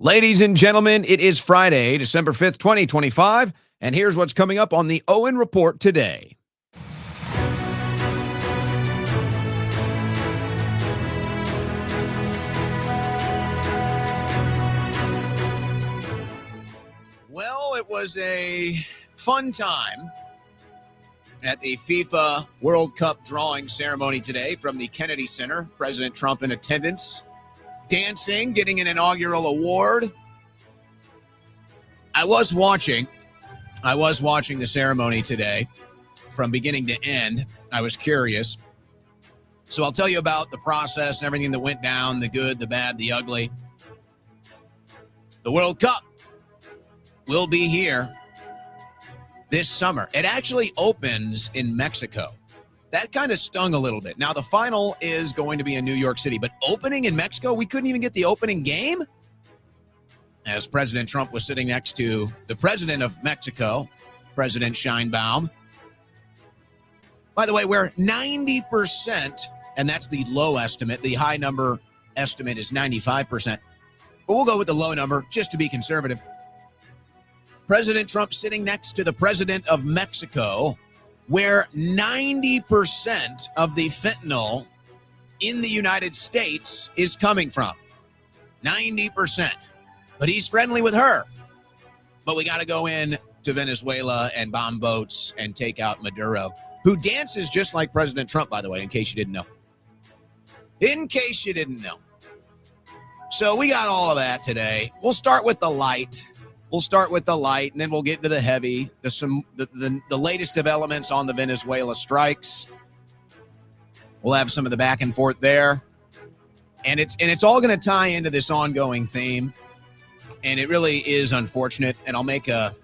Ladies and gentlemen, it is Friday, December 5th, 2025, and here's what's coming up on the Owen Report today. Well, it was a fun time at the FIFA World Cup drawing ceremony today from the Kennedy Center. President Trump in attendance, dancing, getting an inaugural award. I was watching the ceremony today from beginning to end. I was curious. So I'll tell you about the process and everything that went down, the good, the bad, the ugly. The World Cup will be here this summer. It actually opens in Mexico. That kind of stung a little bit. Now, the final is going to be in New York City, but opening in Mexico, we couldn't even get the opening game? As President Trump was sitting next to the president of Mexico, President Sheinbaum. By the way, we're 90%, and that's the low estimate. The high number estimate is 95%. But we'll go with the low number just to be conservative. President Trump sitting next to the president of Mexico, where 90% of the fentanyl in the United States is coming from. 90%. But he's friendly with her. But we got to go in to Venezuela and bomb boats and take out Maduro, who dances just like President Trump, by the way, in case you didn't know. In case you didn't know. So we got all of that today. We'll start with the light. And then we'll get into the heavy, the latest developments on the Venezuela strikes. We'll have some of the back and forth there. And it's all going to tie into this ongoing theme. And it really is unfortunate. And I'll make a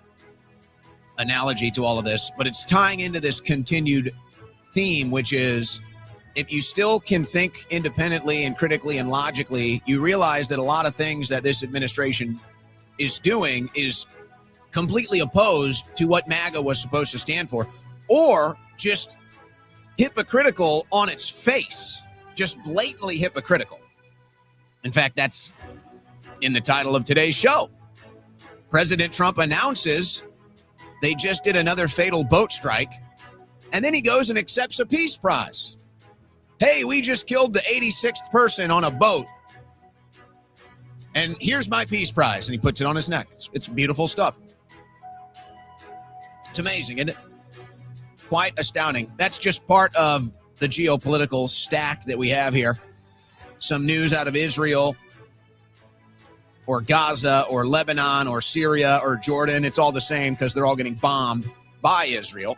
analogy to all of this, but it's tying into this continued theme, which is if you still can think independently and critically and logically, you realize that a lot of things that this administration is doing is completely opposed to what MAGA was supposed to stand for, or just hypocritical on its face, just blatantly hypocritical. In fact, that's in the title of today's show. President Trump announces they just did another fatal boat strike, and then he goes and accepts a peace prize. Hey, we just killed the 86th person on a boat, and here's my peace prize. And he puts it on his neck. It's beautiful stuff. It's amazing, isn't it? Quite astounding. That's just part of the geopolitical stack that we have here. Some news out of Israel or Gaza or Lebanon or Syria or Jordan. It's all the same because they're all getting bombed by Israel.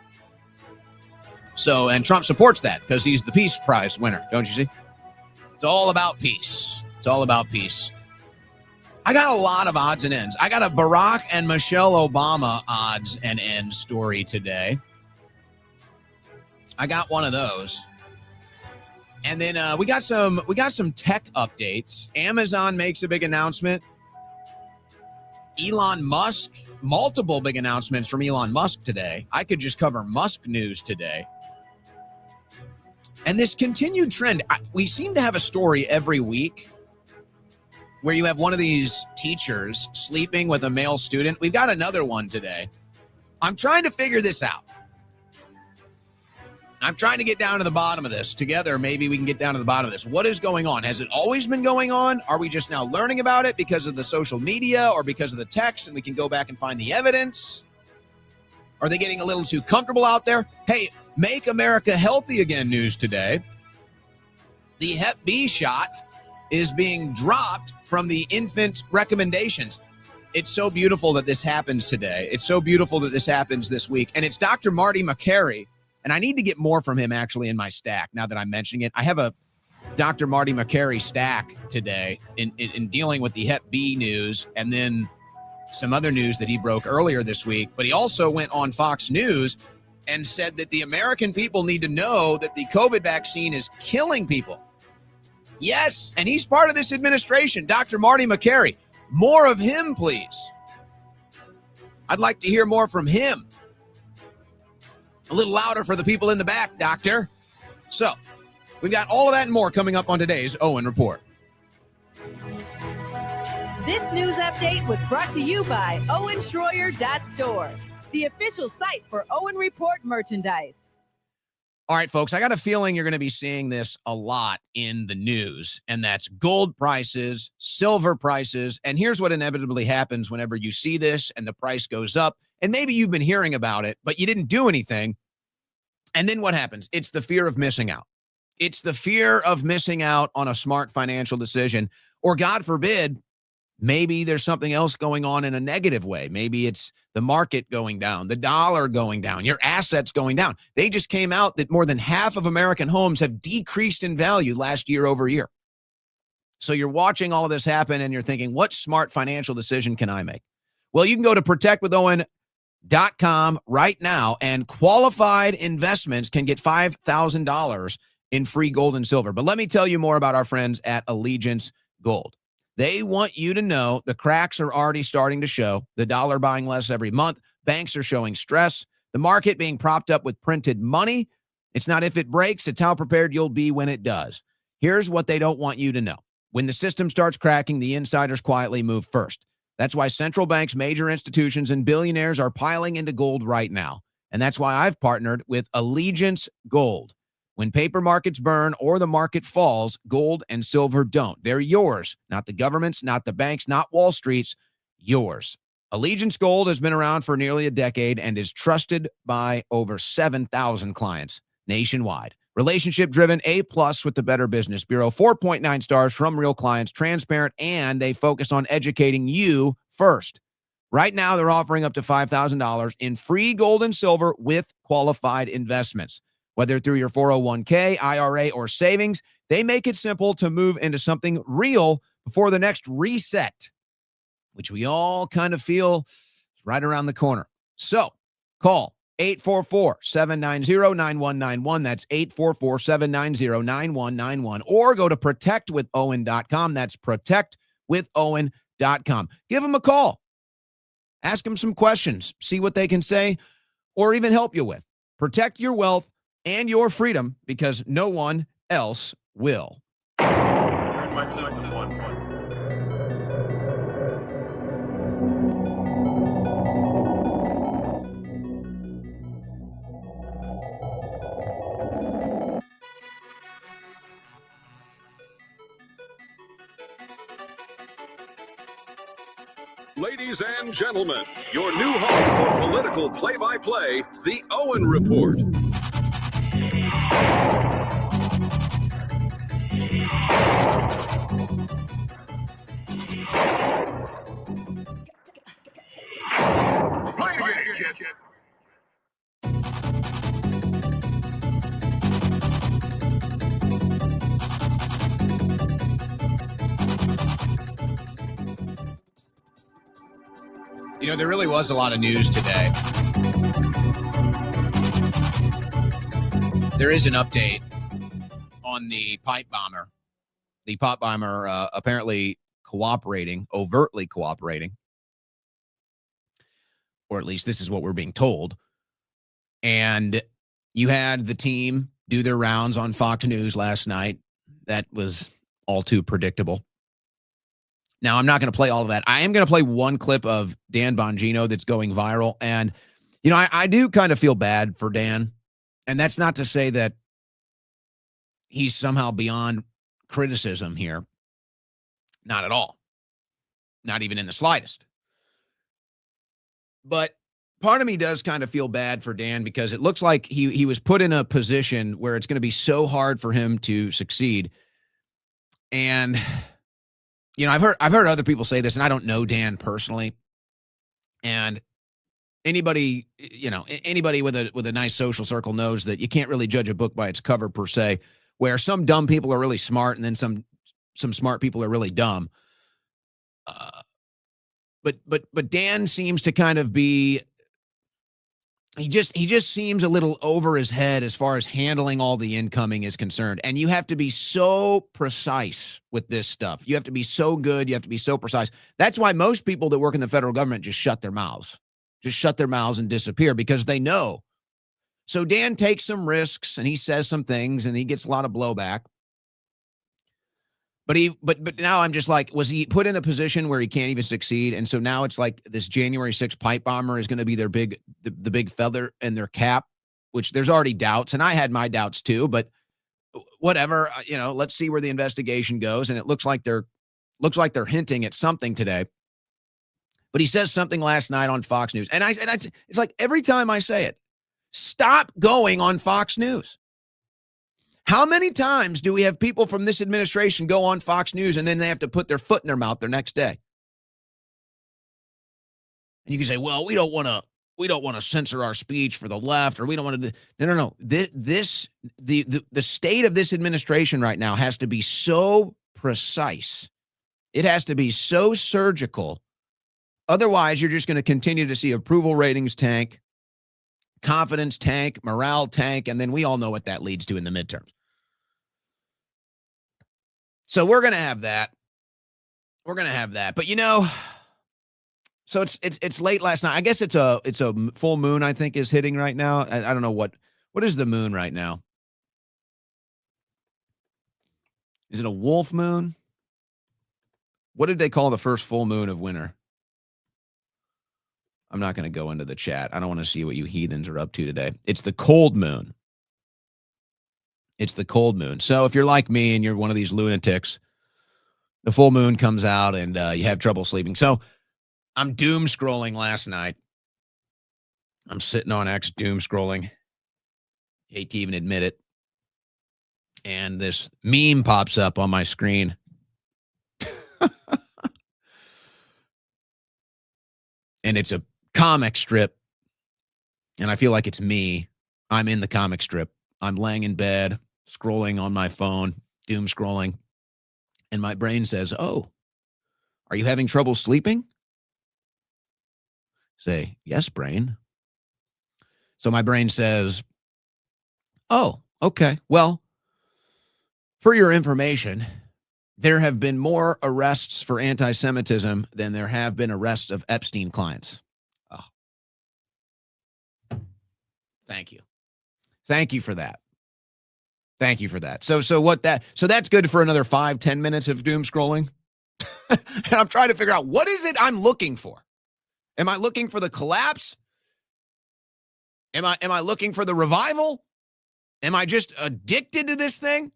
So, and Trump supports that because he's the peace prize winner, don't you see? It's all about peace. It's all about peace. I got a lot of odds and ends. I got a Barack and Michelle Obama odds and ends story today. I got one of those. And then we got some tech updates. Amazon makes a big announcement. Elon Musk, multiple big announcements from Elon Musk today. I could just cover Musk news today. And this continued trend, we seem to have a story every week where you have one of these teachers sleeping with a male student. We've got another one today. I'm trying to figure this out. I'm trying to get down to the bottom of this. Together, maybe we can get down to the bottom of this. What is going on? Has it always been going on? Are we just now learning about it because of the social media or because of the text and we can go back and find the evidence? Are they getting a little too comfortable out there? Hey, Make America Healthy Again news today. The Hep B shot is being dropped from the infant recommendations. It's so beautiful that this happens today. It's so beautiful that this happens this week. And it's Dr. Marty Makary. And I need to get more from him actually in my stack now that I'm mentioning it. I have a Dr. Marty Makary stack today in dealing with the Hep B news and then some other news that he broke earlier this week. But he also went on Fox News and said that the American people need to know that the COVID vaccine is killing people. Yes, and he's part of this administration, Dr. Marty Makary. More of him, please. I'd like to hear more from him. A little louder for the people in the back, doctor. So, we've got all of that and more coming up on today's Owen Report. This news update was brought to you by OwenSchroyer.store, the official site for Owen Report merchandise. All right, folks, I got a feeling you're going to be seeing this a lot in the news, and that's gold prices, silver prices, and here's what inevitably happens whenever you see this and the price goes up, and maybe you've been hearing about it, but you didn't do anything, and then what happens? It's the fear of missing out. It's the fear of missing out on a smart financial decision, or God forbid, maybe there's something else going on in a negative way. Maybe it's the market going down, the dollar going down, your assets going down. They just came out that more than half of American homes have decreased in value last year over year. So you're watching all of this happen and you're thinking, what smart financial decision can I make? Well, you can go to protectwithowen.com right now, and qualified investments can get $5,000 in free gold and silver. But let me tell you more about our friends at Allegiance Gold. They want you to know the cracks are already starting to show. The dollar buying less every month. Banks are showing stress. The market being propped up with printed money. It's not if it breaks, it's how prepared you'll be when it does. Here's what they don't want you to know. When the system starts cracking, the insiders quietly move first. That's why central banks, major institutions, and billionaires are piling into gold right now. And that's why I've partnered with Allegiance Gold. When paper markets burn or the market falls, gold and silver don't. They're yours, not the government's, not the banks, not Wall Street's, yours. Allegiance Gold has been around for nearly a decade and is trusted by over 7,000 clients nationwide. Relationship-driven, A+ with the Better Business Bureau, 4.9 stars from real clients, transparent, and they focus on educating you first. Right now, they're offering up to $5,000 in free gold and silver with qualified investments. Whether through your 401k, IRA, or savings, they make it simple to move into something real before the next reset, which we all kind of feel is right around the corner. So call 844-790-9191. That's 844-790-9191. Or go to protectwithowen.com. That's protectwithowen.com. Give them a call. Ask them some questions. See what they can say or even help you with. Protect your wealth and your freedom, because no one else will. Ladies and gentlemen, your new home for political play-by-play, the Owen Report. You know, there really was a lot of news today. There is an update on the pipe bomber. The pipe bomber apparently overtly cooperating, or at least this is what we're being told. And you had the team do their rounds on Fox News last night. That was all too predictable. Now, I'm not going to play all of that. I am going to play one clip of Dan Bongino that's going viral. And, you know, I do kind of feel bad for Dan. And that's not to say that he's somehow beyond criticism here. Not at all. Not even in the slightest. But part of me does kind of feel bad for Dan, because it looks like he was put in a position where it's going to be so hard for him to succeed. And, you know, I've heard other people say this, and I don't know Dan personally. And anybody with a nice social circle knows that you can't really judge a book by its cover per se, where some dumb people are really smart and then some smart people are really dumb. But Dan seems to kind of be, he just seems a little over his head as far as handling all the incoming is concerned. And you have to be so precise with this stuff. You have to be so good. You have to be so precise. That's why most people that work in the federal government just shut their mouths and disappear, because they know. So Dan takes some risks and he says some things and he gets a lot of blowback. But now I'm just like, was he put in a position where he can't even succeed? And so now it's like this January 6th pipe bomber is going to be their the big feather in their cap, which there's already doubts. And I had my doubts too, but whatever, let's see where the investigation goes. And it looks like they're hinting at something today. But he says something last night on Fox News. And it's like every time I say it, stop going on Fox News. How many times do we have people from this administration go on Fox News and then they have to put their foot in their mouth the next day? And you can say, well, we don't want to censor our speech for the left, or we don't want to. No. The state of this administration right now has to be so precise. It has to be so surgical. Otherwise, you're just going to continue to see approval ratings tank, confidence tank, morale tank, and then we all know what that leads to in the midterms. So we're going to have that. But so it's late last night. I guess it's a full moon, I think, is hitting right now. I don't know what is the moon right now. Is it a wolf moon? What did they call the first full moon of winter? I'm not going to go into the chat. I don't want to see what you heathens are up to today. It's the cold moon. So if you're like me and you're one of these lunatics, the full moon comes out and you have trouble sleeping. So I'm doom scrolling last night. I'm sitting on X doom scrolling. Hate to even admit it. And this meme pops up on my screen. And it's a comic strip. And I feel like it's me. I'm in the comic strip. I'm laying in bed, scrolling on my phone, doom scrolling. And my brain says, oh, are you having trouble sleeping? Say, yes, brain. So my brain says, oh, okay. Well, for your information, there have been more arrests for anti-Semitism than there have been arrests of Epstein clients. Oh. Thank you. Thank you for that. So that's good for another 5-10 minutes of doom scrolling. And I'm trying to figure out, what is it I'm looking for? Am I looking for the collapse? Am I looking for the revival? Am I just addicted to this thing?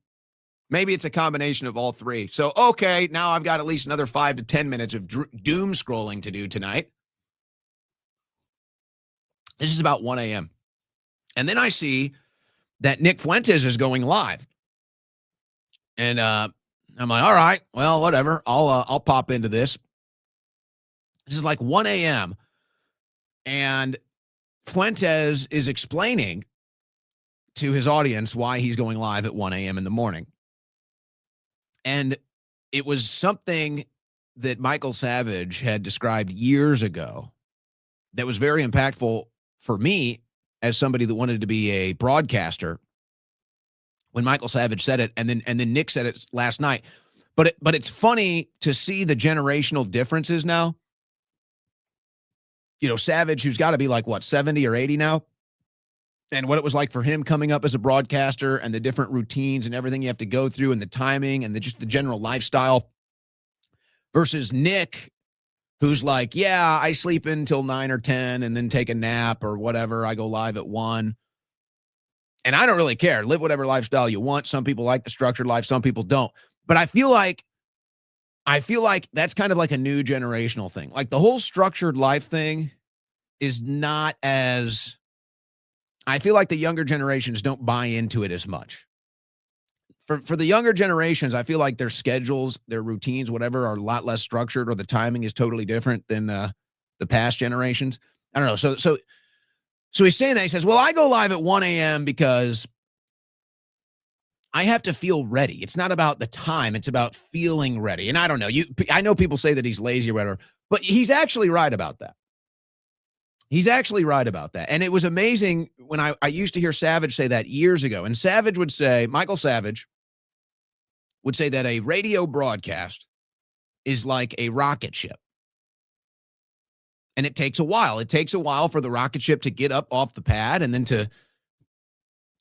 Maybe it's a combination of all three. So, okay, now I've got at least another 5 to 10 minutes of doom scrolling to do tonight. This is about 1 a.m. And then I see that Nick Fuentes is going live. And I'm like, all right, well, whatever. I'll pop into this. This is like 1 a.m. And Fuentes is explaining to his audience why he's going live at 1 a.m. in the morning. And it was something that Michael Savage had described years ago that was very impactful for me as somebody that wanted to be a broadcaster when Michael Savage said it, and then Nick said it last night. But it's funny to see the generational differences now. Savage, who's got to be like, what, 70 or 80 now? And what it was like for him coming up as a broadcaster, and the different routines and everything you have to go through, and the timing and just the general lifestyle, versus Nick, who's like, yeah, I sleep until 9 or 10 and then take a nap or whatever. I go live at 1. And I don't really care. Live whatever lifestyle you want. Some people like the structured life. Some people don't. But I feel like that's kind of like a new generational thing. Like the whole structured life thing is not as, I feel like the younger generations don't buy into it as much. For the younger generations, I feel like their schedules, their routines, whatever, are a lot less structured, or the timing is totally different than the past generations. I don't know. So he's saying that. He says, well, I go live at 1 a.m. because I have to feel ready. It's not about the time. It's about feeling ready. And I don't know. I know people say that he's lazy or whatever, but he's actually right about that. And it was amazing when I used to hear Savage say that years ago. And Michael Savage would say that a radio broadcast is like a rocket ship. And it takes a while. It takes a while for the rocket ship to get up off the pad, and then to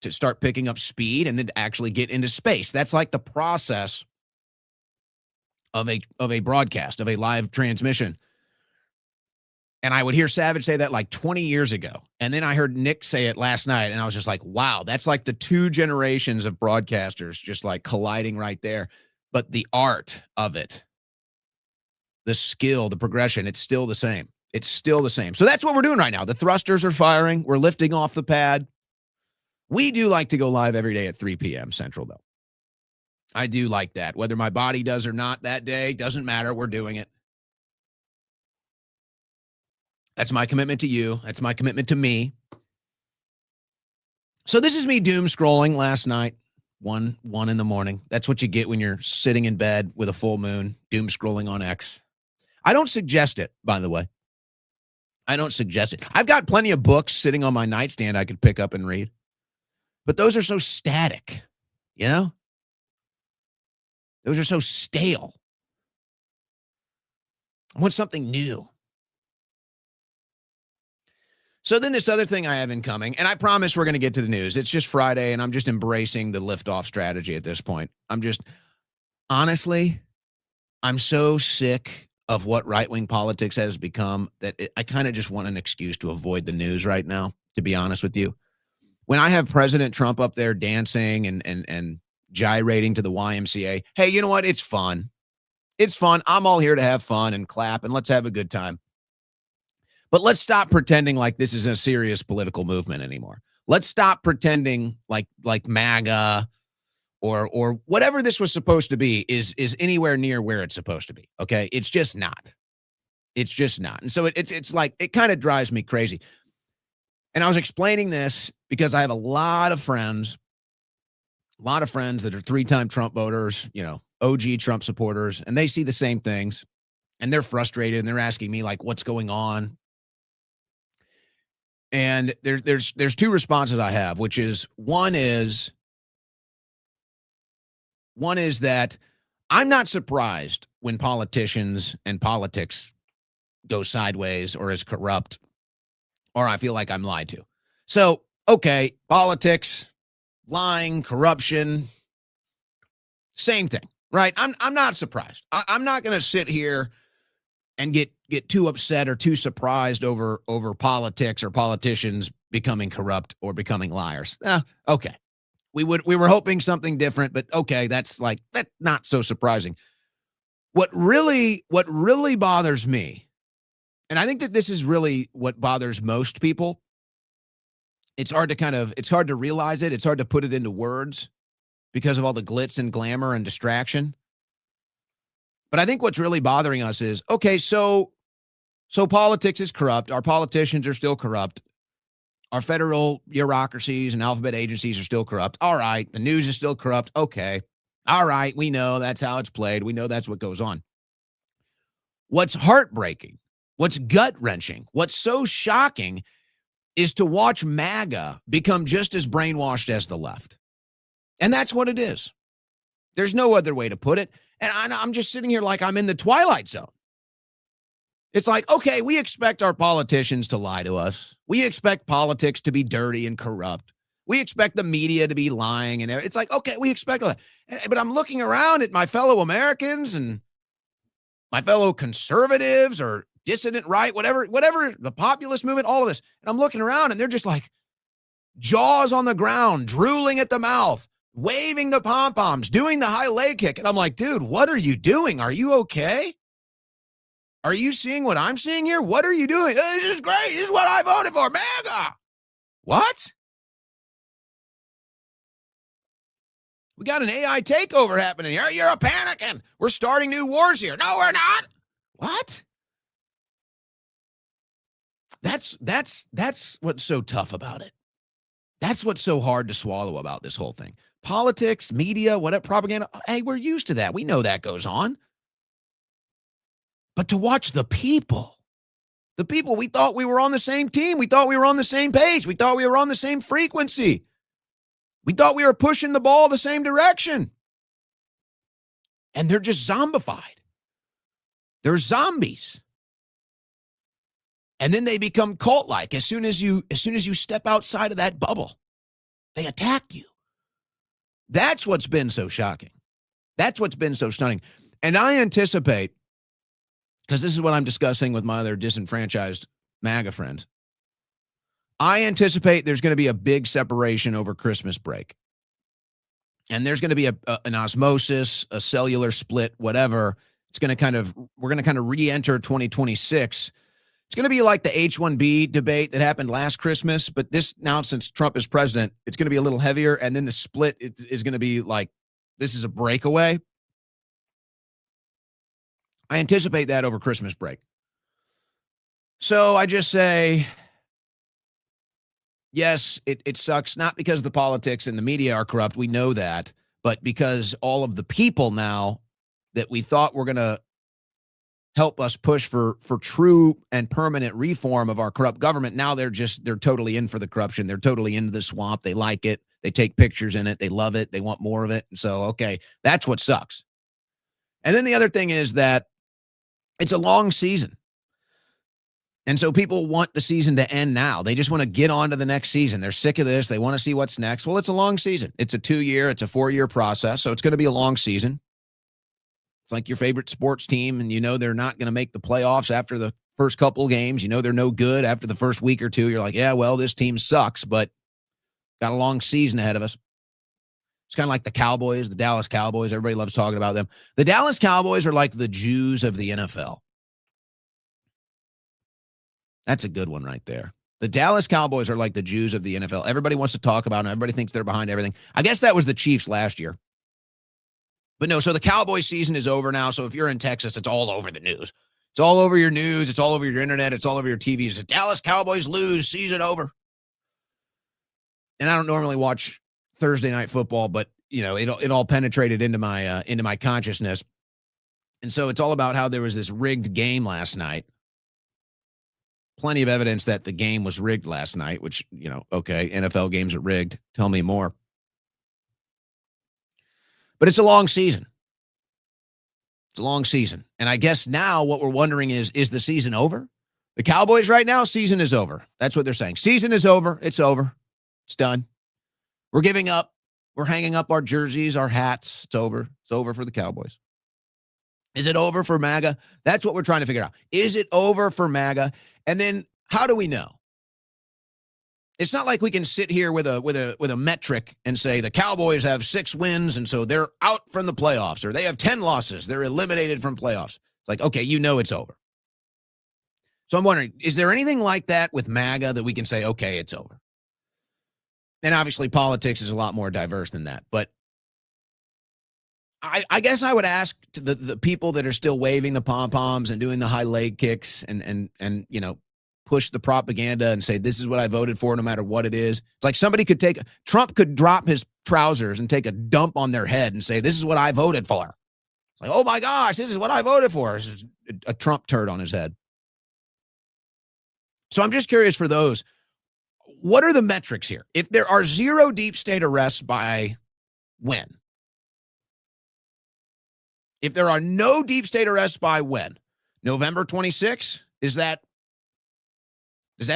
start picking up speed, and then to actually get into space. That's like the process of a broadcast, of a live transmission. And I would hear Savage say that like 20 years ago. And then I heard Nick say it last night, and I was just like, wow, that's like the two generations of broadcasters just like colliding right there. But the art of it, the skill, the progression, it's still the same. It's still the same. So that's what we're doing right now. The thrusters are firing. We're lifting off the pad. We do like to go live every day at 3 p.m. Central, though. I do like that. Whether my body does or not that day, doesn't matter. We're doing it. That's my commitment to you. That's my commitment to me. So this is me doom scrolling last night, 1 in the morning. That's what you get when you're sitting in bed with a full moon, doom scrolling on X. I don't suggest it, by the way. I don't suggest it. I've got plenty of books sitting on my nightstand I could pick up and read. But those are so static, you know? Those are so stale. I want something new. So then this other thing I have incoming, and I promise we're going to get to the news. It's just Friday, and I'm just embracing the liftoff strategy at this point. Honestly, I'm so sick of what right-wing politics has become that I kind of just want an excuse to avoid the news right now, to be honest with you. When I have President Trump up there dancing and gyrating to the YMCA, hey, you know what? It's fun. It's fun. I'm all here to have fun and clap, and let's have a good time. But let's stop pretending like this is a serious political movement anymore. Let's stop pretending like MAGA or whatever this was supposed to be is anywhere near where it's supposed to be. Okay, it's just not. It's just not. And so it's like it kind of drives me crazy. And I was explaining this because I have a lot of friends that are 3-time Trump voters, you know, OG Trump supporters, and they see the same things, and they're frustrated, and they're asking me like, what's going on? And there's two responses I have, which is one is that I'm not surprised when politicians and politics go sideways or is corrupt, or I feel like I'm lied to. So, okay, politics, lying, corruption, same thing, right? I'm not surprised. I'm not going to sit here and get too upset or too surprised over politics or politicians becoming corrupt or becoming liars. Okay. We were hoping something different, but okay, that's not so surprising. What really bothers me, and I think that this is really what bothers most people. It's hard to realize it. It's hard to put it into words because of all the glitz and glamour and distraction. But I think what's really bothering us is, okay, so politics is corrupt. Our politicians are still corrupt. Our federal bureaucracies and alphabet agencies are still corrupt. All right, the news is still corrupt. Okay. All right, we know that's how it's played. We know that's what goes on. What's heartbreaking, what's gut-wrenching, what's so shocking is to watch MAGA become just as brainwashed as the left. And that's what it is. There's no other way to put it. And I'm just sitting here like I'm in the Twilight Zone. It's like, okay, we expect our politicians to lie to us. We expect politics to be dirty and corrupt. We expect the media to be lying. And it's like, okay, we expect all that. But I'm looking around at my fellow Americans and my fellow conservatives or dissident right, whatever, the populist movement, all of this. And I'm looking around and they're just like jaws on the ground, drooling at the mouth, waving the pom-poms, doing the high leg kick. And I'm like, dude, what are you doing? Are you okay? Are you seeing what I'm seeing here? What are you doing? This is great. This is what I voted for. MAGA. What? We got an AI takeover happening here. You're a panicking. We're starting new wars here. No, we're not. What? That's what's so tough about it. That's what's so hard to swallow about this whole thing. Politics, media, whatever, propaganda. Hey, we're used to that. We know that goes on. But to watch the people, we thought we were on the same team. We thought we were on the same page. We thought we were on the same frequency. We thought we were pushing the ball the same direction. And they're just zombified. They're zombies. And then they become cult-like as soon as you step outside of that bubble. They attack you. That's what's been so shocking. That's what's been so stunning. And I anticipate, because this is what I'm discussing with my other disenfranchised MAGA friends, I anticipate there's going to be a big separation over Christmas break. And there's going to be an osmosis, a cellular split, whatever. We're going to kind of re-enter 2026. It's going to be like the H-1B debate that happened last Christmas, but this now, since Trump is president, it's going to be a little heavier. And then the split is going to be like, this is a breakaway. I anticipate that over Christmas break. So I just say, yes, it sucks, not because the politics and the media are corrupt. We know that, but because all of the people now that we thought were going to help us push for true and permanent reform of our corrupt government, now they're totally in for the corruption. They're totally into the swamp. They like it. They take pictures in it. They love it. They want more of it. And so, okay, that's what sucks. And then the other thing is that it's a long season. And so people want the season to end now. They just want to get on to the next season. They're sick of this. They want to see what's next. Well, it's a long season. It's a 2-year, it's a 4-year process. So it's going to be a long season. It's like your favorite sports team, and you know they're not going to make the playoffs after the first couple of games. You know they're no good after the first week or two. You're like, yeah, well, this team sucks, but got a long season ahead of us. It's kind of like the Cowboys, the Dallas Cowboys. Everybody loves talking about them. The Dallas Cowboys are like the Jews of the NFL. That's a good one right there. The Dallas Cowboys are like the Jews of the NFL. Everybody wants to talk about them. Everybody thinks they're behind everything. I guess that was the Chiefs last year. But no, so the Cowboys season is over now. So if you're in Texas, it's all over the news. It's all over your news. It's all over your internet. It's all over your TVs. The Dallas Cowboys lose, season over. And I don't normally watch Thursday night football, but you know, it all penetrated into my consciousness. And so it's all about how there was this rigged game last night. Plenty of evidence that the game was rigged last night, which, you know, okay, NFL games are rigged. Tell me more. But it's a long season. It's a long season. And I guess now what we're wondering is the season over? The Cowboys right now, season is over. That's what they're saying. Season is over. It's over. It's done. We're giving up. We're hanging up our jerseys, our hats. It's over. It's over for the Cowboys. Is it over for MAGA? That's what we're trying to figure out. Is it over for MAGA? And then how do we know? It's not like we can sit here with a metric and say the Cowboys have 6 wins and so they're out from the playoffs, or they have 10 losses. They're eliminated from playoffs. It's like, okay, you know it's over. So I'm wondering, is there anything like that with MAGA that we can say, okay, it's over? And obviously politics is a lot more diverse than that. But I guess I would ask to the people that are still waving the pom-poms and doing the high leg kicks and you know, push the propaganda and say, this is what I voted for no matter what it is. It's like somebody could Trump could drop his trousers and take a dump on their head and say, this is what I voted for. It's like, oh my gosh, this is what I voted for. This is a Trump turd on his head. So I'm just curious for those, what are the metrics here? If there are 0 deep state arrests by when? If there are no deep state arrests by when? November 26? Does that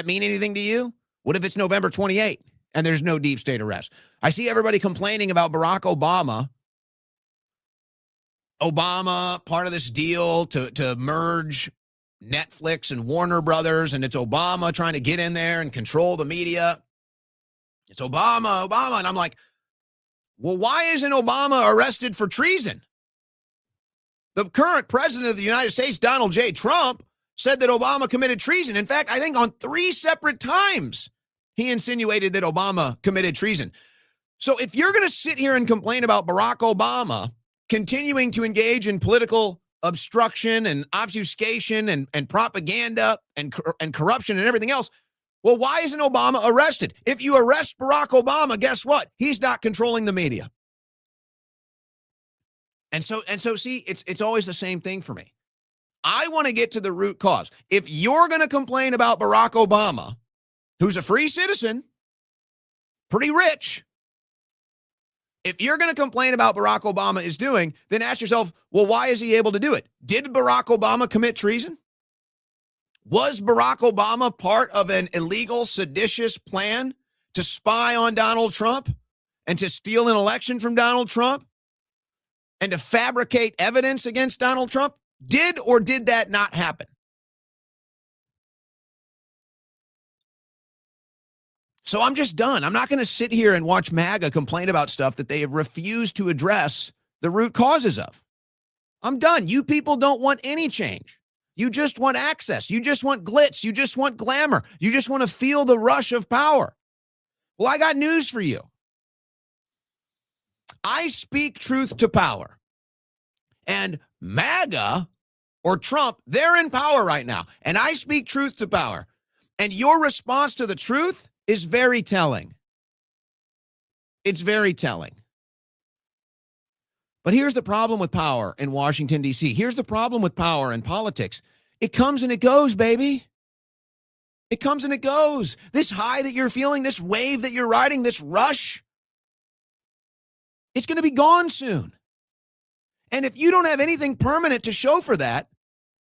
mean anything to you? What if it's November 28 and there's no deep state arrest? I see everybody complaining about Barack Obama. Obama, part of this deal to merge Netflix and Warner Brothers, and it's Obama trying to get in there and control the media. It's Obama. And I'm like, well, why isn't Obama arrested for treason? The current president of the United States, Donald J. Trump, said that Obama committed treason. In fact, I think on 3 separate times, he insinuated that Obama committed treason. So if you're going to sit here and complain about Barack Obama continuing to engage in political obstruction and obfuscation and propaganda and corruption and everything else, well, why isn't Obama arrested? If you arrest Barack Obama, guess what? He's not controlling the media. And so see, it's always the same thing for me. I want to get to the root cause. If you're going to complain about Barack Obama, who's a free citizen, pretty rich, if you're going to complain about Barack Obama is doing, then ask yourself, well, why is he able to do it? Did Barack Obama commit treason? Was Barack Obama part of an illegal, seditious plan to spy on Donald Trump and to steal an election from Donald Trump? and to fabricate evidence against Donald Trump? Did or did that not happen? So I'm just done. I'm not going to sit here and watch MAGA complain about stuff that they have refused to address the root causes of. I'm done. You people don't want any change. You just want access. You just want glitz. You just want glamour. You just want to feel the rush of power. Well, I got news for you. I speak truth to power. And MAGA or Trump, they're in power right now. And I speak truth to power. And your response to the truth is very telling. It's very telling. But here's the problem with power in Washington, D.C. Here's the problem with power in politics. It comes and it goes, baby. It comes and it goes. This high that you're feeling, this wave that you're riding, this rush, it's going to be gone soon. And if you don't have anything permanent to show for that,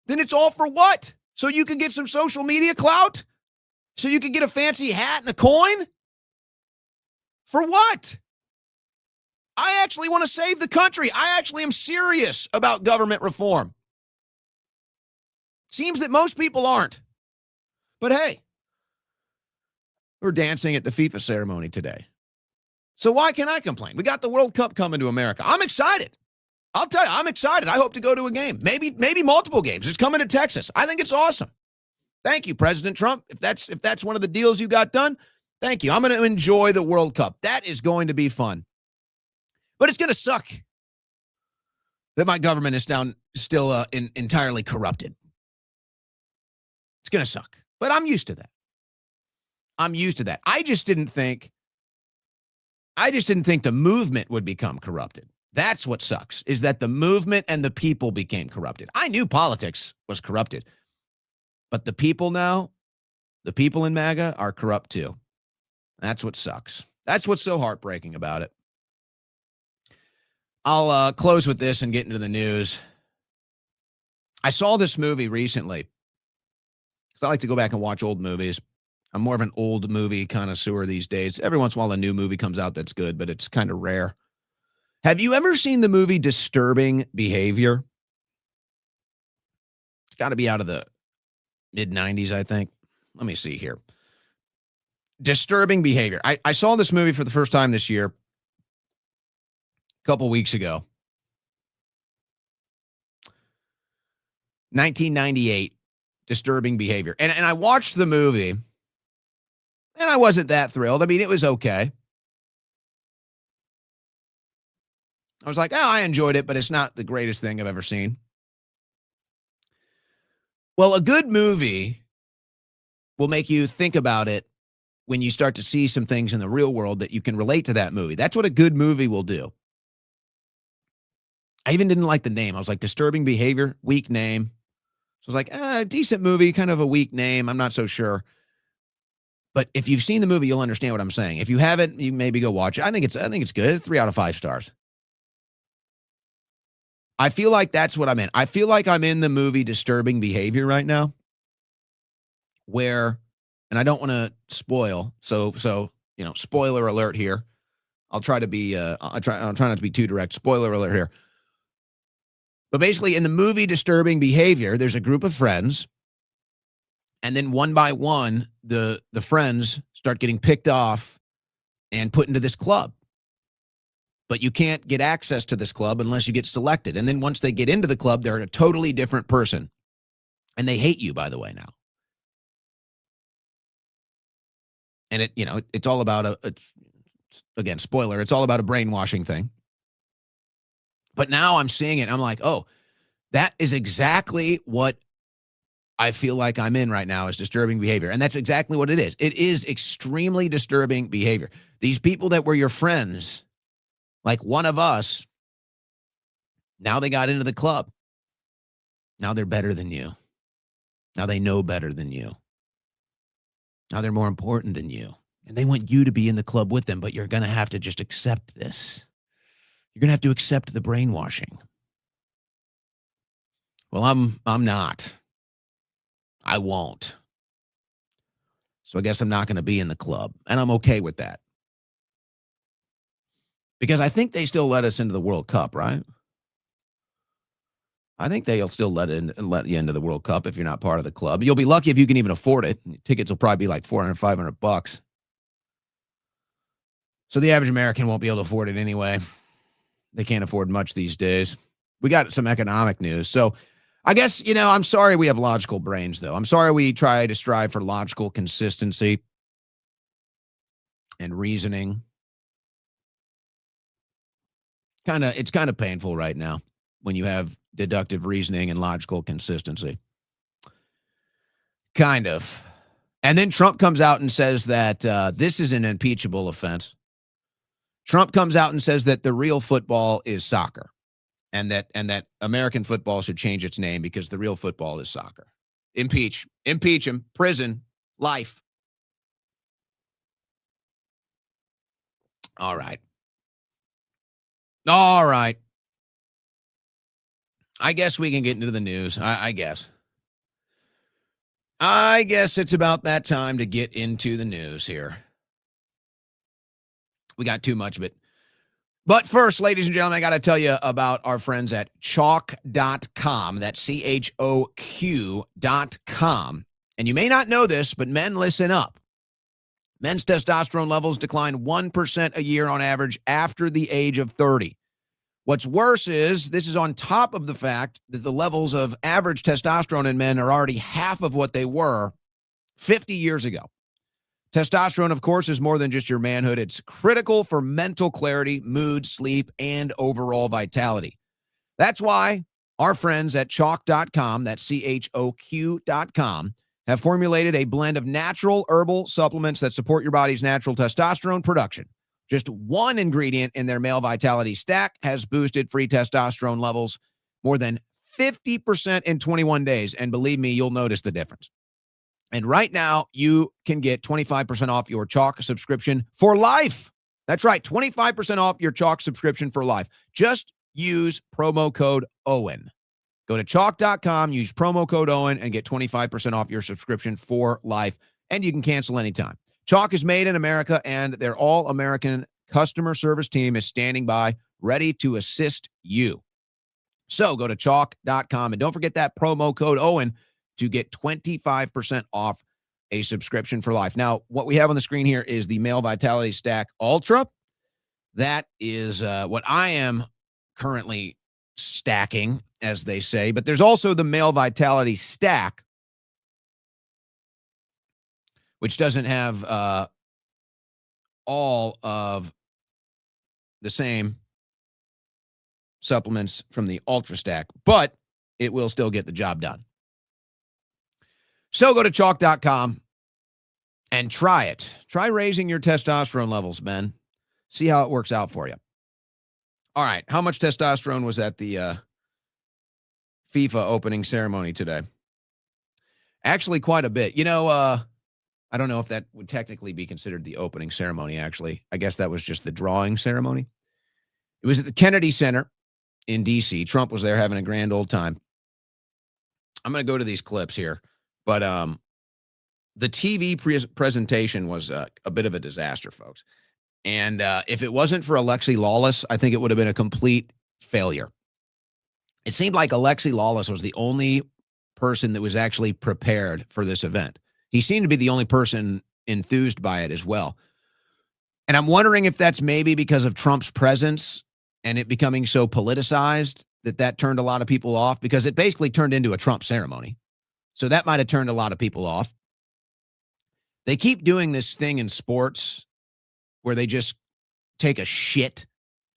then it's all for what? So you can get some social media clout? So you can get a fancy hat and a coin? For what? I actually want to save the country. I actually am serious about government reform. Seems that most people aren't. But hey, we're dancing at the FIFA ceremony today. So why can I complain? We got the World Cup coming to America. I'm excited. I'll tell you, I'm excited. I hope to go to a game. Maybe multiple games. It's coming to Texas. I think it's awesome. Thank you, President Trump. If that's one of the deals you got done, thank you. I'm going to enjoy the World Cup. That is going to be fun. But it's going to suck that my government is still entirely corrupted. It's going to suck. But I'm used to that. I'm used to that. I just didn't think the movement would become corrupted. That's what sucks, is that the movement and the people became corrupted. I knew politics was corrupted. But the people now, the people in MAGA are corrupt too. That's what sucks. That's what's so heartbreaking about it. I'll close with this and get into the news. I saw this movie recently because I like to go back and watch old movies. I'm more of an old movie connoisseur these days. Every once in a while, a new movie comes out that's good, but it's kind of rare. Have you ever seen the movie Disturbing Behavior? It's got to be out of the mid-90s, I think. Let me see here. Disturbing Behavior. I saw this movie for the first time this year, a couple weeks ago. 1998, Disturbing Behavior. And I watched the movie, and I wasn't that thrilled. I mean, it was okay. I was like, oh, I enjoyed it, but it's not the greatest thing I've ever seen. Well, a good movie will make you think about it when you start to see some things in the real world that you can relate to that movie. That's what a good movie will do. I even didn't like the name. I was like, Disturbing Behavior, weak name. So I was like, decent movie, kind of a weak name. I'm not so sure. But if you've seen the movie, you'll understand what I'm saying. If you haven't, you maybe go watch it. I think it's good. It's 3 out of 5 stars. I feel like that's what I'm in. I feel like I'm in the movie Disturbing Behavior right now, where, and I don't want to spoil, so spoiler alert here. I'll try not to be too direct. Spoiler alert here. But basically, in the movie Disturbing Behavior, there's a group of friends, and then one by one, the friends start getting picked off and put into this club. But you can't get access to this club unless you get selected. And then once they get into the club, they're a totally different person. And they hate you, by the way, now. And it's all about again, spoiler, it's all about a brainwashing thing. But now I'm seeing it, and I'm like, oh, that is exactly what I feel like I'm in right now, is disturbing behavior. And that's exactly what it is. It is extremely disturbing behavior. These people that were your friends, like one of us, now they got into the club. Now they're better than you. Now they know better than you. Now they're more important than you. And they want you to be in the club with them, but you're going to have to just accept this. You're going to have to accept the brainwashing. Well, I'm not. I won't. So I guess I'm not going to be in the club. And I'm okay with that. Because I think they still let us into the World Cup, right? I think they'll still let you into the World Cup if you're not part of the club. You'll be lucky if you can even afford it. Tickets will probably be like $400, $500. So the average American won't be able to afford it anyway. They can't afford much these days. We got some economic news. So I guess, I'm sorry we have logical brains, though. I'm sorry we try to strive for logical consistency and reasoning. It's kind of painful right now when you have deductive reasoning and logical consistency. Kind of. And then Trump comes out and says that this is an impeachable offense. Trump comes out and says that the real football is soccer, and that American football should change its name because the real football is soccer. Impeach him, prison, life. All right. I guess we can get into the news. I guess it's about that time to get into the news here. We got too much of it. But first, ladies and gentlemen, I got to tell you about our friends at CHOQ.com. That's CHOQ.com. And you may not know this, but men, listen up. Men's testosterone levels decline 1% a year on average after the age of 30. What's worse is this is on top of the fact that the levels of average testosterone in men are already half of what they were 50 years ago. Testosterone, of course, is more than just your manhood. It's critical for mental clarity, mood, sleep, and overall vitality. That's why our friends at CHOQ.com, that's CHOQ.com, have formulated a blend of natural herbal supplements that support your body's natural testosterone production. Just one ingredient in their male vitality stack has boosted free testosterone levels more than 50% in 21 days. And believe me, you'll notice the difference. And right now, you can get 25% off your CHOQ subscription for life. That's right, 25% off your CHOQ subscription for life. Just use promo code Owen. Go to CHOQ.com, use promo code Owen, and get 25% off your subscription for life. And you can cancel anytime. CHOQ is made in America, and their all-American customer service team is standing by, ready to assist you. So go to CHOQ.com, and don't forget that promo code Owen to get 25% off a subscription for life. Now, what we have on the screen here is the Male Vitality Stack Ultra. That is what I am currently stacking, as they say. But there's also the Male Vitality Stack, which doesn't have all of the same supplements from the Ultra Stack, but it will still get the job done. So go to CHOQ.com and try it. Try raising your testosterone levels, men. See how it works out for you. All right. How much testosterone was at the FIFA opening ceremony today? Actually, quite a bit. I don't know if that would technically be considered the opening ceremony, actually. I guess that was just the drawing ceremony. It was at the Kennedy Center in D.C. Trump was there having a grand old time. I'm going to go to these clips here. But the TV presentation was a bit of a disaster, folks. And if it wasn't for Alexi Lawless, I think it would have been a complete failure. It seemed like Alexi Lawless was the only person that was actually prepared for this event. He seemed to be the only person enthused by it as well. And I'm wondering if that's maybe because of Trump's presence and it becoming so politicized that turned a lot of people off, because it basically turned into a Trump ceremony. So that might have turned a lot of people off. They keep doing this thing in sports where they just take a shit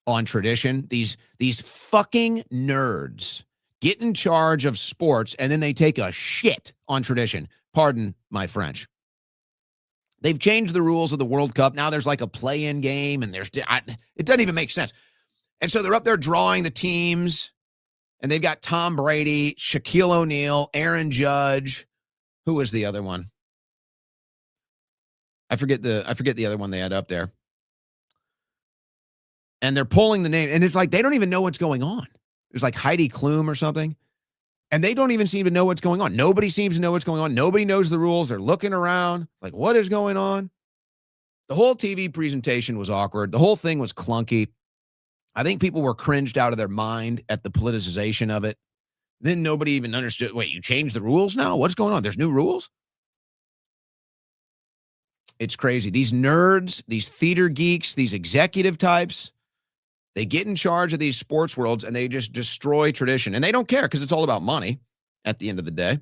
on tradition. These fucking nerds get in charge of sports, and then they take a shit on tradition. Pardon my French. They've changed the rules of the World Cup. Now there's like a play-in game, and it doesn't even make sense. And so they're up there drawing the teams, and they've got Tom Brady, Shaquille O'Neal, Aaron Judge. Who was the other one? I forget the other one they had up there. And they're pulling the name, and it's like they don't even know what's going on. There's like Heidi Klum or something, and they don't even seem to know what's going on. Nobody seems to know what's going on. Nobody knows the rules. They're looking around like, what is going on? The whole TV presentation was awkward. The whole thing was clunky. I think people were cringed out of their mind at the politicization of it. Then nobody even understood. Wait, you changed the rules now? What's going on? There's new rules? It's crazy. These nerds, these theater geeks, these executive types, they get in charge of these sports worlds and they just destroy tradition. And they don't care because it's all about money at the end of the day.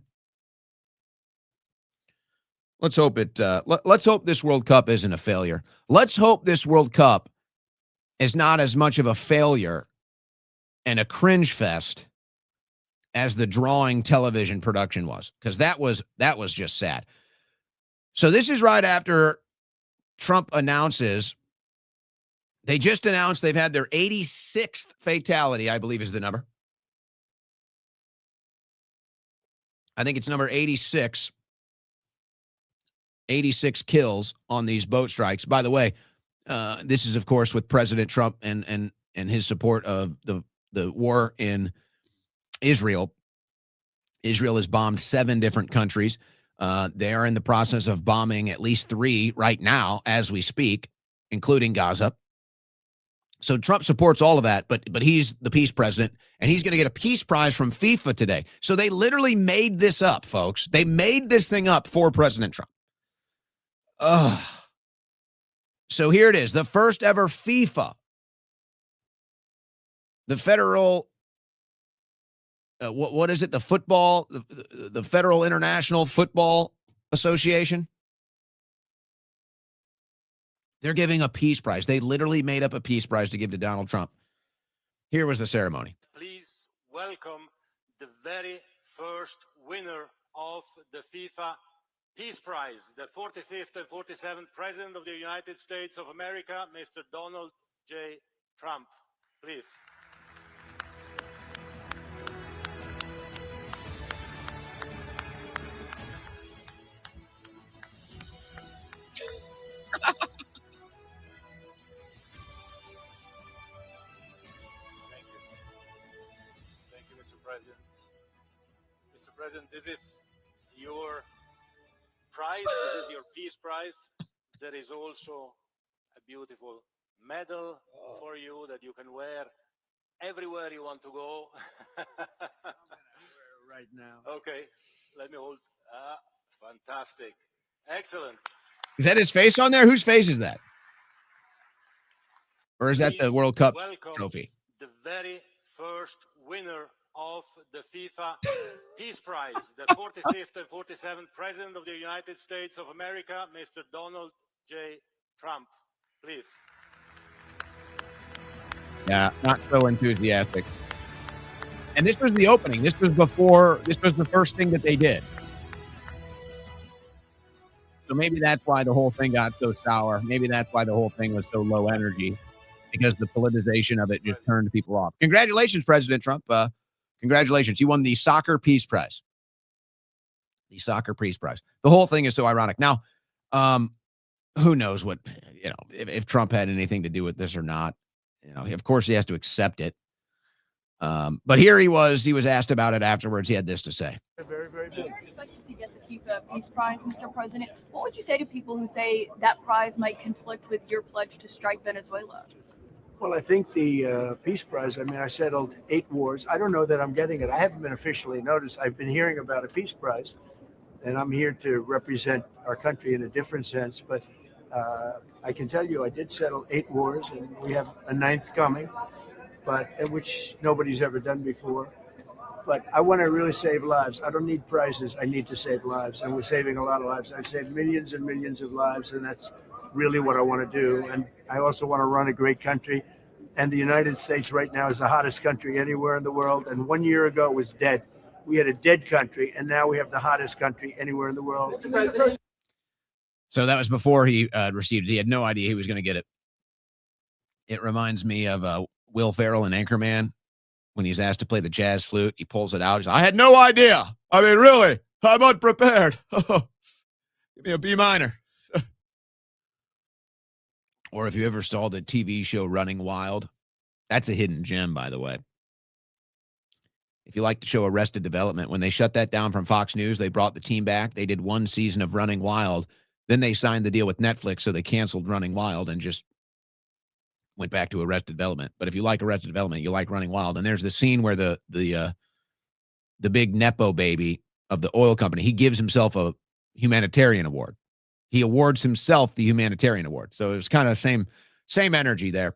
Let's hope let's hope this World Cup isn't a failure. Let's hope this World Cup is not as much of a failure and a cringe fest as the drawing television production was, because that was just sad. So this is right after Trump announces, they just announced they've had their 86th fatality, I believe is the number. I think it's number 86. 86 kills on these boat strikes. By the way, this is, of course, with President Trump and his support of the war in Israel. Israel has bombed 7 different countries. They are in the process of bombing at least 3 right now as we speak, including Gaza. So Trump supports all of that, but he's the peace president, and he's going to get a peace prize from FIFA today. So they literally made this up, folks. They made this thing up for President Trump. So here it is, the first ever FIFA, the federal, what is it? The football, the Federal International Football Association. They're giving a peace prize. They literally made up a peace prize to give to Donald Trump. Here was the ceremony. Please welcome the very first winner of the FIFA Peace Prize, the 45th and 47th President of the United States of America, Mr. Donald J. Trump. Please. Thank you, Mr. President. Mr. President, this is your prize. This is your Peace Prize. There is also a beautiful medal for you that you can wear everywhere you want to go. Right now. Okay, let me hold. Fantastic. Excellent. Is that his face on there? Whose face is that? Or is that the Please World Cup welcome trophy? the very first winner of the FIFA Peace Prize, the 45th and 47th President of the United States of America, Mr. Donald J. Trump. Please. Yeah, not so enthusiastic. And this was the opening. This was the first thing that they did. So maybe that's why the whole thing got so sour. Maybe that's why the whole thing was so low energy, because the politicization of it just turned people off. Congratulations, President Trump. Congratulations. You won the Soccer Peace Prize. The Soccer Peace Prize. The whole thing is so ironic. Now, who knows what, if Trump had anything to do with this or not. Of course he has to accept it. But here he was asked about it afterwards. He had this to say. Very, very big. You're expected to get the FIFA Peace Prize, Mr. President. What would you say to people who say that prize might conflict with your pledge to strike Venezuela? Well, I think the Peace Prize, I settled 8 wars. I don't know that I'm getting it. I haven't been officially noticed. I've been hearing about a Peace Prize, and I'm here to represent our country in a different sense. But I can tell you I did settle 8 wars, and we have a 9th coming, which nobody's ever done before. But I want to really save lives. I don't need prizes. I need to save lives, and we're saving a lot of lives. I've saved millions and millions of lives, and that's really what I want to do. And I also want to run a great country. And the United States right now is the hottest country anywhere in the world. And 1 year ago it was dead. We had a dead country, and now we have the hottest country anywhere in the world. So that was before he received it. He had no idea he was going to get it. It reminds me of Will Ferrell in Anchorman. When he's asked to play the jazz flute, he pulls it out. He's like, I had no idea. Really, I'm unprepared. Give me a B minor. Or if you ever saw the TV show Running Wild, that's a hidden gem, by the way. If you like the show Arrested Development, when they shut that down from Fox News, they brought the team back. They did 1 season of Running Wild. Then they signed the deal with Netflix, so they canceled Running Wild and just went back to Arrested Development. But if you like Arrested Development, you like Running Wild. And there's the scene where the the big Nepo baby of the oil company. He gives himself a humanitarian award. He awards himself the humanitarian award. So it was kind of same energy there.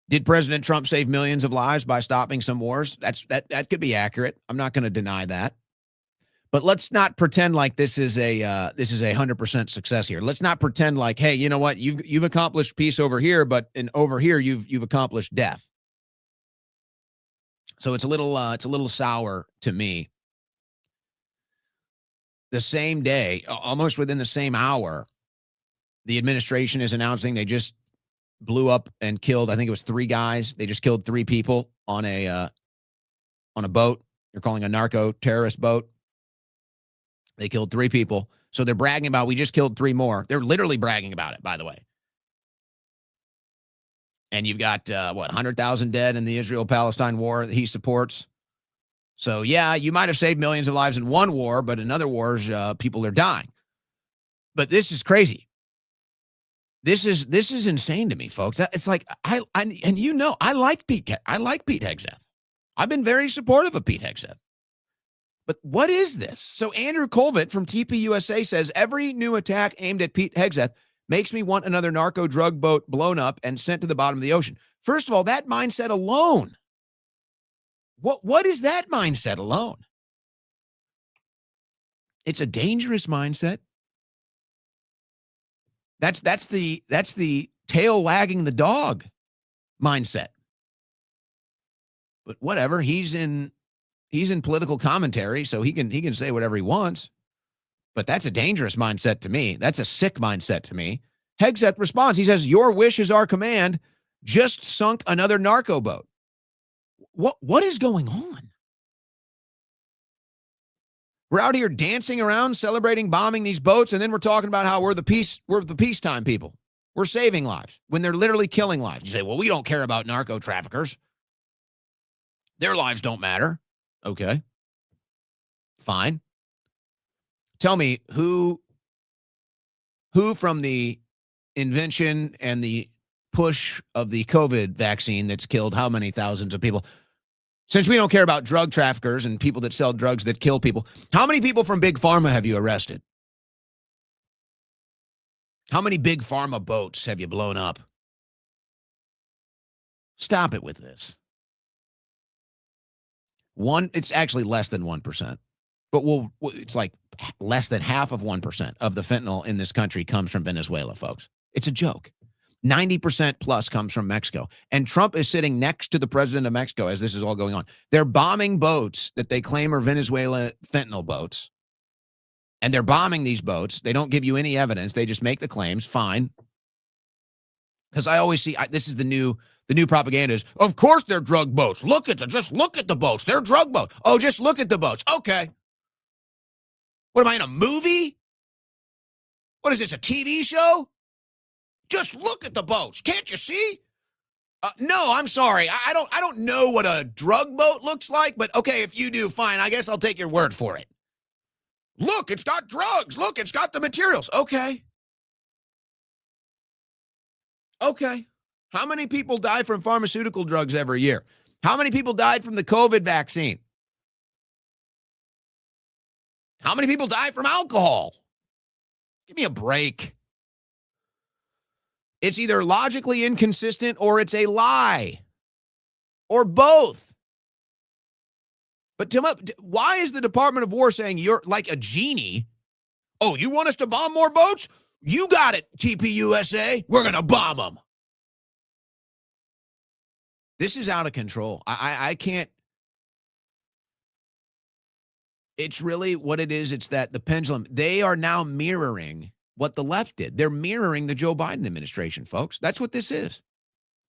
Did President Trump save millions of lives by stopping some wars? That could be accurate. I'm not going to deny that. But let's not pretend like this is a 100% success here. Let's not pretend like, hey, you know what? You've accomplished peace over here, but over here you've accomplished death. So it's a little sour to me. The same day, almost within the same hour, the administration is announcing they just blew up and killed, I think it was 3 guys. They just killed 3 people on a boat. They're calling a narco terrorist boat. They killed 3 people. So they're bragging about, we just killed 3 more. They're literally bragging about it, by the way. And you've got, 100,000 dead in the Israel-Palestine war that he supports. So, yeah, you might have saved millions of lives in one war, but in other wars, people are dying. But this is crazy. This is insane to me, folks. It's like, I like Pete Hegseth. I've been very supportive of Pete Hegseth. But what is this? So Andrew Colvett from TPUSA says, every new attack aimed at Pete Hegseth makes me want another narco drug boat blown up and sent to the bottom of the ocean. First of all, that mindset alone. What is that mindset alone? It's a dangerous mindset. That's the tail wagging the dog mindset. But whatever, he's in political commentary, so he can say whatever he wants. But that's a dangerous mindset to me. That's a sick mindset to me. Hegseth responds. He says, your wish is our command. Just sunk another narco boat. What is going on? We're out here dancing around, celebrating, bombing these boats, and then we're talking about how we're the peacetime people. We're saving lives when they're literally killing lives. You say, well, we don't care about narco traffickers. Their lives don't matter. Okay. Fine. Tell me who from the invention and the push of the COVID vaccine that's killed how many thousands of people? Since we don't care about drug traffickers and people that sell drugs that kill people, how many people from Big Pharma have you arrested? How many Big Pharma boats have you blown up? Stop it with this. It's actually less than 1%, but it's like less than half of 1% of the fentanyl in this country comes from Venezuela, folks. It's a joke. 90% plus comes from Mexico. And Trump is sitting next to the president of Mexico as this is all going on. They're bombing boats that they claim are Venezuela fentanyl boats. And they're bombing these boats. They don't give you any evidence. They just make the claims. Fine. Because I always see, this is the new propaganda is, of course they're drug boats. Just look at the boats. They're drug boats. Oh, just look at the boats. Okay. What am I in a movie? What is this, a TV show? Just look at the boats. Can't you see? No, I'm sorry. I don't know what a drug boat looks like, but okay, if you do, fine. I guess I'll take your word for it. Look, it's got drugs. Look, it's got the materials. Okay. Okay. How many people die from pharmaceutical drugs every year? How many people died from the COVID vaccine? How many people died from alcohol? Give me a break. It's either logically inconsistent or it's a lie. Or both. But why is the Department of War saying you're like a genie? Oh, you want us to bomb more boats? You got it, TPUSA. We're going to bomb them. This is out of control. I can't. It's really what it is. It's that the pendulum, they are now mirroring what the left did. They're mirroring the Joe Biden administration, folks. That's what this is.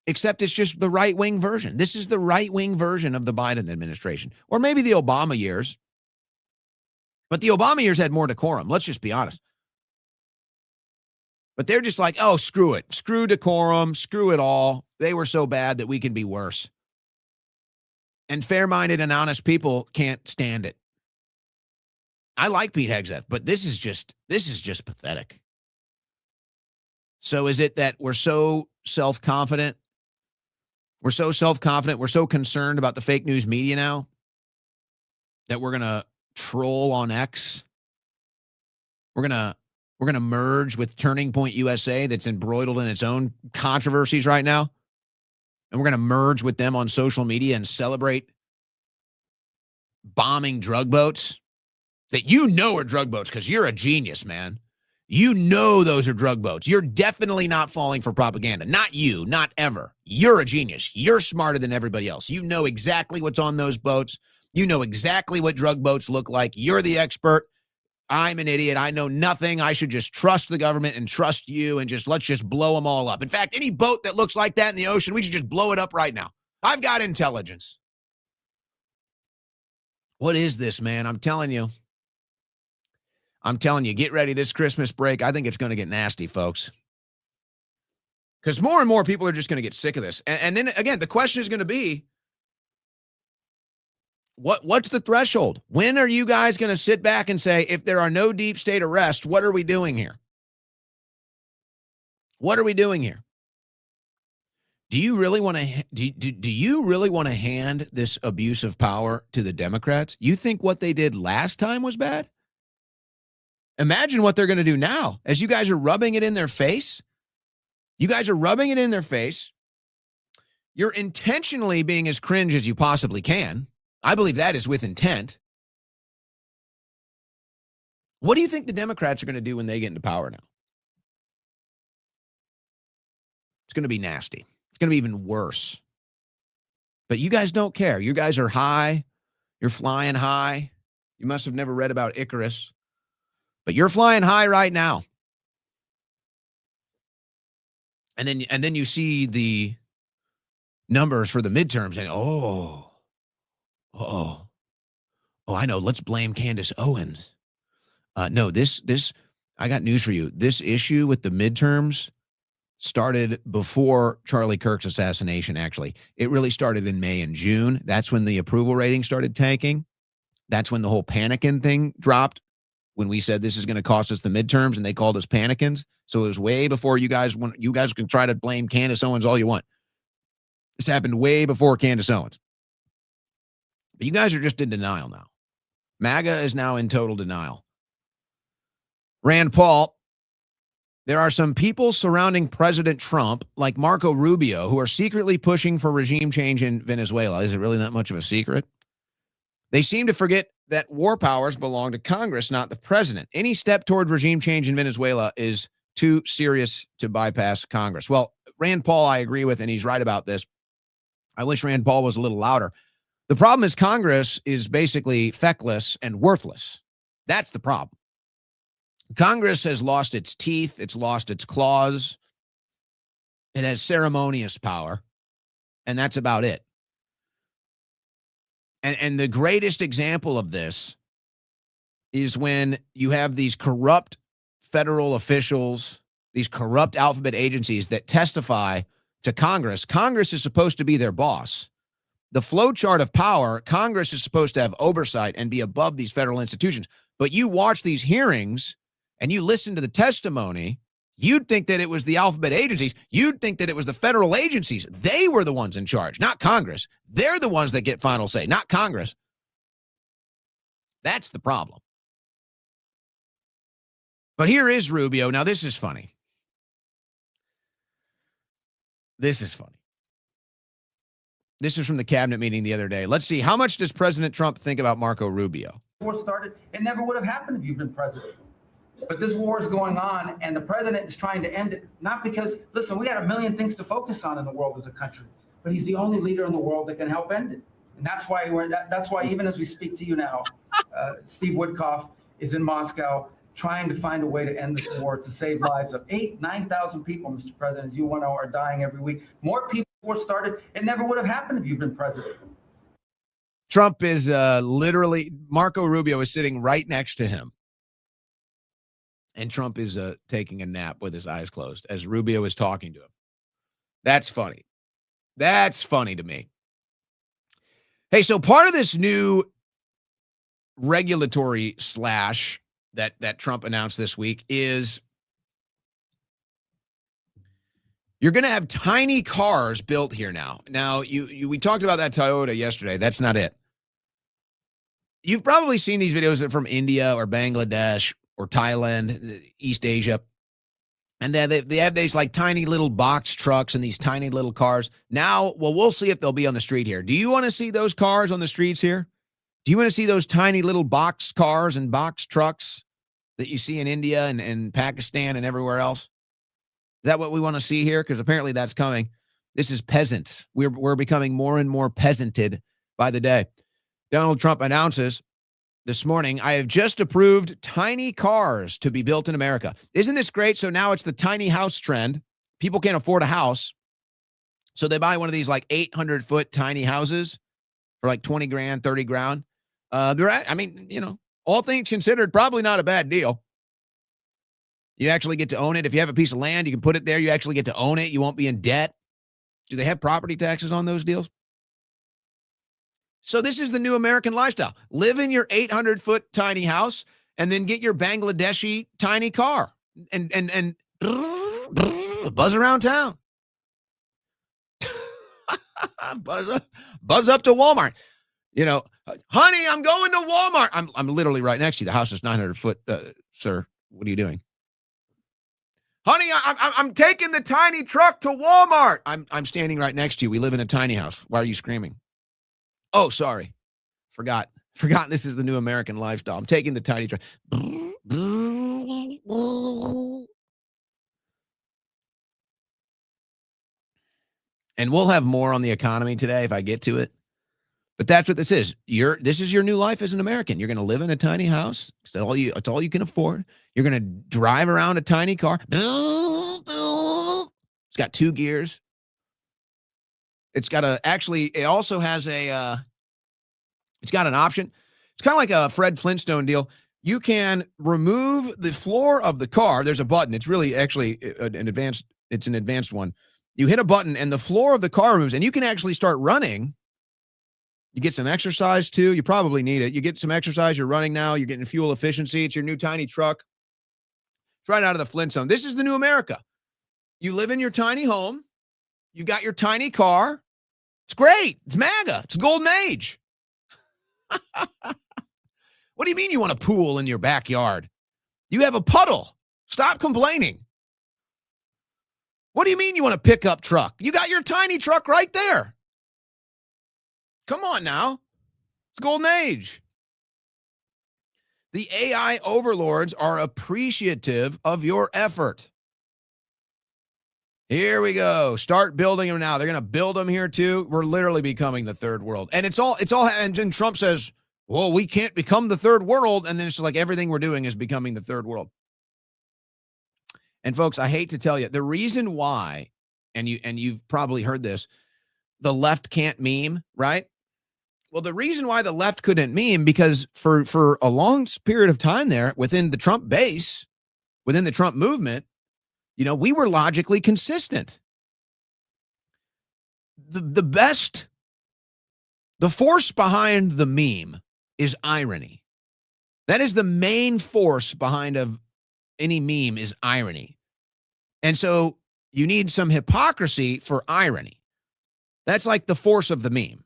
Except it's just the right-wing version. This is the right-wing version of the Biden administration. Or maybe the Obama years. But the Obama years had more decorum. Let's just be honest. But they're just like, oh, screw it. Screw decorum. Screw it all. They were so bad that we can be worse. And fair-minded and honest people can't stand it. I like Pete Hegseth, but this is just pathetic. So is it that we're so self-confident? We're so self-confident. We're so concerned about the fake news media now that we're going to troll on X. We're going to merge with Turning Point USA that's embroiled in its own controversies right now. And we're going to merge with them on social media and celebrate bombing drug boats that you know are drug boats because you're a genius, man. You know those are drug boats. You're definitely not falling for propaganda. Not you, not ever. You're a genius. You're smarter than everybody else. You know exactly what's on those boats. You know exactly what drug boats look like. You're the expert. I'm an idiot. I know nothing. I should just trust the government and trust you and let's just blow them all up. In fact, any boat that looks like that in the ocean, we should just blow it up right now. I've got intelligence. What is this, man? I'm telling you, get ready this Christmas break. I think it's going to get nasty, folks. Because more and more people are just going to get sick of this. And then, again, the question is going to be, what's the threshold? When are you guys going to sit back and say, if there are no deep state arrests, what are we doing here? What are we doing here? Do you really want to do you really want to hand this abuse of power to the Democrats? You think what they did last time was bad? Imagine what they're going to do now as you guys are rubbing it in their face. You guys are rubbing it in their face. You're intentionally being as cringe as you possibly can. I believe that is with intent. What do you think the Democrats are going to do when they get into power now? It's going to be nasty. It's going to be even worse. But you guys don't care. You guys are high. You're flying high. You must have never read about Icarus. But you're flying high right now. And then you see the numbers for the midterms and I know. Let's blame Candace Owens. No, this I got news for you. This issue with the midterms started before Charlie Kirk's assassination, actually. It really started in May and June. That's when the approval rating started tanking. That's when the whole panicking thing dropped, when we said this is going to cost us the midterms, and they called us panicans. So it was way before you guys can try to blame Candace Owens all you want. This happened way before Candace Owens. But you guys are just in denial now. MAGA is now in total denial. Rand Paul, there are some people surrounding President Trump, like Marco Rubio, who are secretly pushing for regime change in Venezuela. Is it really that much of a secret? They seem to forget that war powers belong to Congress, not the president. Any step toward regime change in Venezuela is too serious to bypass Congress. Well, Rand Paul, I agree with, and he's right about this. I wish Rand Paul was a little louder. The problem is Congress is basically feckless and worthless. That's the problem. Congress has lost its teeth. It's lost its claws. It has ceremonious power, and that's about it. And the greatest example of this is when you have these corrupt federal officials, these corrupt alphabet agencies that testify to Congress. Congress is supposed to be their boss. The flowchart of power, Congress is supposed to have oversight and be above these federal institutions. But you watch these hearings and you listen to the testimony, you'd think that it was the alphabet agencies. You'd think that it was the federal agencies. They were the ones in charge, not Congress. They're the ones that get final say, not Congress. That's the problem. But here is Rubio. Now, this is funny. This is funny. This is from the cabinet meeting the other day. Let's see. How much does President Trump think about Marco Rubio? War started, it never would have happened if you've been president. But this war is going on, and the president is trying to end it, not because, listen, we got a million things to focus on in the world as a country, but he's the only leader in the world that can help end it. And that's why that's why even as we speak to you now, Steve Woodcock is in Moscow trying to find a way to end this war, to save lives of 9,000 people, Mr. President, as you know, are dying every week. More people were started. It never would have happened if you've been president. Trump is literally, Marco Rubio is sitting right next to him. And Trump is taking a nap with his eyes closed as Rubio is talking to him. That's funny. That's funny to me. Hey, so part of this new regulatory slash that Trump announced this week is You're going to have tiny cars built here now. Now, we talked about that Toyota yesterday. That's not it. You've probably seen these videos from India or Bangladesh or Thailand, East Asia. And they have these like tiny little box trucks and these tiny little cars. Now, well, we'll see if they'll be on the street here. Do you want to see those cars on the streets here? Do you want to see those tiny little box cars and box trucks that you see in India and Pakistan and everywhere else? Is that what we want to see here? Because apparently that's coming. This is peasants. We're becoming more and more peasanted by the day. Donald Trump announces this morning, I have just approved tiny cars to be built in America. Isn't this great? So now it's the tiny house trend. People can't afford a house. So they buy one of these like 800-foot tiny houses for like 20 grand, 30 grand. I mean, you know, all things considered, probably not a bad deal. You actually get to own it. If you have a piece of land, you can put it there. You actually get to own it. You won't be in debt. Do they have property taxes on those deals? So this is the new American lifestyle. Live in your 800-foot tiny house and then get your Bangladeshi tiny car and buzz around town. Buzz up to Walmart. You know, honey, I'm going to Walmart. I'm literally right next to you. The house is 900 foot, sir. What are you doing? Honey, I'm taking the tiny truck to Walmart. I'm standing right next to you. We live in a tiny house. Why are you screaming? Oh, sorry. Forgot this is the new American lifestyle. I'm taking the tiny truck. And we'll have more on the economy today if I get to it. But that's what this is. This is your new life as an American. You're going to live in a tiny house. It's all you can afford. You're going to drive around a tiny car. It's got 2 gears. It's got it also has it's got an option. It's kind of like a Fred Flintstone deal. You can remove the floor of the car. There's a button. It's really actually an advanced one. You hit a button and the floor of the car moves and you can actually start running. You get some exercise too. You probably need it. You get some exercise. You're running now. You're getting fuel efficiency. It's your new tiny truck. It's right out of the Flintstone. This is the new America. You live in your tiny home. You got your tiny car. It's great. It's MAGA. It's golden age. What do you mean you want a pool in your backyard? You have a puddle. Stop complaining. What do you mean you want a pickup truck? You got your tiny truck right there. Come on now. It's golden age. The AI overlords are appreciative of your effort. Here we go. Start building them now. They're going to build them here too. We're literally becoming the third world. And and then Trump says, well, we can't become the third world. And then it's like everything we're doing is becoming the third world. And folks, I hate to tell you, the reason why, and you've probably heard this, the left can't meme, right? Well, the reason why the left couldn't meme, because for a long period of time there, within the Trump base, within the Trump movement, you know, we were logically consistent. The force behind the meme is irony. That is the main force behind any meme is irony. And so you need some hypocrisy for irony. That's like the force of the meme.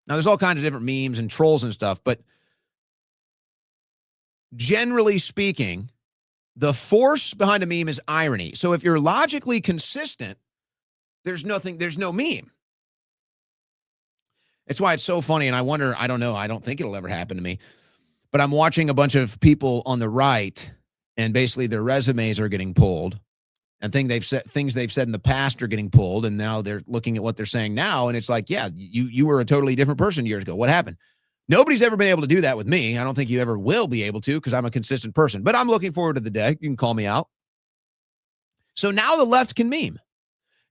Now, there's all kinds of different memes and trolls and stuff, but generally speaking, the force behind a meme is irony. So if you're logically consistent, there's no meme. It's why it's so funny. And I wonder, I don't know, I don't think it'll ever happen to me, but I'm watching a bunch of people on the right and basically their resumes are getting pulled and things they've said in the past are getting pulled. And now they're looking at what they're saying now. And it's like, yeah, you were a totally different person years ago. What happened? Nobody's ever been able to do that with me. I don't think you ever will be able to because I'm a consistent person. But I'm looking forward to the day. You can call me out. So now the left can meme.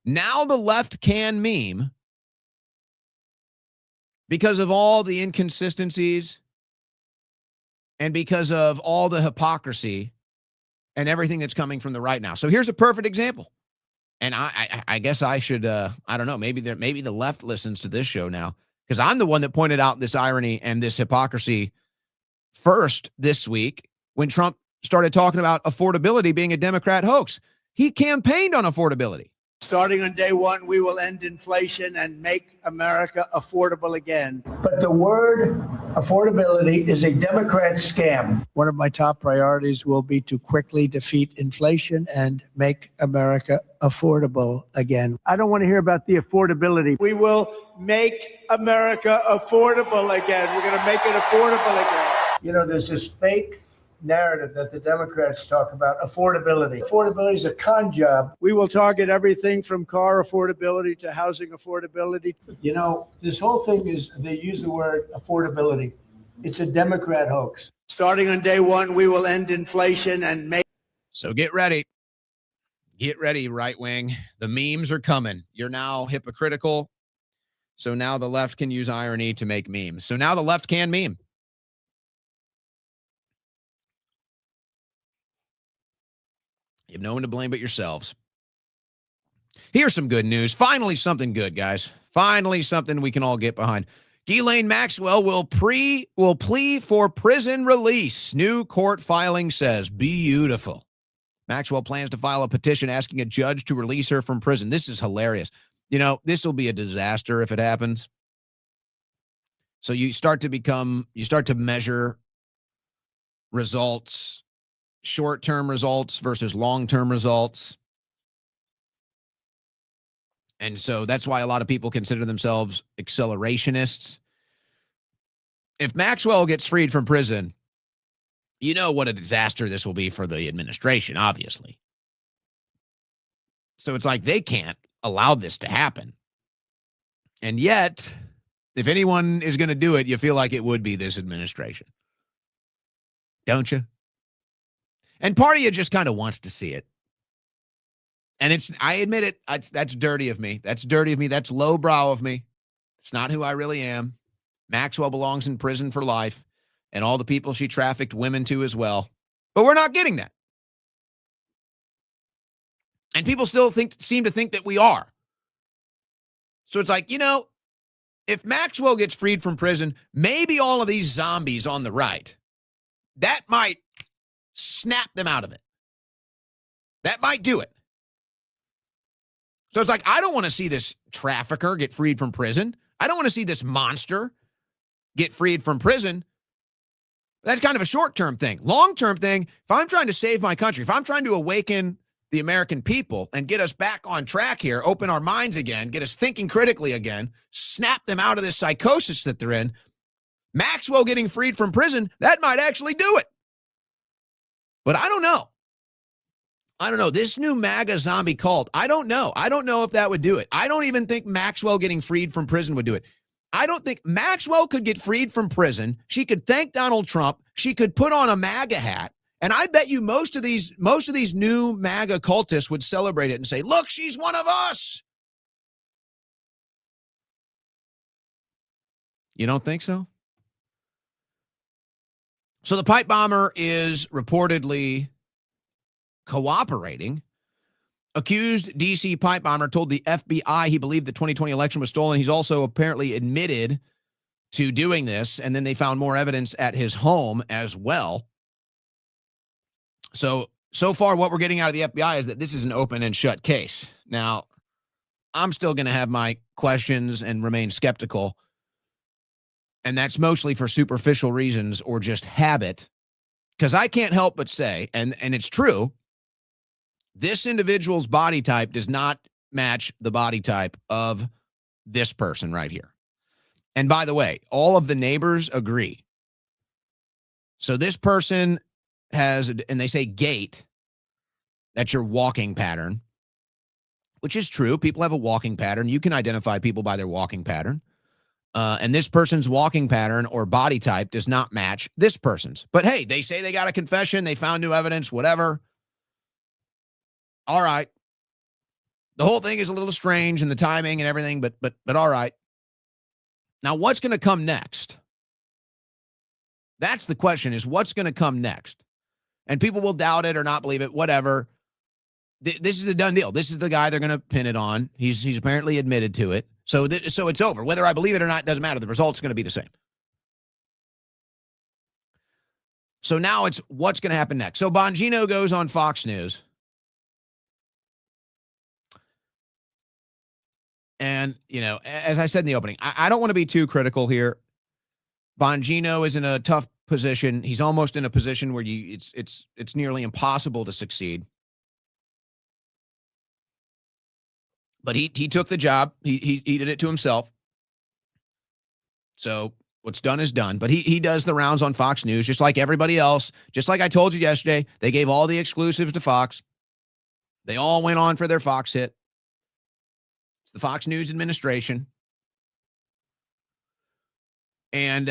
Now the left can meme because of all the inconsistencies and because of all the hypocrisy and everything that's coming from the right now. So here's a perfect example. And I guess I should, I don't know, maybe the left listens to this show now. Because I'm the one that pointed out this irony and this hypocrisy first this week when Trump started talking about affordability being a Democrat hoax. He campaigned on affordability. Starting on day one, we will end inflation and make America affordable again. But the word affordability is a Democrat scam. One of my top priorities will be to quickly defeat inflation and make America affordable again. I don't want to hear about the affordability. We will make America affordable again. We're going to make it affordable again. You know, there's this fake narrative that the Democrats talk about, affordability. Affordability is a con job. We will target everything from car affordability to housing affordability. You know, this whole thing is, they use the word affordability. It's a Democrat hoax. Starting on day one, we will end inflation and make. So get ready. Get ready, right wing. The memes are coming. You're now hypocritical. So now the left can use irony to make memes. So now the left can meme. You have no one to blame but yourselves. Here's some good news. Finally, something good, guys. Finally, something we can all get behind. Ghislaine Maxwell will plea for prison release. New court filing says, beautiful. Maxwell plans to file a petition asking a judge to release her from prison. This is hilarious. You know, this will be a disaster if it happens. So you start to measure results, short-term results versus long-term results. And so that's why a lot of people consider themselves accelerationists. If Maxwell gets freed from prison, you know what a disaster this will be for the administration, obviously. So it's like they can't allow this to happen. And yet, if anyone is going to do it, you feel like it would be this administration. Don't you? And part of you just kind of wants to see it. And I admit it, that's dirty of me. That's dirty of me. That's lowbrow of me. It's not who I really am. Maxwell belongs in prison for life, and all the people she trafficked women to as well. But we're not getting that. And people still seem to think that we are. So it's like, you know, if Maxwell gets freed from prison, maybe all of these zombies on the right, that might snap them out of it. That might do it. So it's like, I don't want to see this trafficker get freed from prison. I don't want to see this monster get freed from prison. That's kind of a short-term thing. Long-term thing, if I'm trying to save my country, if I'm trying to awaken the American people and get us back on track here, open our minds again, get us thinking critically again, snap them out of this psychosis that they're in, Maxwell getting freed from prison, that might actually do it. But I don't know. I don't know. This new MAGA zombie cult, I don't know. I don't know if that would do it. I don't even think Maxwell getting freed from prison would do it. I don't think Maxwell could get freed from prison. She could thank Donald Trump. She could put on a MAGA hat. And I bet you most of these new MAGA cultists would celebrate it and say, look, she's one of us. You don't think so? So the pipe bomber is reportedly cooperating. Accused DC pipe bomber told the FBI he believed the 2020 election was stolen. He's also apparently admitted to doing this, and then they found more evidence at his home as well. So far what we're getting out of the FBI is that this is an open and shut case. Now, I'm still going to have my questions and remain skeptical, and that's mostly for superficial reasons or just habit, because I can't help but say, and it's true, this individual's body type does not match the body type of this person right here. And by the way, all of the neighbors agree. So this person has, and they say gait, that's your walking pattern, which is true. People have a walking pattern. You can identify people by their walking pattern. And this person's walking pattern or body type does not match this person's. But hey, they say they got a confession. They found new evidence, whatever. All right. The whole thing is a little strange in the timing and everything, but all right. Now, what's going to come next? That's the question, is what's going to come next? And people will doubt it or not believe it, whatever. This is a done deal. This is the guy they're going to pin it on. He's apparently admitted to it. So it's over. Whether I believe it or not doesn't matter. The result's going to be the same. So now it's what's going to happen next. So Bongino goes on Fox News And, you know, as I said in the opening, I don't want to be too critical here. Bongino is in a tough position. He's almost in a position where it's nearly impossible to succeed. But he took the job. He did it to himself. So what's done is done. But he does the rounds on Fox News, just like everybody else. Just like I told you yesterday, they gave all the exclusives to Fox. They all went on for their Fox hit. It's the Fox News administration. And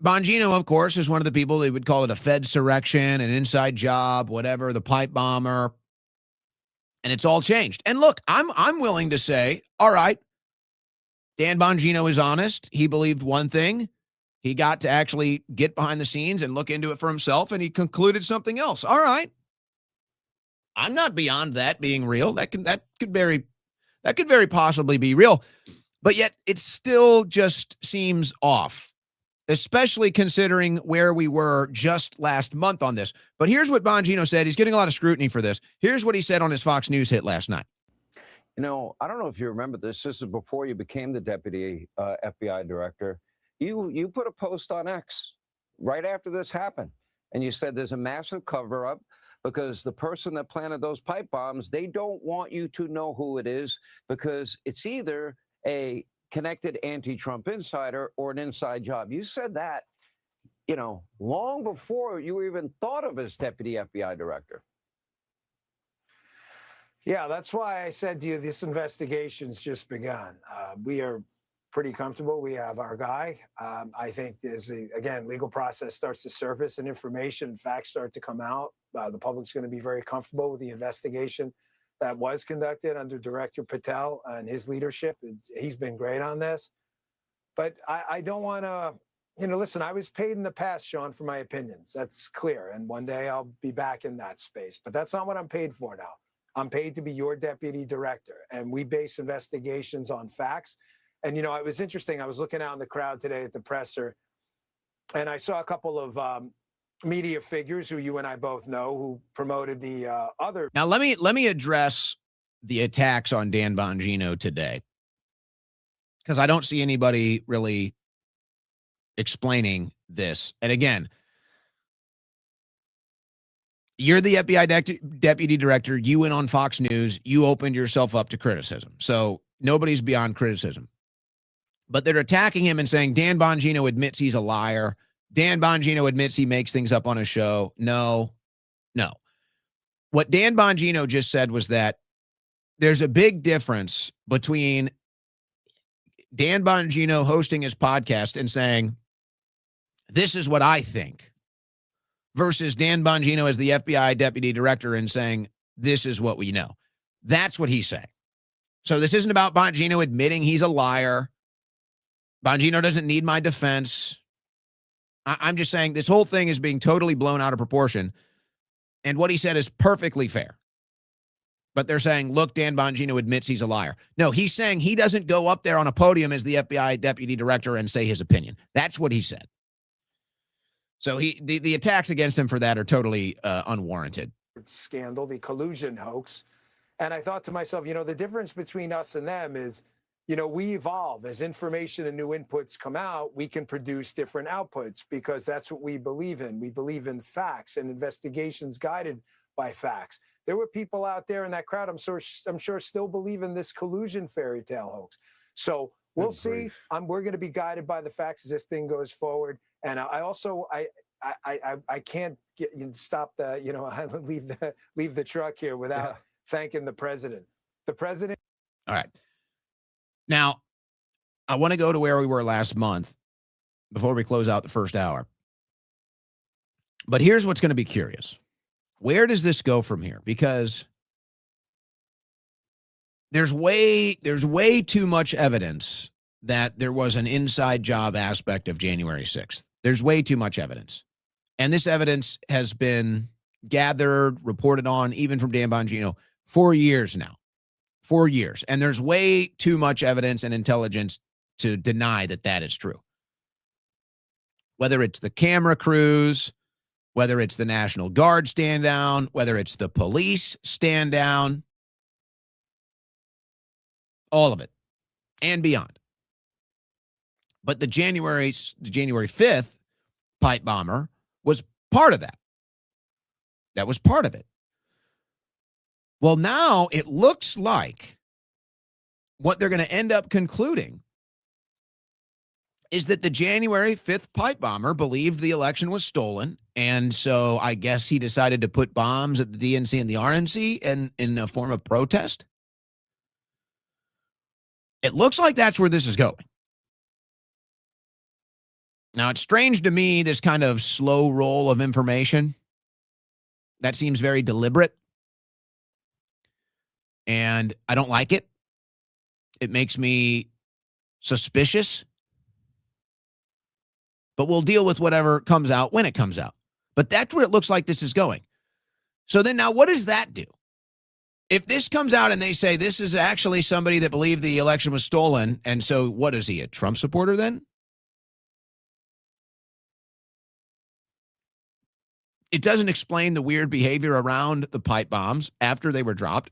Bongino, of course, is one of the people they would call it a Fed surrection, an inside job, whatever, the pipe bomber. And it's all changed. And look, I'm willing to say, all right, Dan Bongino is honest. He believed one thing. He got to actually get behind the scenes and look into it for himself, and he concluded something else. All right. I'm not beyond that being real. That could very possibly be real. But yet it still just seems off, especially considering where we were just last month on this. But here's what Bongino said. He's getting a lot of scrutiny for this. Here's what he said on his Fox News hit last night. You know, I don't know if you remember this. This is before you became the deputy FBI director. You put a post on X right after this happened, and you said there's a massive cover-up because the person that planted those pipe bombs, they don't want you to know who it is because it's either a connected anti-Trump insider or an inside job. You said that, you know, long before you were even thought of as deputy FBI director. Yeah, that's why I said to you, this investigation's just begun. We are pretty comfortable. We have our guy. I think again, legal process starts to surface and information and facts start to come out. The public's going to be very comfortable with the investigation that was conducted under Director Patel and his leadership. He's been great on this. But I don't want to, you know, listen, I was paid in the past, Sean, for my opinions. That's clear. And one day I'll be back in that space. But that's not what I'm paid for now. I'm paid to be your deputy director. And we base investigations on facts. And, you know, it was interesting. I was looking out in the crowd today at the presser, and I saw a couple of media figures who you and I both know who promoted the other. Now, let me address the attacks on Dan Bongino today, because I don't see anybody really explaining this. And again, you're the FBI deputy director. You went on Fox News. You opened yourself up to criticism. So nobody's beyond criticism. But they're attacking him and saying Dan Bongino admits he's a liar. Dan Bongino admits he makes things up on a show. No. What Dan Bongino just said was that there's a big difference between Dan Bongino hosting his podcast and saying, this is what I think, versus Dan Bongino as the FBI deputy director and saying, this is what we know. That's what he's saying. So this isn't about Bongino admitting he's a liar. Bongino doesn't need my defense. I'm just saying this whole thing is being totally blown out of proportion. And what he said is perfectly fair. But they're saying, look, Dan Bongino admits he's a liar. No, he's saying he doesn't go up there on a podium as the FBI deputy director and say his opinion. That's what he said. So the attacks against him for that are totally unwarranted. Scandal, the collusion hoax. And I thought to myself, you know, the difference between us and them is, you know, we evolve. As information and new inputs come out, we can produce different outputs because that's what we believe in. We believe in facts and investigations guided by facts. There were people out there in that crowd, I'm sure still believe in this collusion fairy tale hoax. So we'll see. We're going to be guided by the facts as this thing goes forward. And I can't stop the, you know, leave the truck here without thanking the president. The president. All right. Now, I want to go to where we were last month before we close out the first hour. But here's what's going to be curious. Where does this go from here? Because there's way too much evidence that there was an inside job aspect of January 6th. There's way too much evidence. And this evidence has been gathered, reported on, even from Dan Bongino, for years now. 4 years. And there's way too much evidence and intelligence to deny that that is true. Whether it's the camera crews, whether it's the National Guard stand down, whether it's the police stand down, All of it and beyond. But the January 5th pipe bomber was part of that. That was part of it. Well, now it looks like what they're going to end up concluding is that the January 5th pipe bomber believed the election was stolen. And so I guess he decided to put bombs at the DNC and the RNC in a form of protest. It looks like that's where this is going. Now, it's strange to me, this kind of slow roll of information. That seems very deliberate. And I don't like it. It makes me suspicious. But we'll deal with whatever comes out when it comes out. But that's where it looks like this is going. So then now what does that do? If this comes out and they say this is actually somebody that believed the election was stolen, and so what is he, a Trump supporter then? It doesn't explain the weird behavior around the pipe bombs after they were dropped.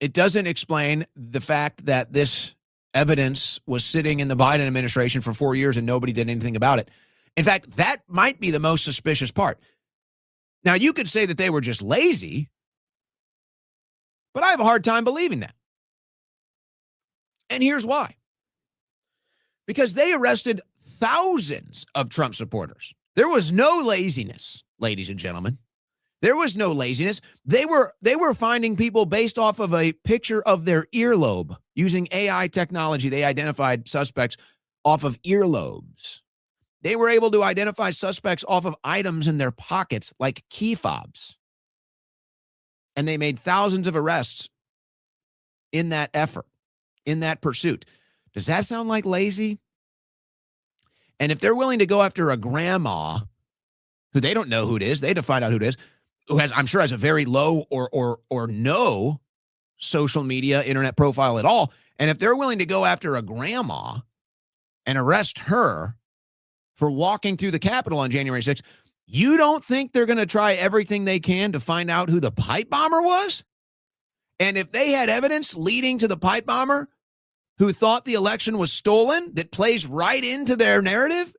It doesn't explain the fact that this evidence was sitting in the Biden administration for 4 years and nobody did anything about it. In fact, that might be the most suspicious part. Now, you could say that they were just lazy, but I have a hard time believing that. And here's why. Because they arrested thousands of Trump supporters. There was no laziness, ladies and gentlemen. There was no laziness. They were finding people based off of a picture of their earlobe. Using AI technology, they identified suspects off of earlobes. They were able to identify suspects off of items in their pockets, like key fobs. And they made thousands of arrests in that effort, in that pursuit. Does that sound like lazy? And if they're willing to go after a grandma who they don't know who it is, they had to find out who it is, who has, I'm sure, has a very low or no social media, internet profile at all. And if they're willing to go after a grandma and arrest her for walking through the Capitol on January 6th, you don't think they're going to try everything they can to find out who the pipe bomber was? And if they had evidence leading to the pipe bomber who thought the election was stolen that plays right into their narrative,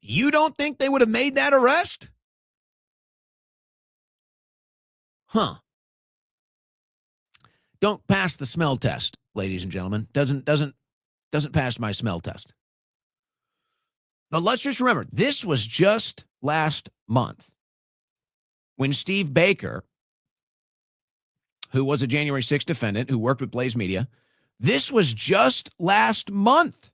you don't think they would have made that arrest? Huh. Don't pass the smell test, ladies and gentlemen. Doesn't pass my smell test. But let's just remember, this was just last month when Steve Baker, who was a January 6th defendant who worked with Blaze Media, this was just last month.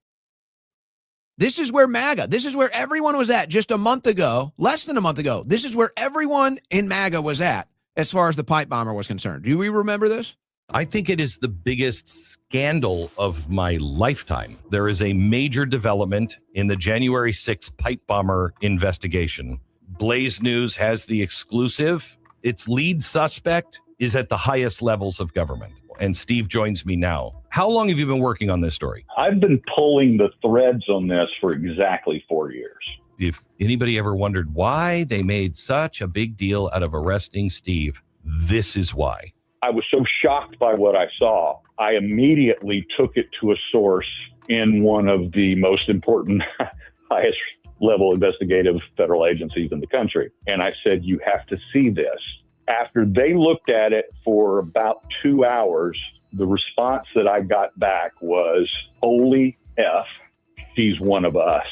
This is where MAGA, this is where everyone was at just a month ago, less than a month ago. This is where everyone in MAGA was at as far as the pipe bomber was concerned. Do we remember this? I think it is the biggest scandal of my lifetime. There is a major development in the January 6th pipe bomber investigation. Blaze News has the exclusive. Its lead suspect is at the highest levels of government. And Steve joins me now. How long have you been working on this story? I've been pulling the threads on this for exactly 4 years. If anybody ever wondered why they made such a big deal out of arresting Steve, this is why. I was so shocked by what I saw, I immediately took it to a source in one of the most important, highest level investigative federal agencies in the country. And I said, you have to see this. After they looked at it for about 2 hours, the response that I got back was, holy F, she's one of us.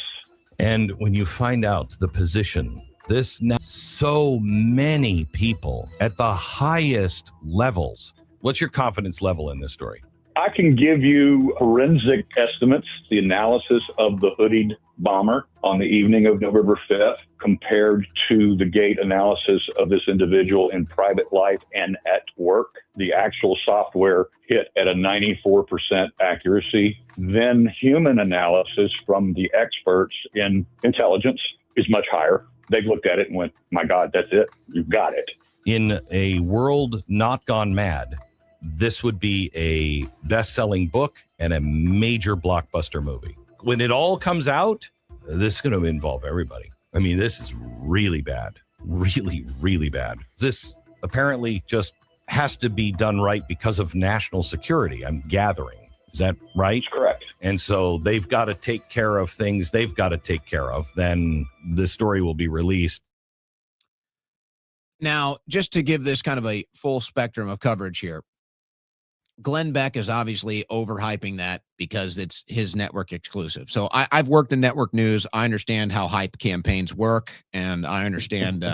And when you find out the position, this now so many people at the highest levels. What's your confidence level in this story? I can give you forensic estimates, the analysis of the hoodied bomber on the evening of November 5th compared to the gait analysis of this individual in private life and at work. The actual software hit at a 94% accuracy. Then human analysis from the experts in intelligence is much higher. They've looked at it and went, my God, that's it. You've got it. In a world not gone mad, this would be a best-selling book and a major blockbuster movie. When it all comes out, this is going to involve everybody. I mean, this is really bad. Really, really bad. This apparently just has to be done right because of national security, I'm gathering. Is that right? That's correct. And so they've got to take care of things they've got to take care of. Then the story will be released. Now, just to give this kind of a full spectrum of coverage here, Glenn Beck is obviously overhyping that because it's his network exclusive. So I've worked in network news. I understand how hype campaigns work, and I understand,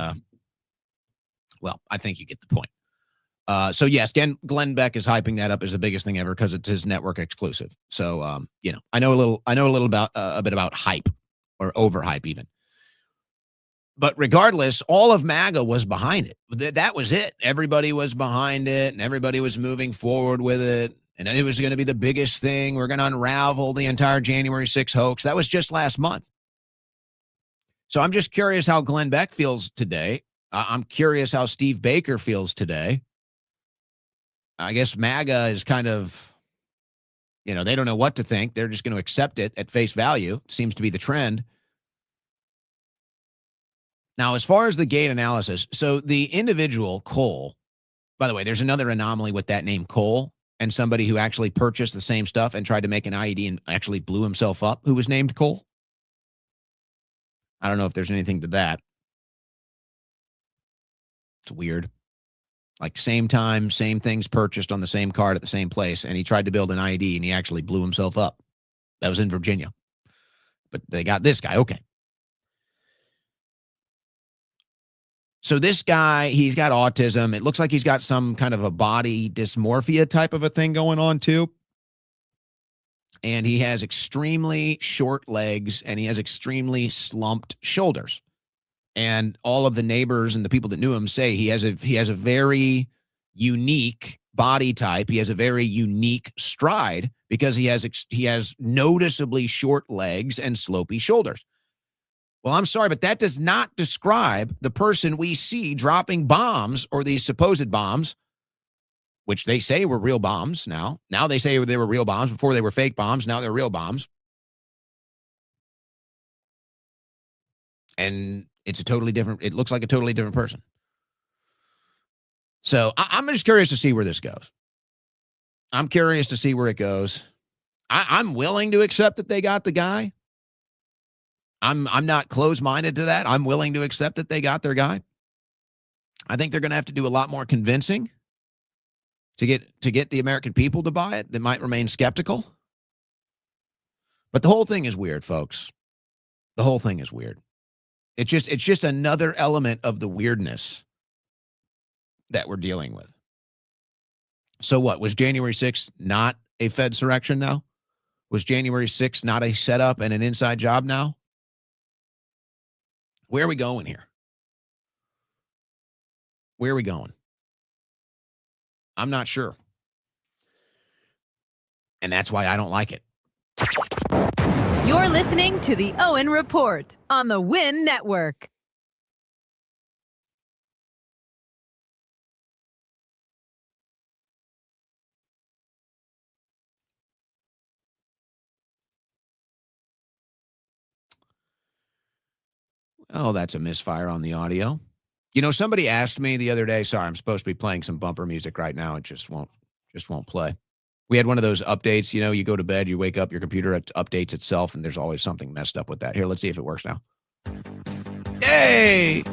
well, I think you get the point. So yes, Glenn Beck is hyping that up as the biggest thing ever because it's his network exclusive. So, I know a little about a bit about hype or overhype even. But regardless, all of MAGA was behind it. That was it. Everybody was behind it, and everybody was moving forward with it. And it was going to be the biggest thing. We're going to unravel the entire January 6th hoax. That was just last month. So I'm just curious how Glenn Beck feels today. I'm curious how Steve Baker feels today. I guess MAGA is kind of, they don't know what to think. They're just going to accept it at face value. It seems to be the trend. Now, as far as the gate analysis, so the individual, Cole, by the way, there's another anomaly with that name, Cole, and somebody who actually purchased the same stuff and tried to make an IED and actually blew himself up, who was named Cole. I don't know if there's anything to that. It's weird. Like same time, same things purchased on the same card at the same place, and he tried to build an IED and he actually blew himself up. That was in Virginia. But they got this guy. Okay. So this guy, he's got autism. It looks like he's got some kind of a body dysmorphia type of a thing going on too. And he has extremely short legs and he has extremely slumped shoulders. And all of the neighbors and the people that knew him say he has a very unique body type. He has a very unique stride because he has noticeably short legs and slopey shoulders. Well, I'm sorry, but that does not describe the person we see dropping bombs or these supposed bombs, which they say were real bombs now. Now they say they were real bombs. Before they were fake bombs. Now they're real bombs. And it looks like a totally different person. So I'm just curious to see where this goes. I'm curious to see where it goes. I'm willing to accept that they got the guy. I'm not closed-minded to that. I'm willing to accept that they got their guy. I think they're going to have to do a lot more convincing to get the American people to buy it. They might remain skeptical. But the whole thing is weird, folks. The whole thing is weird. It's just another element of the weirdness that we're dealing with. So what? Was January 6th not a Fedsurrection now? Was January 6th not a setup and an inside job now? Where are we going here? Where are we going? I'm not sure. And that's why I don't like it. You're listening to the Owen Report on the Win Network. Oh, that's a misfire on the audio. Somebody asked me the other day, sorry, I'm supposed to be playing some bumper music right now. It just won't play. We had one of those updates, you go to bed, you wake up, your computer updates itself, and there's always something messed up with that. Here, let's see if it works now. Hey!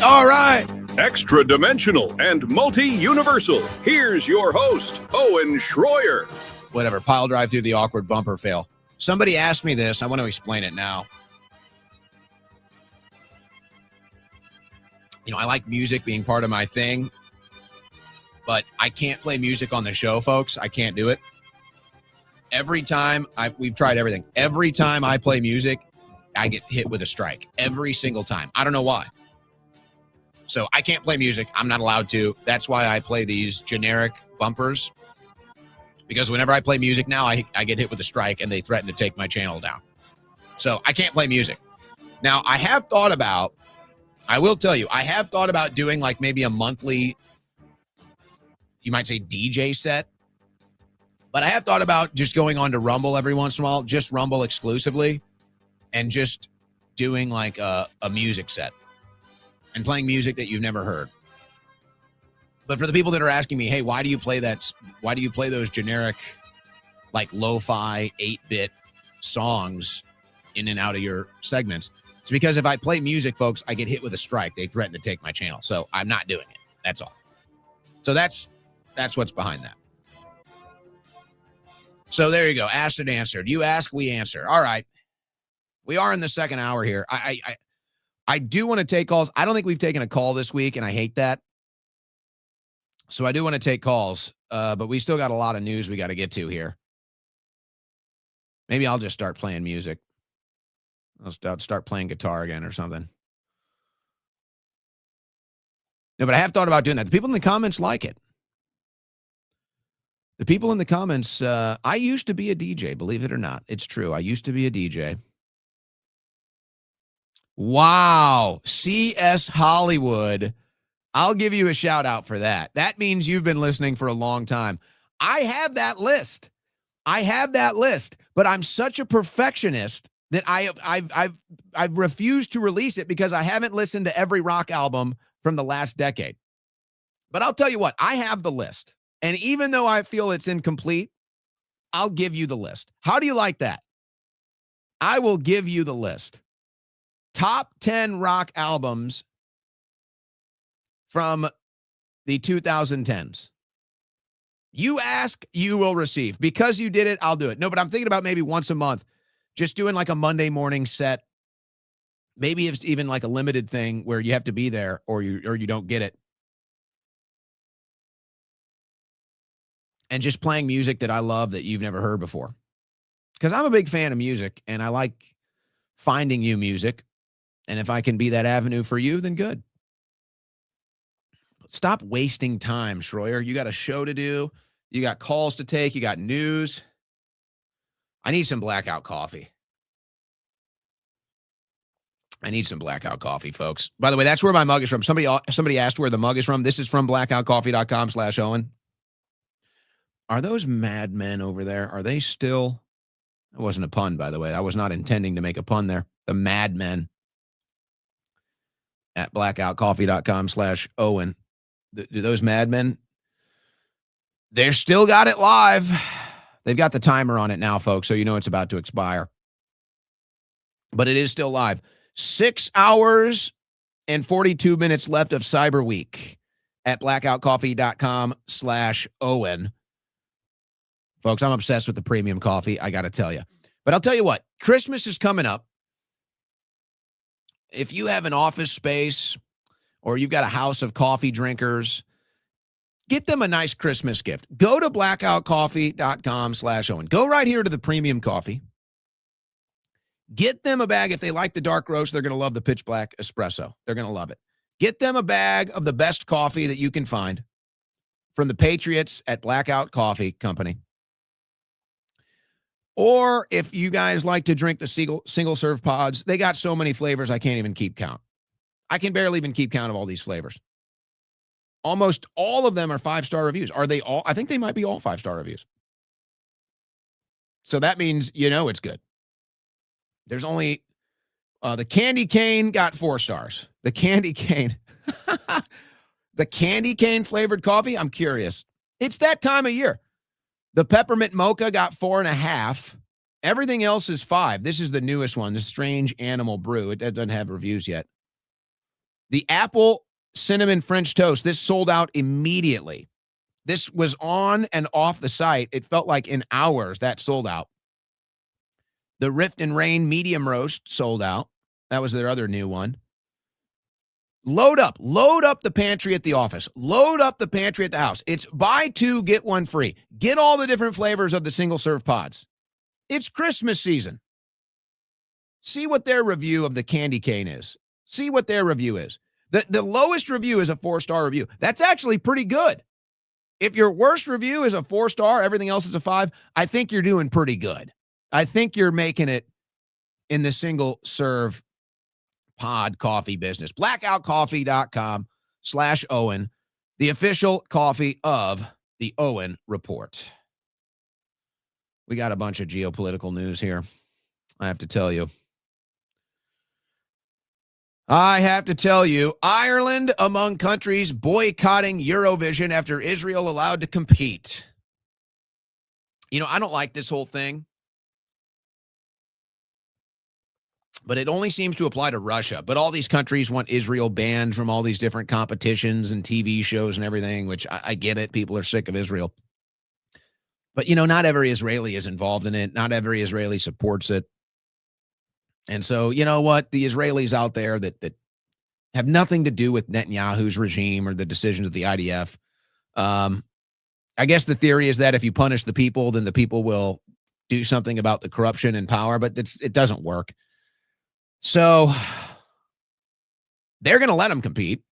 All right. Extra dimensional and multi-universal. Here's your host, Owen Schroyer. Whatever, pile drive through the awkward bumper fail. Somebody asked me this. I want to explain it now. I like music being part of my thing, but I can't play music on the show, folks. I can't do it. Every time we've tried everything. Every time I play music, I get hit with a strike. Every single time. I don't know why. So I can't play music. I'm not allowed to. That's why I play these generic bumpers. Because whenever I play music now, I get hit with a strike and they threaten to take my channel down. So I can't play music. Now, I will tell you, I have thought about doing like maybe a monthly, you might say DJ set. But I have thought about just going on to Rumble every once in a while, just Rumble exclusively, and just doing like a music set. and playing music that you've never heard. But for the people that are asking me, hey, why do you play that? Why do you play those generic, like lo-fi 8-bit songs in and out of your segments? It's because if I play music, folks, I get hit with a strike. They threaten to take my channel. So I'm not doing it. That's all. So that's what's behind that. So there you go. Asked and answered. You ask, we answer. All right. We are in the second hour here. I do want to take calls. I don't think we've taken a call this week, and I hate that. So I do want to take calls, but we still got a lot of news we got to get to here. Maybe I'll just start playing music. I'll start playing guitar again or something. No, but I have thought about doing that. The people in the comments like it. The people in the comments, I used to be a DJ, believe it or not. It's true. I used to be a DJ. Wow. CS Hollywood. I'll give you a shout out for that. That means you've been listening for a long time. I have that list. But I'm such a perfectionist that I've refused to release it because I haven't listened to every rock album from the last decade. But I'll tell you what, I have the list. And even though I feel it's incomplete, I'll give you the list. How do you like that? I will give you the list. Top 10 rock albums from the 2010s. You ask, you will receive. Because you did it, I'll do it. No, but I'm thinking about maybe once a month, just doing like a Monday morning set. Maybe it's even like a limited thing where you have to be there or you don't get it. And just playing music that I love that you've never heard before. Because I'm a big fan of music, and I like finding you music. And if I can be that avenue for you, then good. Stop wasting time, Schroyer. You got a show to do. You got calls to take. You got news. I need some Blackout Coffee. I need some Blackout Coffee, folks. By the way, that's where my mug is from. Somebody asked where the mug is from. This is from blackoutcoffee.com/Owen. Are those madmen over there? Are they still? That wasn't a pun, by the way. I was not intending to make a pun there. The madmen at blackoutcoffee.com/Owen. Do those madmen? They're still got it live. They've got the timer on it now, folks, so you know it's about to expire. But it is still live. 6 hours and 42 minutes left of Cyber Week at blackoutcoffee.com/Owen. Folks, I'm obsessed with the premium coffee, I got to tell you. But I'll tell you what, Christmas is coming up. If you have an office space or you've got a house of coffee drinkers, get them a nice Christmas gift. Go to blackoutcoffee.com/Owen. Go right here to the premium coffee. Get them a bag. If they like the dark roast, they're going to love the pitch black espresso. They're going to love it. Get them a bag of the best coffee that you can find from the Patriots at Blackout Coffee Company. Or if you guys like to drink the single serve pods, they got so many flavors I can't even keep count. I can barely even keep count of all these flavors. Almost all of them are 5-star reviews. Are they all? I think they might be all 5-star reviews. So that means you know it's good. There's only the candy cane got 4 stars. The candy cane. The candy cane flavored coffee, I'm curious. It's that time of year. The peppermint mocha got 4.5. Everything else is 5. This is the newest one, the Strange Animal Brew. It doesn't have reviews yet. The apple cinnamon French toast, this sold out immediately. This was on and off the site. It felt like in hours that sold out. The Rift and Rain medium roast sold out. That was their other new one. Load up the pantry at the office. Load up the pantry at the house. It's buy 2, get 1 free. Get all the different flavors of the single serve pods. It's Christmas season. See what their review of the candy cane is. See what their review is. The lowest review is a 4-star review. That's actually pretty good. If your worst review is a 4-star, everything else is a 5, I think you're doing pretty good. I think you're making it in the single serve pod coffee business. Blackoutcoffee.com/Owen, the official coffee of the Owen Report. We got a bunch of geopolitical news here, I have to tell you. I have to tell you, Ireland among countries boycotting Eurovision after Israel allowed to compete. You know, I don't like this whole thing, but it only seems to apply to Russia. But all these countries want Israel banned from all these different competitions and TV shows and everything, which I get it. People are sick of Israel. But, you know, not every Israeli is involved in it. Not every Israeli supports it. And so, you know what? The Israelis out there that have nothing to do with Netanyahu's regime or the decisions of the IDF. I guess the theory is that if you punish the people, then the people will do something about the corruption and power, but it doesn't work. So they're going to let them compete.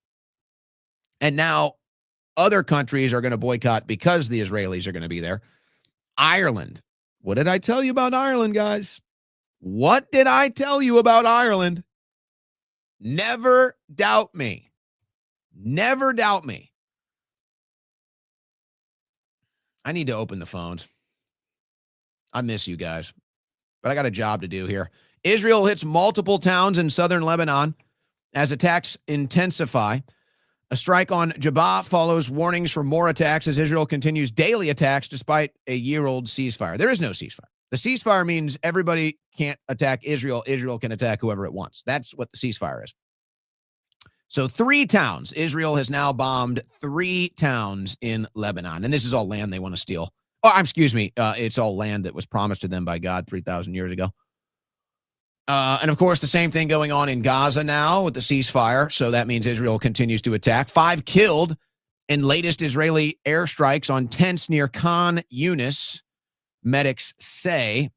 And now other countries are going to boycott because the Israelis are going to be there. Ireland. What did I tell you about Ireland, guys? What did I tell you about Ireland? Never doubt me. Never doubt me. I need to open the phones. I miss you guys, but I got a job to do here. Israel hits multiple towns in southern Lebanon as attacks intensify. A strike on Jabba follows warnings for more attacks as Israel continues daily attacks despite a year-old ceasefire. There is no ceasefire. The ceasefire means everybody can't attack Israel. Israel can attack whoever it wants. That's what the ceasefire is. So 3 towns. Israel has now bombed 3 towns in Lebanon. And this is all land they want to steal. Oh, excuse me. It's all land that was promised to them by God 3,000 years ago. And, of course, the same thing going on in Gaza now with the ceasefire. So that means Israel continues to attack. 5 killed in latest Israeli airstrikes on tents near Khan Yunis. Medics say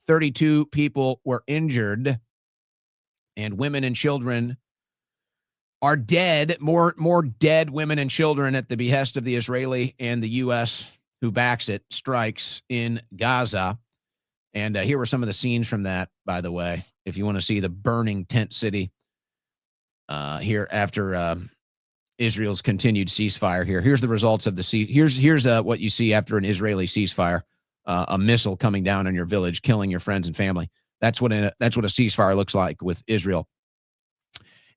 32 people were injured and women and children are dead. More dead women and children at the behest of the Israeli and the U.S., who backs it, strikes in Gaza. And here were some of the scenes from that, by the way, if you want to see the burning tent city here after Israel's continued ceasefire here. Here's the results of the here's what you see after an Israeli ceasefire. A missile coming down on your village, killing your friends and family. That's what a ceasefire looks like with Israel.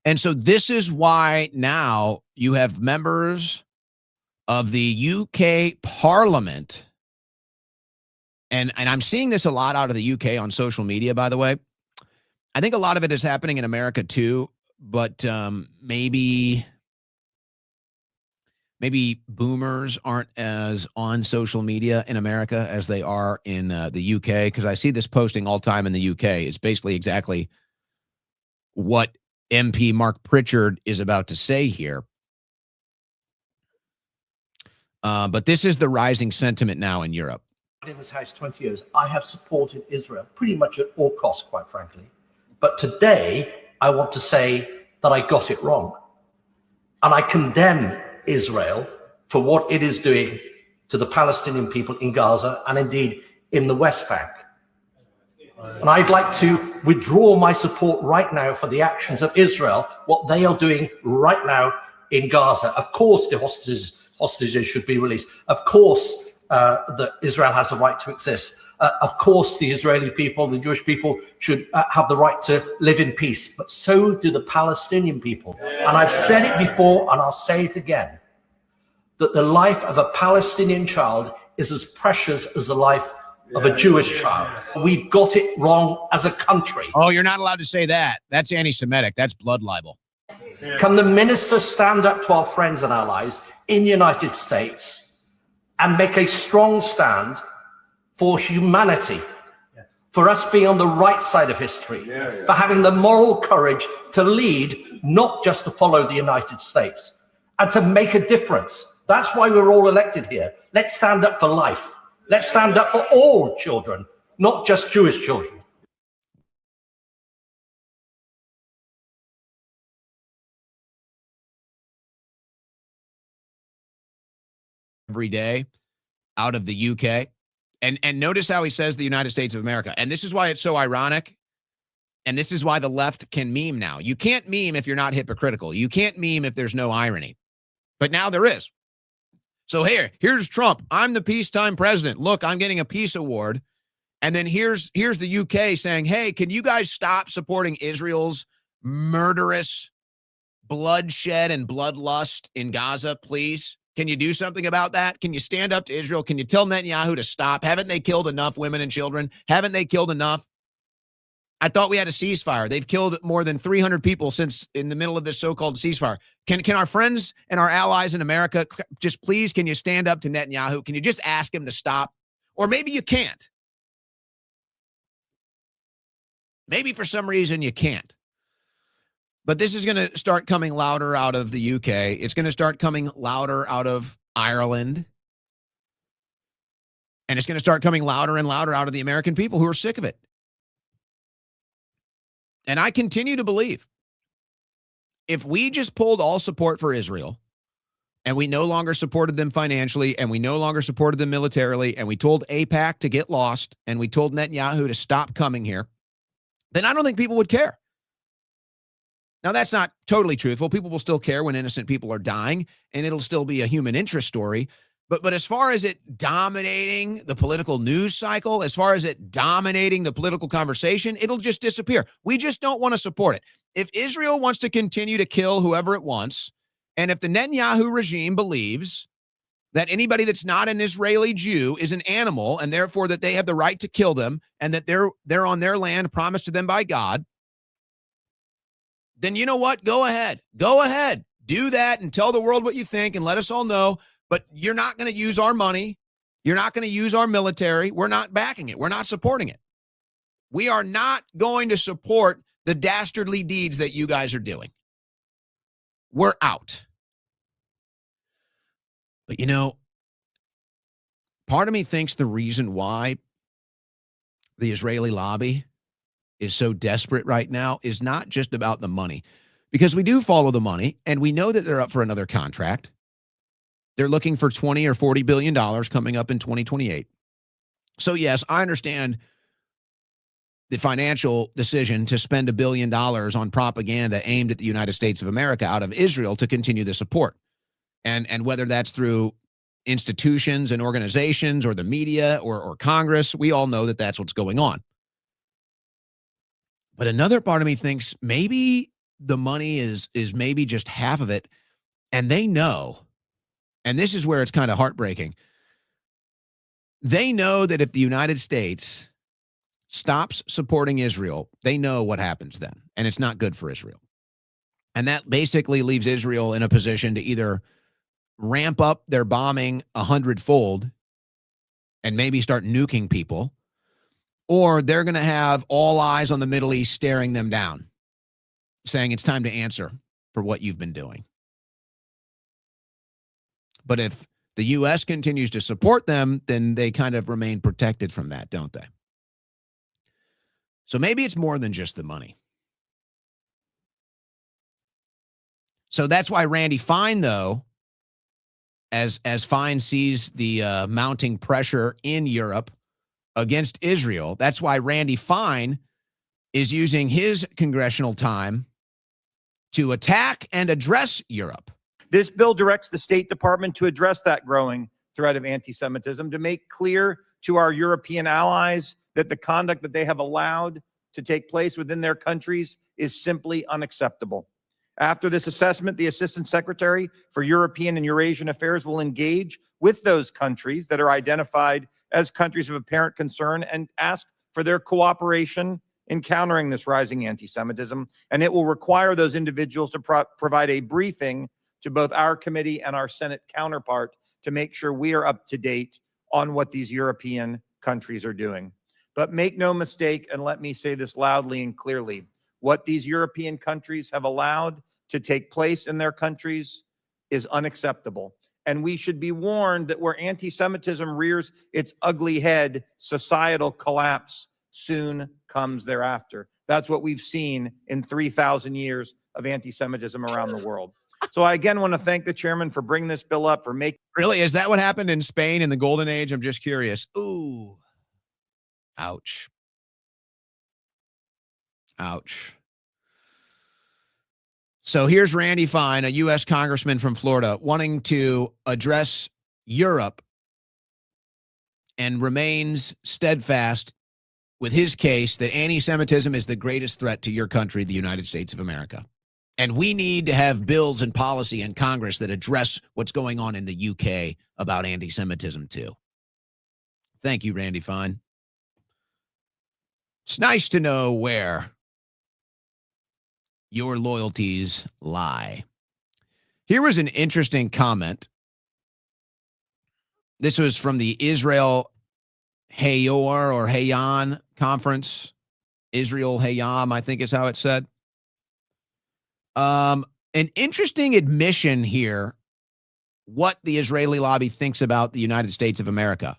And so this is why now you have members of the UK Parliament, and I'm seeing this a lot out of the UK on social media, by the way. I think a lot of it is happening in America too, but maybe boomers aren't as on social media in America as they are in the UK, because I see this posting all time in the UK. It's basically exactly what MP Mark Pritchard is about to say here. But this is the rising sentiment now in Europe. In this house 20 years, I have supported Israel pretty much at all costs, quite frankly. But today, I want to say that I got it wrong. And I condemn Israel for what it is doing to the Palestinian people in Gaza and indeed in the West Bank. And I'd like to withdraw my support right now for the actions of Israel, what they are doing right now in Gaza. Of course, the hostages should be released. Of course, that Israel has a right to exist. Of course, the Israeli people, the Jewish people should have the right to live in peace, but so do the Palestinian people. And I've said it before, and I'll say it again, that the life of a Palestinian child is as precious as the life of a Jewish child. We've got it wrong as a country. Oh, you're not allowed to say that. That's anti-Semitic. That's blood libel. Can the minister stand up to our friends and allies in the United States and make a strong stand for humanity, for us being on the right side of history, for having the moral courage to lead, not just to follow the United States, and to make a difference? That's why we're all elected here. Let's stand up for life. Let's stand up for all children, not just Jewish children. Every day out of the UK. And notice how he says the United States of America. And this is why it's so ironic. And this is why the left can meme now. You can't meme if you're not hypocritical. You can't meme if there's no irony. But now there is. So here's Trump. I'm the peacetime president. Look, I'm getting a peace award. And then here's the UK saying, hey, can you guys stop supporting Israel's murderous bloodshed and bloodlust in Gaza, please? Can you do something about that? Can you stand up to Israel? Can you tell Netanyahu to stop? Haven't they killed enough women and children? Haven't they killed enough? I thought we had a ceasefire. They've killed more than 300 people since in the middle of this so-called ceasefire. Can our friends and our allies in America just please, can you stand up to Netanyahu? Can you just ask him to stop? Or maybe you can't. Maybe for some reason you can't. But this is going to start coming louder out of the UK. It's going to start coming louder out of Ireland. And it's going to start coming louder and louder out of the American people who are sick of it. And I continue to believe if we just pulled all support for Israel and we no longer supported them financially and we no longer supported them militarily and we told AIPAC to get lost and we told Netanyahu to stop coming here, then I don't think people would care. Now, that's not totally truthful. People will still care when innocent people are dying, and it'll still be a human interest story. But as far as it dominating the political news cycle, as far as it dominating the political conversation, it'll just disappear. We just don't want to support it. If Israel wants to continue to kill whoever it wants, and if the Netanyahu regime believes that anybody that's not an Israeli Jew is an animal, and therefore that they have the right to kill them, and that they're on their land promised to them by God, then you know what? Go ahead. Go ahead. Do that and tell the world what you think and let us all know. But you're not going to use our money. You're not going to use our military. We're not backing it. We're not supporting it. We are not going to support the dastardly deeds that you guys are doing. We're out. But you know, part of me thinks the reason why the Israeli lobby is so desperate right now is not just about the money, because we do follow the money and we know that they're up for another contract. They're looking for $20 or $40 billion coming up in 2028. So yes, I understand the financial decision to spend $1 billion on propaganda aimed at the United States of America out of Israel to continue the support. And whether that's through institutions and organizations or the media or Congress, we all know that that's what's going on. But another part of me thinks maybe the money is maybe just half of it. And they know, and this is where it's kind of heartbreaking. They know that if the United States stops supporting Israel, they know what happens then. And it's not good for Israel. And that basically leaves Israel in a position to either ramp up their bombing 100-fold and maybe start nuking people, or they're going to have all eyes on the Middle East staring them down, saying it's time to answer for what you've been doing. But if the U.S. continues to support them, then they kind of remain protected from that, don't they? So maybe it's more than just the money. So that's why Randy Fine, though, as Fine sees the mounting pressure in Europe against Israel, that's why Randy Fine is using his congressional time to attack and address Europe. This bill directs the State Department to address that growing threat of anti-Semitism, to make clear to our European allies that the conduct that they have allowed to take place within their countries is simply unacceptable. After this assessment, the Assistant Secretary for European and Eurasian Affairs will engage with those countries that are identified as countries of apparent concern and ask for their cooperation in countering this rising anti-Semitism. And it will require those individuals to provide a briefing to both our committee and our Senate counterpart to make sure we are up to date on what these European countries are doing. But make no mistake, and let me say this loudly and clearly, what these European countries have allowed to take place in their countries is unacceptable. And we should be warned that where anti-Semitism rears its ugly head, societal collapse soon comes thereafter. That's what we've seen in 3,000 years of anti-Semitism around the world. So I again want to thank the chairman for bringing this bill up, for making... Really? Is that what happened in Spain in the Golden Age? I'm just curious. Ooh. Ouch. Ouch. So here's Randy Fine, a U.S. congressman from Florida, wanting to address Europe and remains steadfast with his case that anti-Semitism is the greatest threat to your country, the United States of America. And we need to have bills and policy in Congress that address what's going on in the UK about anti-Semitism too. Thank you, Randy Fine. It's nice to know where your loyalties lie. Here was an interesting comment. This was from the Israel Hayor or Hayan conference. Israel Hayam, I think is how it's said. An interesting admission here, what the Israeli lobby thinks about the United States of America.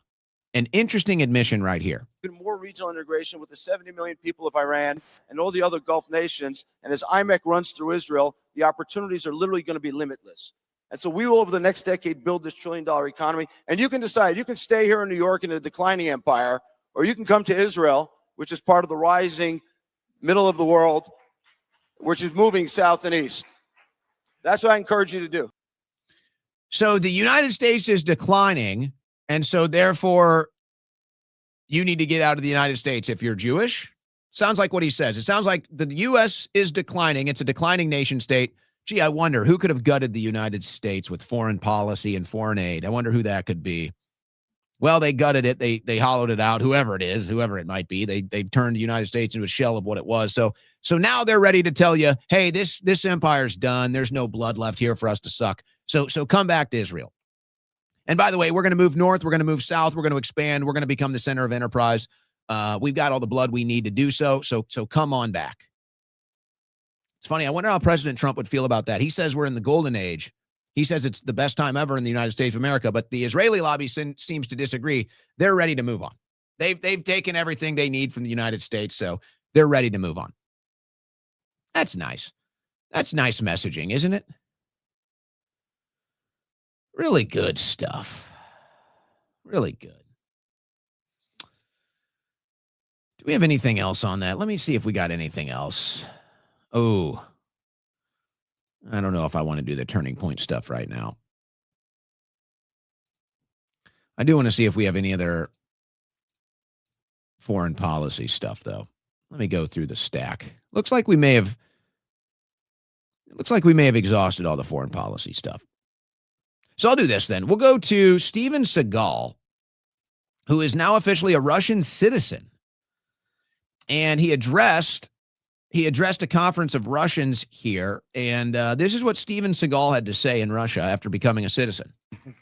An interesting admission right here. More regional integration with the 70 million people of Iran and all the other Gulf nations. And as IMEC runs through Israel, the opportunities are literally going to be limitless. And so we will, over the next decade, build this $1 trillion economy. And you can decide, you can stay here in New York in a declining empire, or you can come to Israel, which is part of the rising middle of the world, which is moving south and east. That's what I encourage you to do. So the United States is declining, and so therefore you need to get out of the United States if you're Jewish? Sounds like what he says. It sounds like the U.S. is declining. It's a declining nation state. Gee, I wonder who could have gutted the United States with foreign policy and foreign aid. I wonder who that could be. Well, they gutted it. They hollowed it out. Whoever it is, whoever it might be, they've turned the United States into a shell of what it was. So now they're ready to tell you, hey, this empire's done. There's no blood left here for us to suck. So come back to Israel. And by the way, we're going to move north. We're going to move south. We're going to expand. We're going to become the center of enterprise. We've got all the blood we need to do so. So come on back. It's funny. I wonder how President Trump would feel about that. He says we're in the golden age. He says it's the best time ever in the United States of America, but the Israeli lobby seems to disagree. They're ready to move on. They've taken everything they need from the United States, so they're ready to move on. That's nice. That's nice messaging, isn't it? Really good stuff. Really good. Do we have anything else on that? Let me see if we got anything else. Oh, I don't know if I want to do the turning point stuff right now. I do want to see if we have any other foreign policy stuff, though. Let me go through the stack. Looks like we may have exhausted all the foreign policy stuff. So I'll do this then. We'll go to Steven Seagal, who is now officially a Russian citizen. And he addressed a conference of Russians here, and this is what Steven Seagal had to say in Russia after becoming a citizen.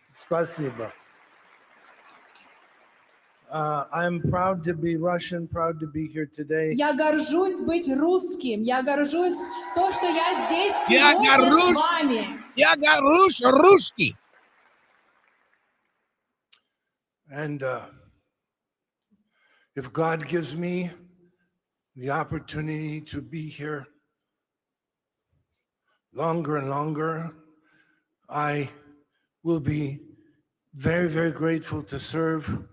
Спасибо. I'm proud to be Russian, proud to be here today. Я горжусь быть русским. Я горжусь то, что я здесь сегодня с вами. Я горжусь русский. And if God gives me the opportunity to be here longer and longer, I will be very, very grateful to serve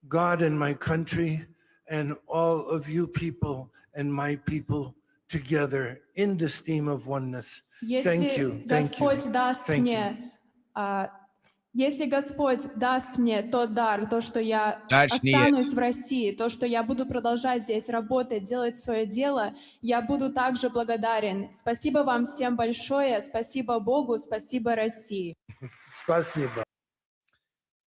God and my country and all of you people and my people together in this theme of oneness. Thank you. Господь даст мне, если Господь даст мне тот дар, то, что я останусь в России, то, что я буду продолжать здесь работать, делать свое дело, я буду также благодарен. Спасибо вам всем большое, спасибо Богу, спасибо России. Спасибо.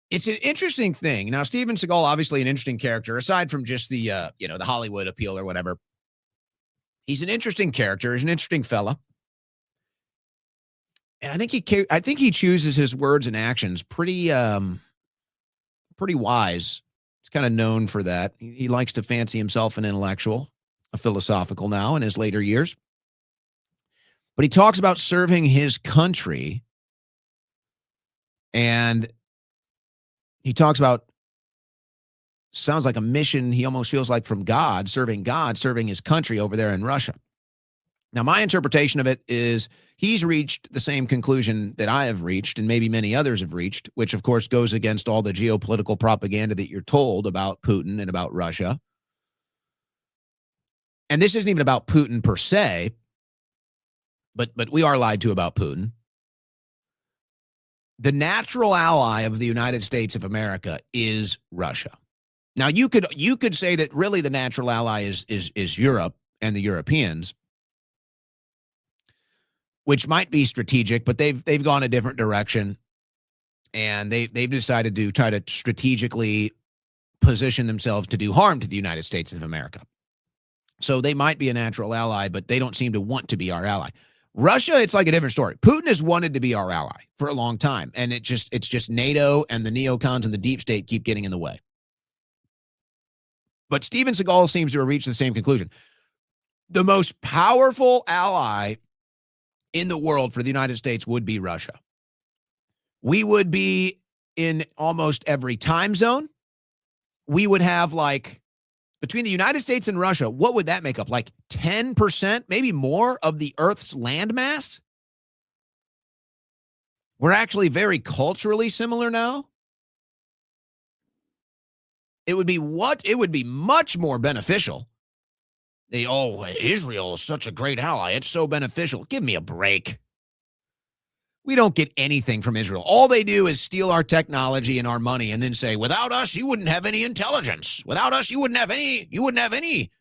It's an interesting thing. Now, Steven Seagal, obviously an interesting character, aside from just the, the Hollywood appeal or whatever. He's an interesting character. He's an interesting fella. And I think he chooses his words and actions pretty wise. He's kind of known for that. He likes to fancy himself an intellectual, a philosophical now in his later years. But he talks about serving his country, and he talks about, sounds like a mission he almost feels like from God, serving his country over there in Russia. Now, my interpretation of it is he's reached the same conclusion that I have reached, and maybe many others have reached, which, of course, goes against all the geopolitical propaganda that you're told about Putin and about Russia. And this isn't even about Putin per se, but we are lied to about Putin. The natural ally of the United States of America is Russia. Now you could say that really the natural ally is Europe and the Europeans, which might be strategic, but they've gone a different direction, and they've decided to try to strategically position themselves to do harm to the United States of America. So they might be a natural ally, but they don't seem to want to be our ally. Russia, it's like a different story. Putin has wanted to be our ally for a long time, and it's just NATO and the neocons and the deep state keep getting in the way. But Steven Seagal seems to have reached the same conclusion. The most powerful ally in the world for the United States would be Russia. We would be in almost every time zone. We would have, like, between the United States and Russia, what would that make up? Like 10%, maybe more of the Earth's landmass? We're actually very culturally similar now. It would be much more beneficial. Israel is such a great ally. It's so beneficial. Give me a break. We don't get anything from Israel. All they do is steal our technology and our money and then say, without us, you wouldn't have any intelligence. Without us, you wouldn't have any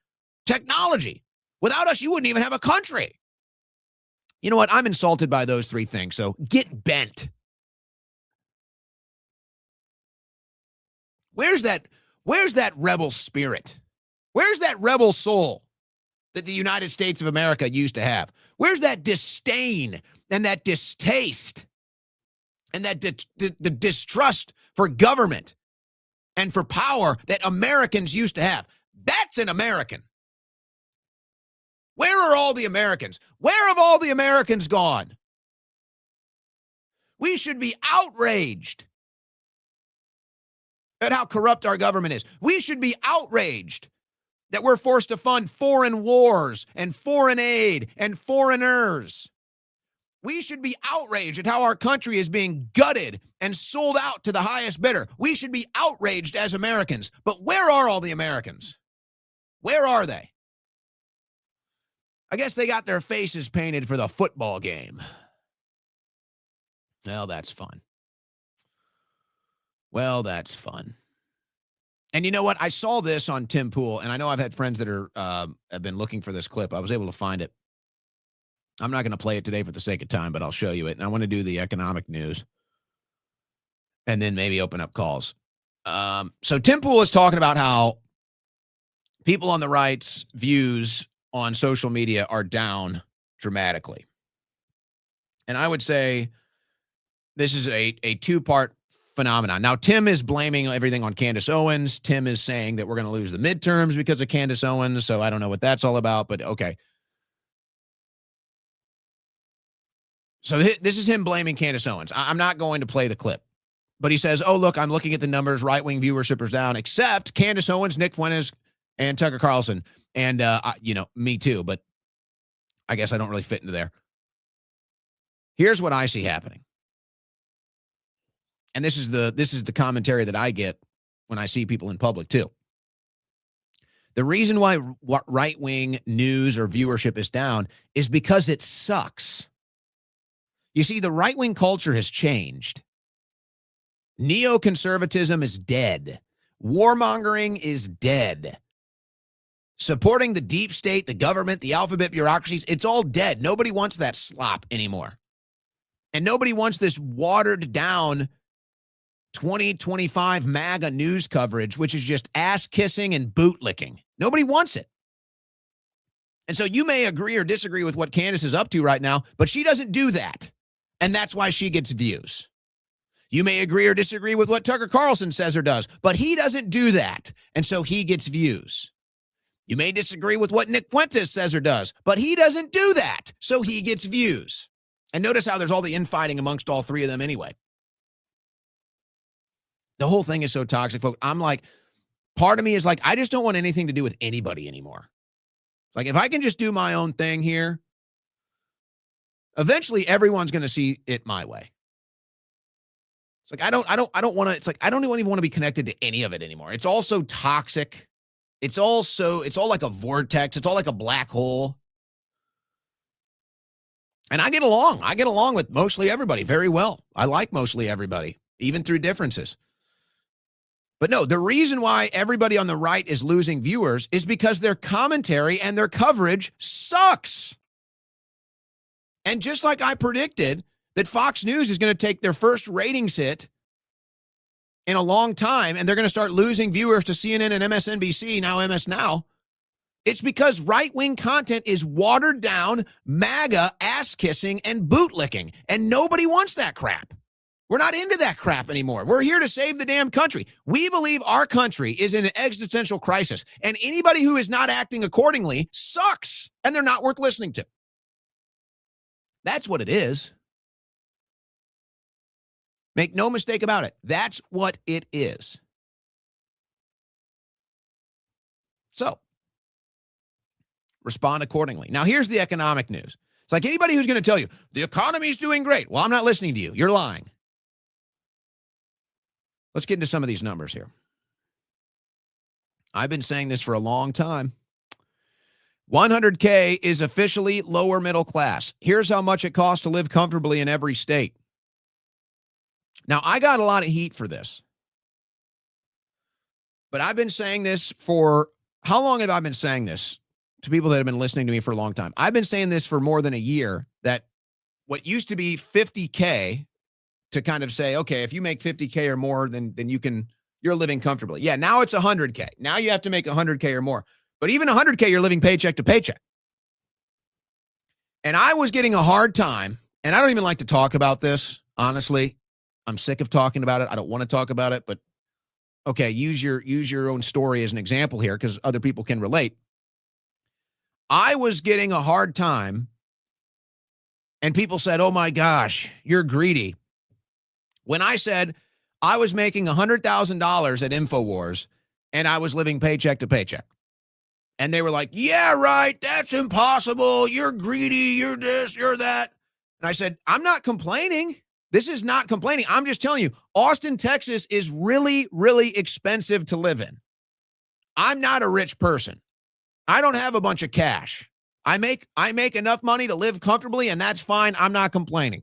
technology. Without us, you wouldn't even have a country. You know what? I'm insulted by those three things. So get bent. Where's that rebel spirit? Where's that rebel soul that the United States of America used to have? Where's that disdain and that distaste and that the distrust for government and for power that Americans used to have? That's an American. Where are all the Americans? Where have all the Americans gone? We should be outraged at how corrupt our government is. We should be outraged that we're forced to fund foreign wars and foreign aid and foreigners. We should be outraged at how our country is being gutted and sold out to the highest bidder. We should be outraged as Americans. But where are all the Americans? Where are they? I guess they got their faces painted for the football game. Well, that's fun. Well, that's fun. And you know what? I saw this on Tim Pool, and I know I've had friends that have been looking for this clip. I was able to find it. I'm not going to play it today for the sake of time, but I'll show you it. And I want to do the economic news and then maybe open up calls. So Tim Pool is talking about how people on the right's views on social media are down dramatically. And I would say this is a two-part phenomenon. Now, Tim is blaming everything on Candace Owens. Tim is saying that we're going to lose the midterms because of Candace Owens. So I don't know what that's all about, but okay. So this is him blaming Candace Owens. I'm not going to play the clip, but he says, oh, look, I'm looking at the numbers. Right-wing viewership is down, except Candace Owens, Nick Fuentes, and Tucker Carlson. And, me too, but I guess I don't really fit into there. Here's what I see happening. And this is the commentary that I get when I see people in public too. The reason why right-wing news or viewership is down is because it sucks. You see, the right-wing culture has changed. Neoconservatism is dead. Warmongering is dead. Supporting the deep state, the government, the alphabet bureaucracies, it's all dead. Nobody wants that slop anymore. And nobody wants this watered down 2025 MAGA news coverage, which is just ass kissing and boot licking. Nobody wants it. And so you may agree or disagree with what Candace is up to right now, but she doesn't do that. And that's why she gets views. You may agree or disagree with what Tucker Carlson says or does, but he doesn't do that. And so he gets views. You may disagree with what Nick Fuentes says or does, but he doesn't do that. So he gets views. And notice how there's all the infighting amongst all three of them anyway. The whole thing is so toxic, folks. I'm like, part of me is like, I just don't want anything to do with anybody anymore. Like, if I can just do my own thing here, eventually everyone's going to see it my way. It's like, I don't want to, it's like, I don't even want to be connected to any of it anymore. It's all so toxic. It's all like a vortex. It's all like a black hole. And I get along with mostly everybody very well. I like mostly everybody, even through differences. But no, the reason why everybody on the right is losing viewers is because their commentary and their coverage sucks. And just like I predicted that Fox News is going to take their first ratings hit in a long time, and they're going to start losing viewers to CNN and MSNBC, now MS Now, it's because right-wing content is watered down, MAGA, ass-kissing, and bootlicking. And nobody wants that crap. We're not into that crap anymore. We're here to save the damn country. We believe our country is in an existential crisis, and anybody who is not acting accordingly sucks, and they're not worth listening to. That's what it is. Make no mistake about it. That's what it is. So, respond accordingly. Now, here's the economic news. It's like anybody who's going to tell you, the economy's doing great. Well, I'm not listening to you. You're lying. Let's get into some of these numbers here. I've been saying this for a long time. 100K is officially lower middle class. Here's how much it costs to live comfortably in every state. Now, I got a lot of heat for this. But I've been saying this for, how long have I been saying this to people that have been listening to me for a long time? I've been saying this for more than a year, that what used to be 50K to kind of say, okay, if you make 50K or more, then you're living comfortably. Yeah, now it's 100K. Now you have to make 100K or more. But even 100K, you're living paycheck to paycheck. And I was getting a hard time, and I don't even like to talk about this, honestly. I'm sick of talking about it. I don't want to talk about it, but okay, use your own story as an example here because other people can relate. I was getting a hard time, and people said, oh my gosh, you're greedy. When I said I was making $100,000 at InfoWars and I was living paycheck to paycheck. And they were like, yeah, right, that's impossible. You're greedy, you're this, you're that. And I said, I'm not complaining. This is not complaining. I'm just telling you, Austin, Texas is really, really expensive to live in. I'm not a rich person. I don't have a bunch of cash. I make enough money to live comfortably, and that's fine. I'm not complaining.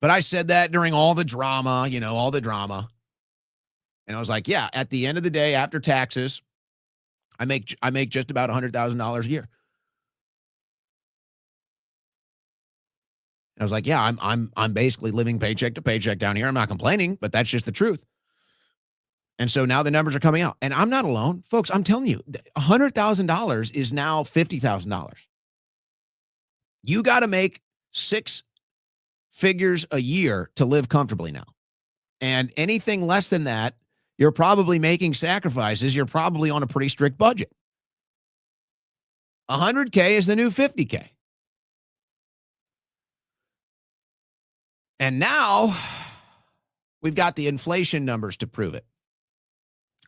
But I said that during all the drama, all the drama. And I was like, yeah, at the end of the day, after taxes, I make just about $100,000 a year. And I was like, yeah, I'm basically living paycheck to paycheck down here. I'm not complaining, but that's just the truth. And so now the numbers are coming out. And I'm not alone. Folks, I'm telling you, $100,000 is now $50,000. You got to make 6 figures a year to live comfortably now. And anything less than that, you're probably making sacrifices. You're probably on a pretty strict budget. 100K is the new 50K. And now we've got the inflation numbers to prove it.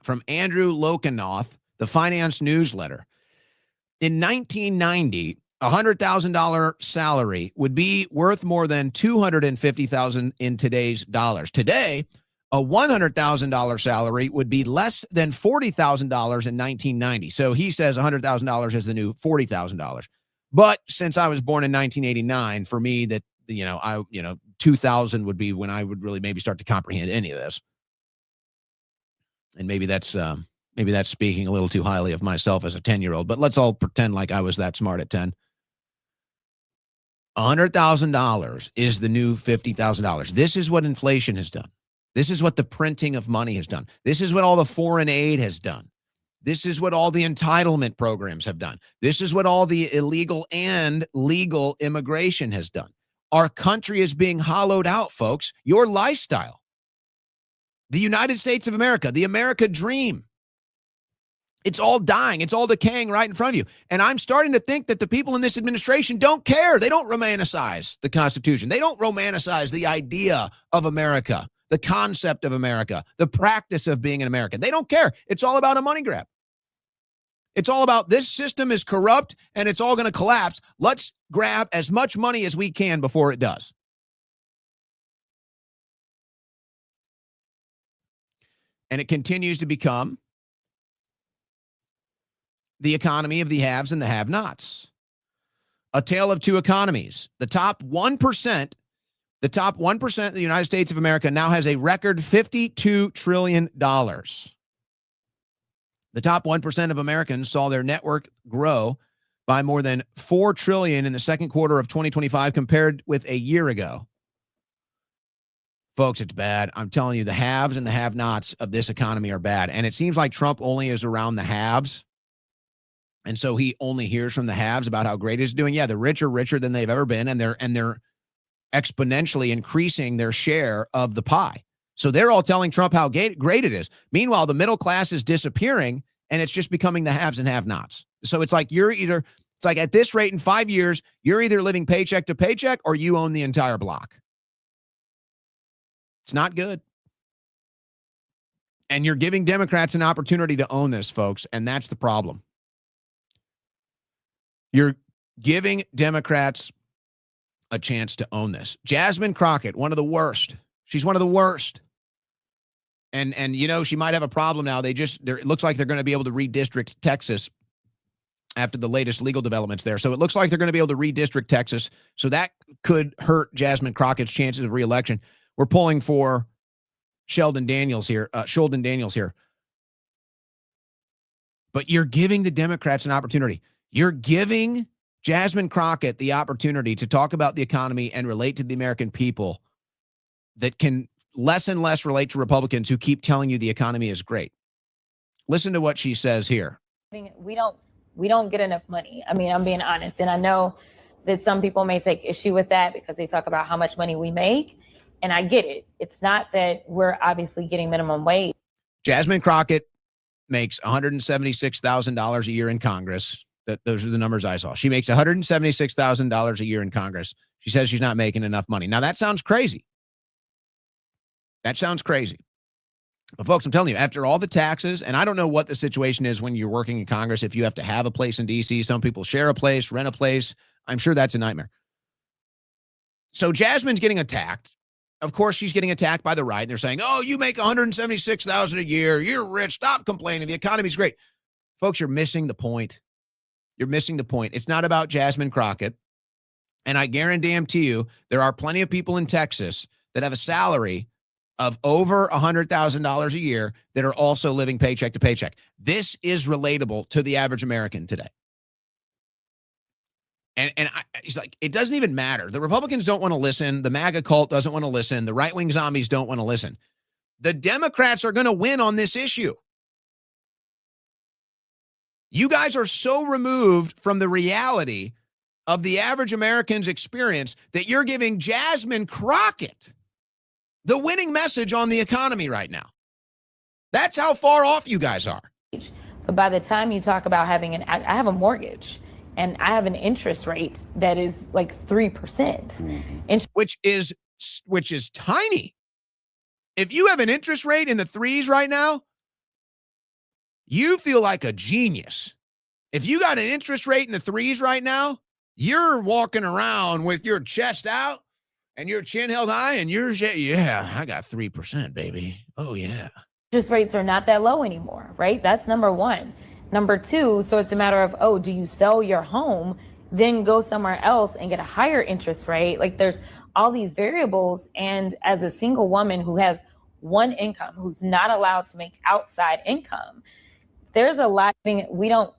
From Andrew Lokanoth, the Finance Newsletter. In 1990, a $100,000 salary would be worth more than $250,000 in today's dollars. Today, a $100,000 salary would be less than $40,000 in 1990. So he says $100,000 is the new $40,000. But since I was born in 1989, for me, that 2000 would be when I would really maybe start to comprehend any of this. And maybe that's speaking a little too highly of myself as a 10-year-old. But let's all pretend like I was that smart at 10. $100,000 is the new $50,000. This is what inflation has done. This is what the printing of money has done. This is what all the foreign aid has done. This is what all the entitlement programs have done. This is what all the illegal and legal immigration has done. Our country is being hollowed out, folks. Your lifestyle. The United States of America, the America dream. It's all dying. It's all decaying right in front of you. And I'm starting to think that the people in this administration don't care. They don't romanticize the Constitution. They don't romanticize the idea of America, the concept of America, the practice of being an American. They don't care. It's all about a money grab. It's all about this system is corrupt and it's all going to collapse. Let's grab as much money as we can before it does. And it continues to become the economy of the haves and the have-nots. A tale of two economies. The top 1% The top 1% of the United States of America now has a record $52 trillion. The top 1% of Americans saw their network grow by more than $4 trillion in the second quarter of 2025 compared with a year ago. Folks, it's bad. I'm telling you, the haves and the have-nots of this economy are bad. And it seems like Trump only is around the haves. And so he only hears from the haves about how great he's doing. Yeah, the rich are richer than they've ever been, and they're exponentially increasing their share of the pie. So they're all telling Trump how great it is. Meanwhile, the middle class is disappearing, and it's just becoming the haves and have-nots. So it's like it's like at this rate in 5 years, you're either living paycheck to paycheck or you own the entire block. It's not good. And you're giving Democrats an opportunity to own this, folks, and that's the problem. You're giving Democrats a chance to own this. Jasmine Crockett, one of the worst. She's one of the worst. And you know, she might have a problem now. It looks like they're going to be able to redistrict Texas after the latest legal developments there. So it looks like they're going to be able to redistrict Texas. So that could hurt Jasmine Crockett's chances of reelection. We're pulling for Sheldon Daniels here. But you're giving the Democrats an opportunity. You're giving Jasmine Crockett the opportunity to talk about the economy and relate to the American people that can less and less relate to Republicans who keep telling you the economy is great. Listen to what she says here. We don't get enough money. I mean, I'm being honest. And I know that some people may take issue with that because they talk about how much money we make. And I get it. It's not that we're obviously getting minimum wage. Jasmine Crockett makes $176,000 a year in Congress. Those are the numbers I saw. She makes $176,000 a year in Congress. She says she's not making enough money. Now, that sounds crazy. But folks, I'm telling you, after all the taxes, and I don't know what the situation is when you're working in Congress, if you have to have a place in D.C., some people share a place, rent a place. I'm sure that's a nightmare. So Jasmine's getting attacked. Of course, she's getting attacked by the right. They're saying, oh, you make $176,000 a year. You're rich. Stop complaining. The economy's great. Folks, you're missing the point. You're missing the point. It's not about Jasmine Crockett. And I guarantee you, there are plenty of people in Texas that have a salary of over $100,000 a year that are also living paycheck to paycheck. This is relatable to the average American today. It's like, it doesn't even matter. The Republicans don't want to listen. The MAGA cult doesn't want to listen. The right-wing zombies don't want to listen. The Democrats are going to win on this issue. You guys are so removed from the reality of the average American's experience that you're giving Jasmine Crockett the winning message on the economy right now. That's how far off you guys are. But by the time you talk about having I have a mortgage and I have an interest rate that is like 3%. Which is tiny. If you have an interest rate in the 3s right now, you feel like a genius. If you got an interest rate in the 3s right now, you're walking around with your chest out and your chin held high and you're, yeah, I got 3%, baby. Oh, yeah. Interest rates are not that low anymore, right? That's number one. Number two, so it's a matter of, oh, do you sell your home, then go somewhere else and get a higher interest rate? Like there's all these variables. And as a single woman who has one income, who's not allowed to make outside income, there's a lot of we don't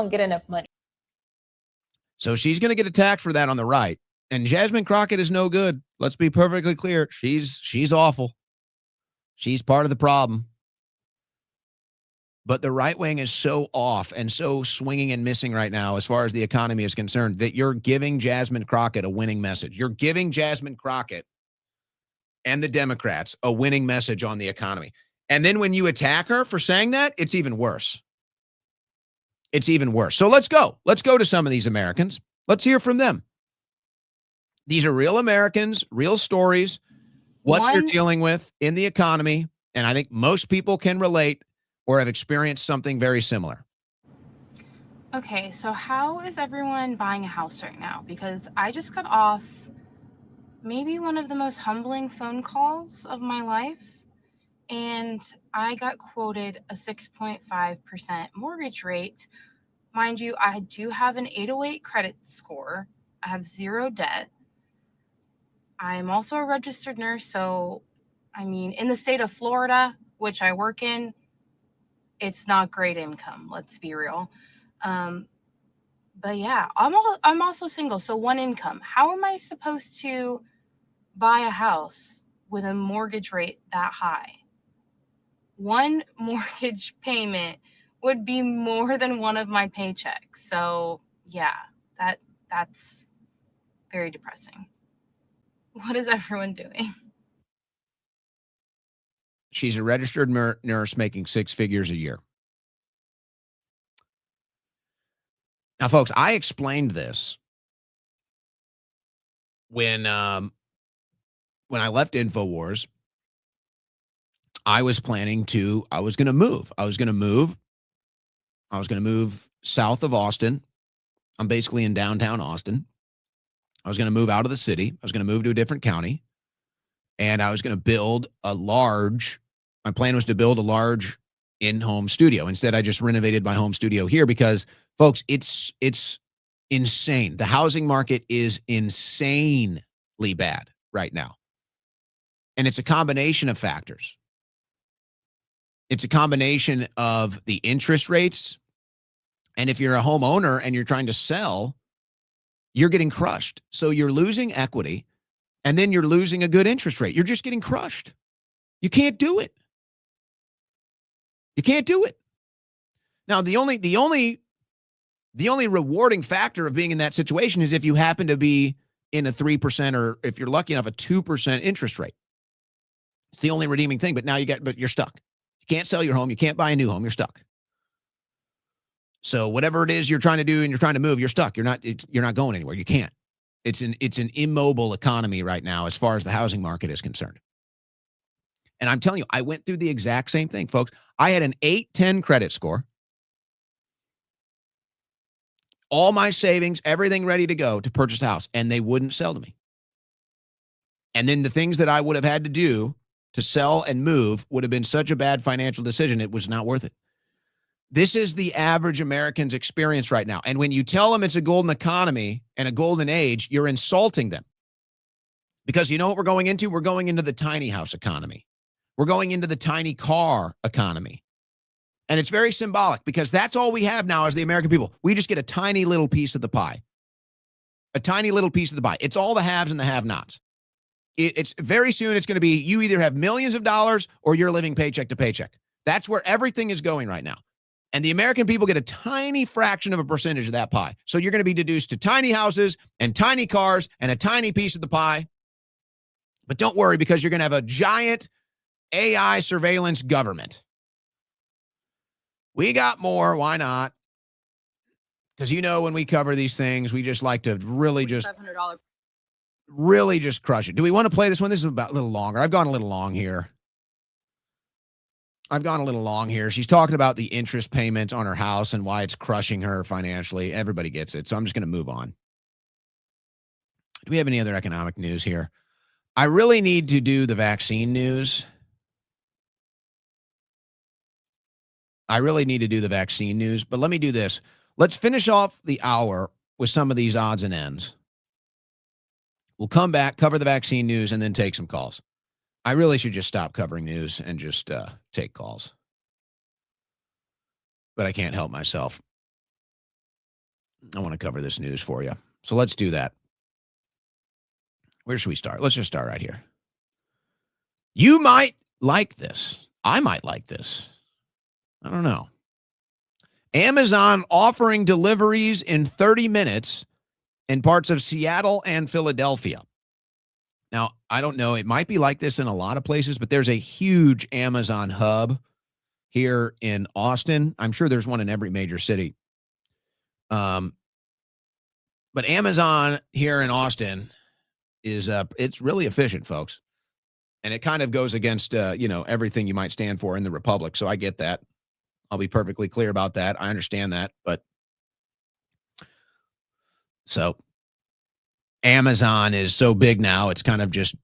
get enough money. So she's going to get attacked for that on the right. And Jasmine Crockett is no good. Let's be perfectly clear. She's awful. She's part of the problem. But the right wing is so off and so swinging and missing right now as far as the economy is concerned that you're giving Jasmine Crockett a winning message. You're giving Jasmine Crockett and the Democrats a winning message on the economy. And then when you attack her for saying that, it's even worse. It's even worse. So let's go. Let's go to some of these Americans. Let's hear from them. These are real Americans, real stories, what they're dealing with in the economy. And I think most people can relate or have experienced something very similar. Okay, so how is everyone buying a house right now? Because I just got off maybe one of the most humbling phone calls of my life. And I got quoted a 6.5% mortgage rate. Mind you, I do have an 808 credit score. I have zero debt. I'm also a registered nurse. So, I mean, in the state of Florida, which I work in, it's not great income. Let's be real. But yeah, I'm also single. So one income. How am I supposed to buy a house with a mortgage rate that high? One mortgage payment would be more than one of my paychecks. So yeah, that's very depressing. What is everyone doing? She's a registered nurse making 6 figures a year. Now, folks, I explained this when I left InfoWars. I was going to move. I was going to move south of Austin. I'm basically in downtown Austin. I was going to move out of the city. I was going to move to a different county. And I was going to build my plan was to build a large in-home studio. Instead, I just renovated my home studio here because, folks, it's insane. The housing market is insanely bad right now. And it's a combination of factors. It's a combination of the interest rates. And if you're a homeowner and you're trying to sell, you're getting crushed. So you're losing equity, and then you're losing a good interest rate. You're just getting crushed. You can't do it. You can't do it. Now, the only rewarding factor of being in that situation is if you happen to be in a 3%, or if you're lucky enough, a 2% interest rate. It's the only redeeming thing. But now you're stuck. You can't sell your home. You can't buy a new home. You're stuck. So whatever it is you're trying to do and you're trying to move, you're stuck. You're not going anywhere. You can't. It's an immobile economy right now as far as the housing market is concerned. And I'm telling you, I went through the exact same thing, folks. I had an 810 credit score. All my savings, everything ready to go to purchase a house, and they wouldn't sell to me. And then the things that I would have had to do to sell and move would have been such a bad financial decision, it was not worth it. This is the average American's experience right now. And when you tell them it's a golden economy and a golden age, you're insulting them. Because you know what we're going into? We're going into the tiny house economy. We're going into the tiny car economy. And it's very symbolic because that's all we have now as the American people. We just get a tiny little piece of the pie. A tiny little piece of the pie. It's all the haves and the have-nots. It's very soon it's going to be you either have millions of dollars or you're living paycheck to paycheck. That's where everything is going right now. And the American people get a tiny fraction of a percentage of that pie. So you're going to be deduced to tiny houses and tiny cars and a tiny piece of the pie. But don't worry, because you're going to have a giant AI surveillance government. We got more. Why not? Because when we cover these things, we just like to really just crush it. Do we want to play this one? This is about a little longer. I've gone a little long here. She's talking about the interest payment on her house and why it's crushing her financially. Everybody gets it. So I'm just going to move on. Do we have any other economic news here? I really need to do the vaccine news. But let me do this. Let's finish off the hour with some of these odds and ends. We'll come back, cover the vaccine news, and then take some calls. I really should just stop covering news and just take calls. But I can't help myself. I want to cover this news for you. So let's do that. Where should we start? Let's just start right here. You might like this. I might like this. I don't know. Amazon offering deliveries in 30 minutes in parts of Seattle and Philadelphia. Now, I don't know. It might be like this in a lot of places, but there's a huge Amazon hub here in Austin. I'm sure there's one in every major city. But Amazon here in Austin is it's really efficient, folks. And it kind of goes against everything you might stand for in the Republic. So I get that. I'll be perfectly clear about that. I understand that. But so Amazon is so big now, it's kind of just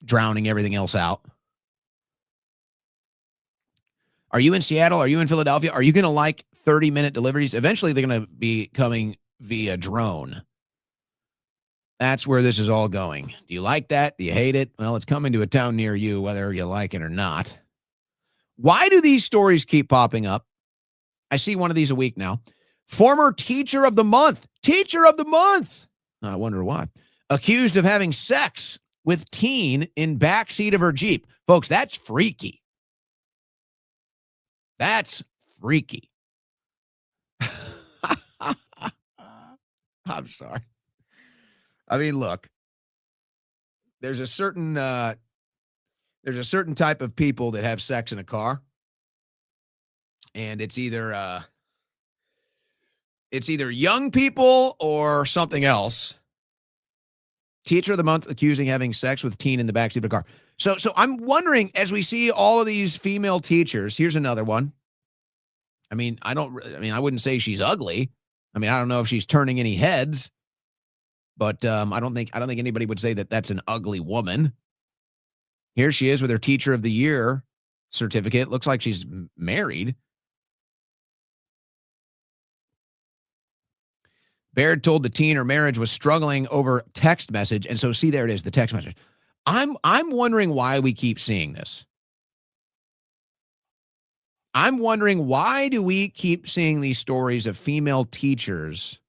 drowning everything else out. Are you in Seattle? Are you in Philadelphia? Are you going to like 30-minute deliveries? Eventually, they're going to be coming via drone. That's where this is all going. Do you like that? Do you hate it? Well, it's coming to a town near you, whether you like it or not. Why do these stories keep popping up? I see one of these a week now. Former teacher of the month. Teacher of the month. I wonder why. Accused of having sex with teen in backseat of her Jeep. Folks, that's freaky. That's freaky. I'm sorry. I mean, look, there's a certain type of people that have sex in a car, and it's either young people or something else. Teacher of the month accusing having sex with teen in the backseat of a car. So I'm wondering, as we see all of these female teachers, here's another one. I wouldn't say she's ugly. I mean, I don't know if she's turning any heads, but I don't think anybody would say that that's an ugly woman. Here she is with her Teacher of the Year certificate. Looks like she's married. Baird told the teen her marriage was struggling over text message. And so, see, there it is, the text message. I'm wondering why we keep seeing this. I'm wondering, why do we keep seeing these stories of female teachers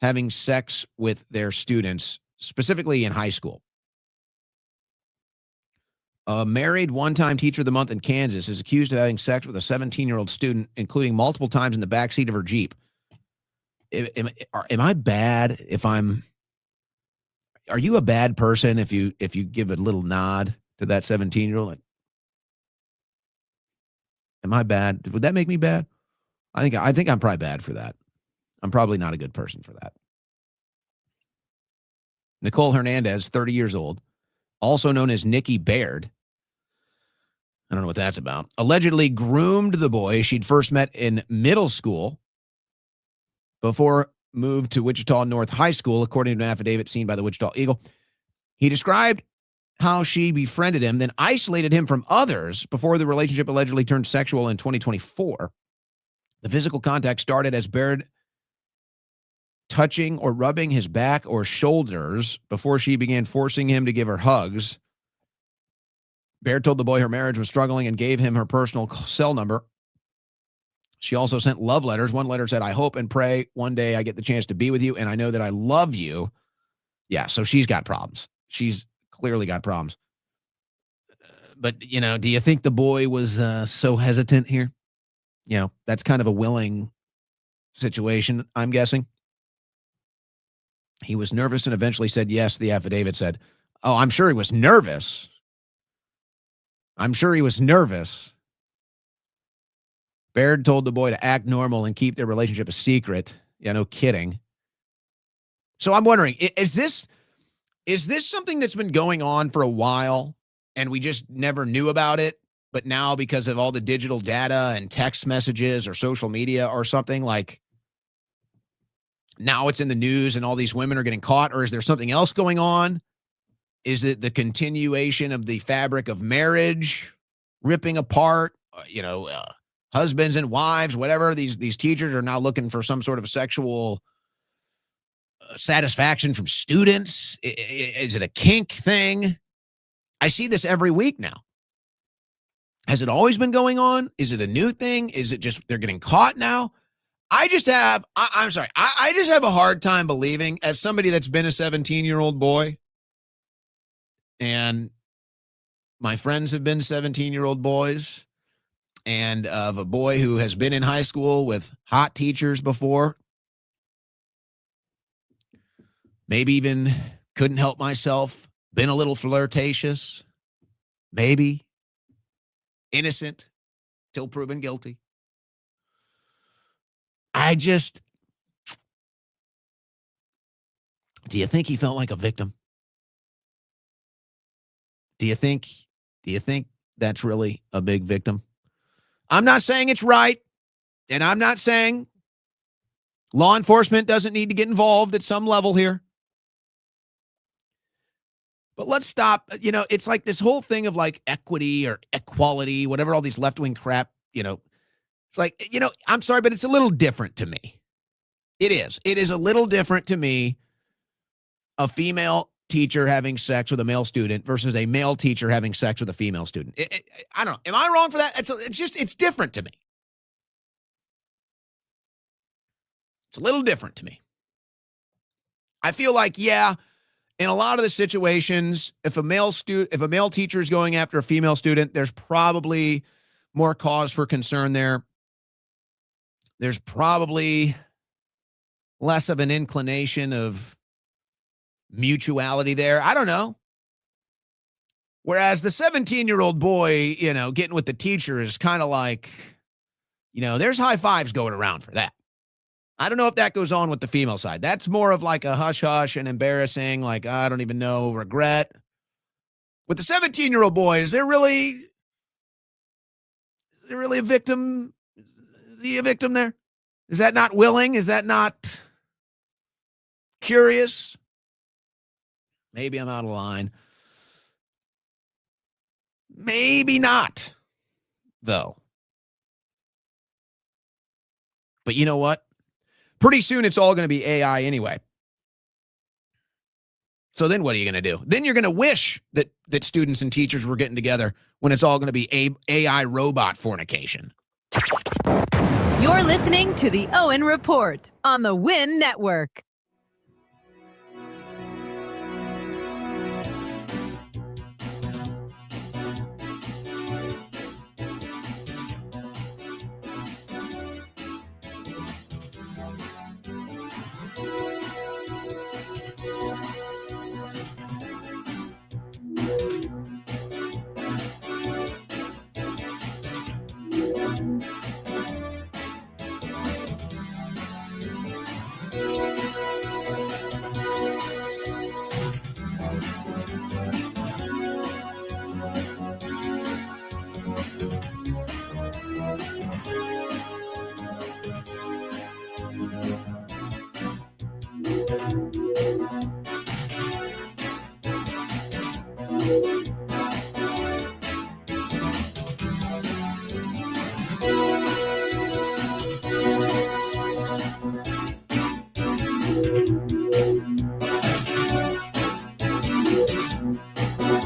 having sex with their students, specifically in high school? A married one-time teacher of the month in Kansas is accused of having sex with a 17-year-old student, including multiple times in the backseat of her Jeep. Am I bad if I'm... Are you a bad person if you give a little nod to that 17-year-old? Like, am I bad? Would that make me bad? I think I'm probably bad for that. I'm probably not a good person for that. Nicole Hernandez, 30 years old, also known as Nikki Baird. I don't know what that's about. Allegedly groomed the boy she'd first met in middle school before moved to Wichita North High School, according to an affidavit seen by the Wichita Eagle. He described how she befriended him, then isolated him from others before the relationship allegedly turned sexual in 2024. The physical contact started as Baird touching or rubbing his back or shoulders before she began forcing him to give her hugs. Baird told the boy her marriage was struggling and gave him her personal cell number. She also sent love letters. One letter said, "I hope and pray one day I get the chance to be with you, and I know that I love you." Yeah, so she's got problems. She's clearly got problems. But, do you think the boy was so hesitant here? That's kind of a willing situation, I'm guessing. He was nervous and eventually said yes, the affidavit said. Oh, I'm sure he was nervous. Baird told the boy to act normal and keep their relationship a secret. Yeah, no kidding. So I'm wondering, is this something that's been going on for a while and we just never knew about it, but now because of all the digital data and text messages or social media or something, like now it's in the news and all these women are getting caught? Or is there something else going on? Is it the continuation of the fabric of marriage ripping apart? Husbands and wives, whatever. These teachers are now looking for some sort of sexual satisfaction from students. Is it a kink thing? I see this every week now. Has it always been going on? Is it a new thing? Is it just they're getting caught now? I'm sorry. I just have a hard time believing, as somebody that's been a 17-year-old boy, and my friends have been 17-year-old boys, and of a boy who has been in high school with hot teachers before, maybe even couldn't help myself, been a little flirtatious, maybe innocent till proven guilty. Do you think he felt like a victim? Do you think that's really a big victim? I'm not saying it's right, and I'm not saying law enforcement doesn't need to get involved at some level here. But let's stop. It's like this whole thing of like equity or equality, whatever all these left-wing crap, it's like, I'm sorry, but it's a little different to me. It is a little different to me a female teacher having sex with a male student versus a male teacher having sex with a female student. I don't know. Am I wrong for that? It's different to me. It's a little different to me. I feel like, yeah, in a lot of the situations, if a male teacher is going after a female student, there's probably more cause for concern there. There's probably less of an inclination of mutuality there. I don't know. Whereas the 17-year-old boy, getting with the teacher is kind of like, there's high fives going around for that. I don't know if that goes on with the female side. That's more of like a hush-hush and embarrassing, like, I don't even know, regret. With the 17-year-old boy, is there really a victim? Is he a victim there? Is that not willing? Is that not curious? Maybe I'm out of line. Maybe not, though. But you know what? Pretty soon it's all going to be AI anyway. So then what are you going to do? Then you're going to wish that students and teachers were getting together when it's all going to be AI robot fornication. You're listening to the Owen Report on the Win Network.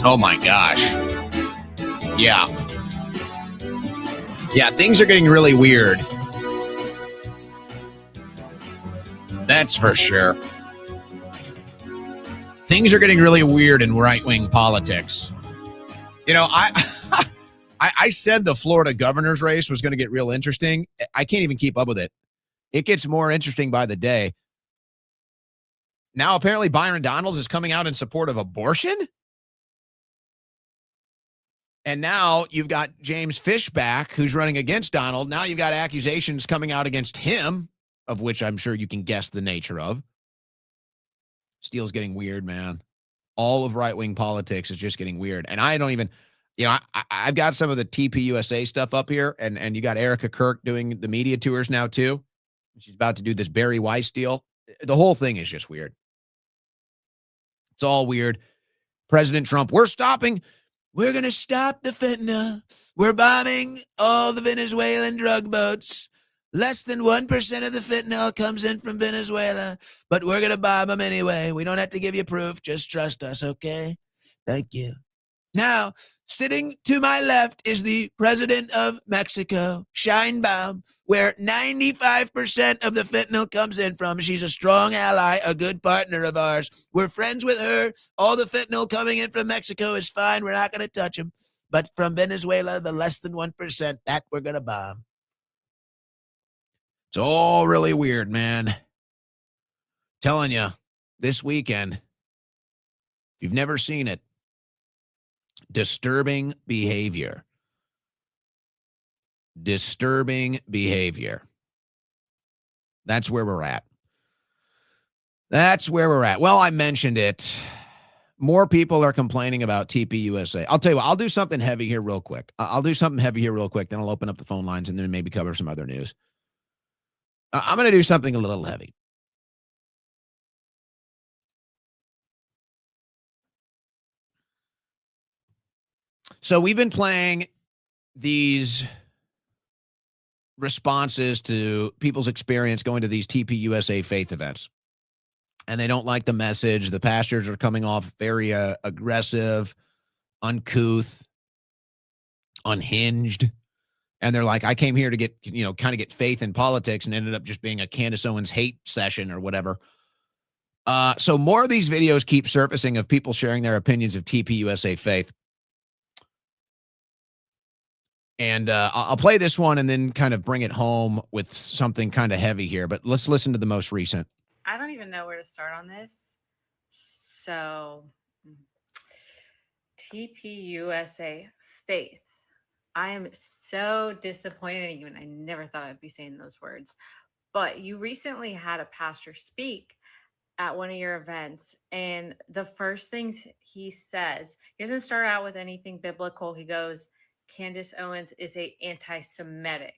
Oh my gosh. Yeah. Yeah, things are getting really weird. That's for sure. Things are getting really weird in right-wing politics. I said the Florida governor's race was going to get real interesting. I can't even keep up with it. It gets more interesting by the day. Now, apparently, Byron Donalds is coming out in support of abortion. And now you've got James Fishback, who's running against Donald. Now you've got accusations coming out against him, of which I'm sure you can guess the nature of. Steele's getting weird, man. All of right-wing politics is just getting weird. And I don't even, I've got some of the TPUSA stuff up here, and you got Erica Kirk doing the media tours now, too. She's about to do this Barry Weiss deal. The whole thing is just weird. It's all weird. President Trump, we're going to stop the fentanyl. We're bombing all the Venezuelan drug boats. Less than 1% of the fentanyl comes in from Venezuela, but we're going to bomb them anyway. We don't have to give you proof. Just trust us, okay? Thank you. Now, sitting to my left is the president of Mexico, Sheinbaum, where 95% of the fentanyl comes in from. She's a strong ally, a good partner of ours. We're friends with her. All the fentanyl coming in from Mexico is fine. We're not going to touch them. But from Venezuela, the less than 1%, that we're going to bomb. It's all really weird, man. Telling you, this weekend, if you've never seen it, disturbing behavior. Disturbing behavior. That's where we're at. That's where we're at. Well, I mentioned it. More people are complaining about TPUSA. I'll tell you what, I'll do something heavy here real quick. Then I'll open up the phone lines and then maybe cover some other news. I'm going to do something a little heavy. So we've been playing these responses to people's experience going to these TPUSA faith events. and they don't like the message. The pastors are coming off very aggressive, uncouth, unhinged. And they're like, I came here to get, kind of get faith in politics, and ended up just being a Candace Owens hate session or whatever. So more of these videos keep surfacing of people sharing their opinions of TPUSA faith. And I'll play this one and then kind of bring it home with something kind of heavy here. But let's listen to the most recent. I don't even know where to start on this. So, TPUSA faith. I am so disappointed in you, and I never thought I'd be saying those words. But you recently had a pastor speak at one of your events, and the first things he says, he doesn't start out with anything biblical. He goes, Candace Owens is a anti-Semitic.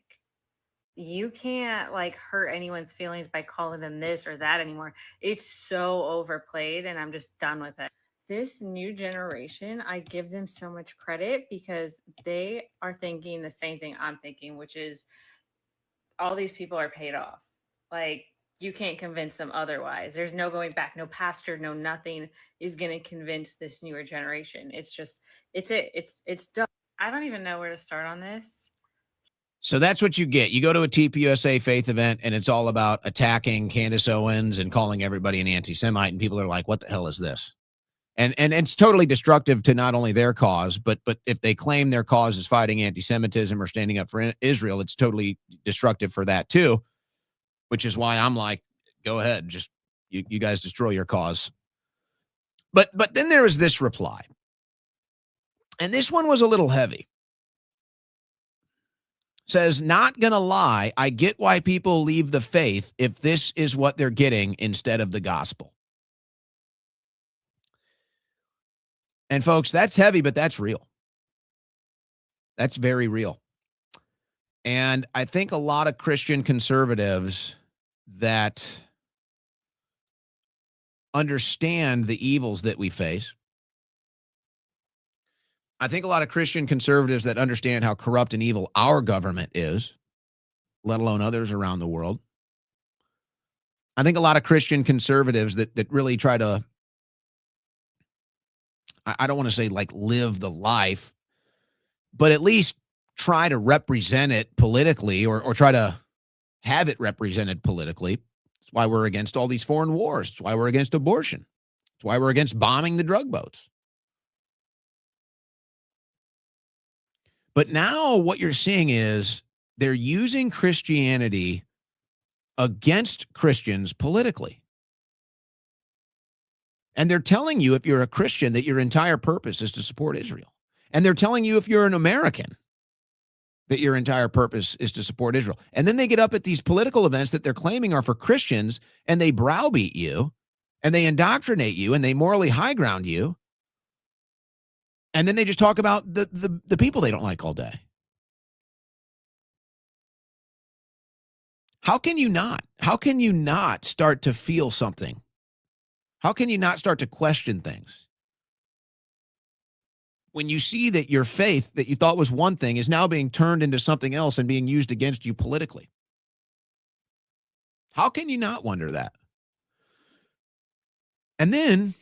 You can't hurt anyone's feelings by calling them this or that anymore. It's so overplayed, and I'm just done with it. This new generation, I give them so much credit because they are thinking the same thing I'm thinking, which is all these people are paid off. You can't convince them otherwise. There's no going back. No pastor, no nothing is going to convince this newer generation. It's done. I don't even know where to start on this. So that's what you get. You go to a TPUSA faith event, and it's all about attacking Candace Owens and calling everybody an anti-Semite, and people are like, what the hell is this? And it's totally destructive to not only their cause, but if they claim their cause is fighting anti-Semitism or standing up for Israel, it's totally destructive for that too, which is why I'm like, go ahead, just you guys destroy your cause. But then there was this reply, and this one was a little heavy. Says, not gonna lie, I get why people leave the faith if this is what they're getting instead of the gospel. And folks, that's heavy, but that's real. That's very real. And I think a lot of Christian conservatives that understand the evils that we face, I think a lot of Christian conservatives that understand how corrupt and evil our government is, let alone others around the world. I think a lot of Christian conservatives that really try to, I don't want to say live the life, but at least try to represent it politically or try to have it represented politically. That's why we're against all these foreign wars. That's why we're against abortion. That's why we're against bombing the drug boats. But now what you're seeing is they're using Christianity against Christians politically. And they're telling you, if you're a Christian, that your entire purpose is to support Israel. And they're telling you, if you're an American, that your entire purpose is to support Israel. And then they get up at these political events that they're claiming are for Christians, and they browbeat you, and they indoctrinate you, and they morally high ground you. And then they just talk about the people they don't like all day. How can you not? How can you not start to feel something? How can you not start to question things? When you see that your faith that you thought was one thing is now being turned into something else and being used against you politically. How can you not wonder that? And then,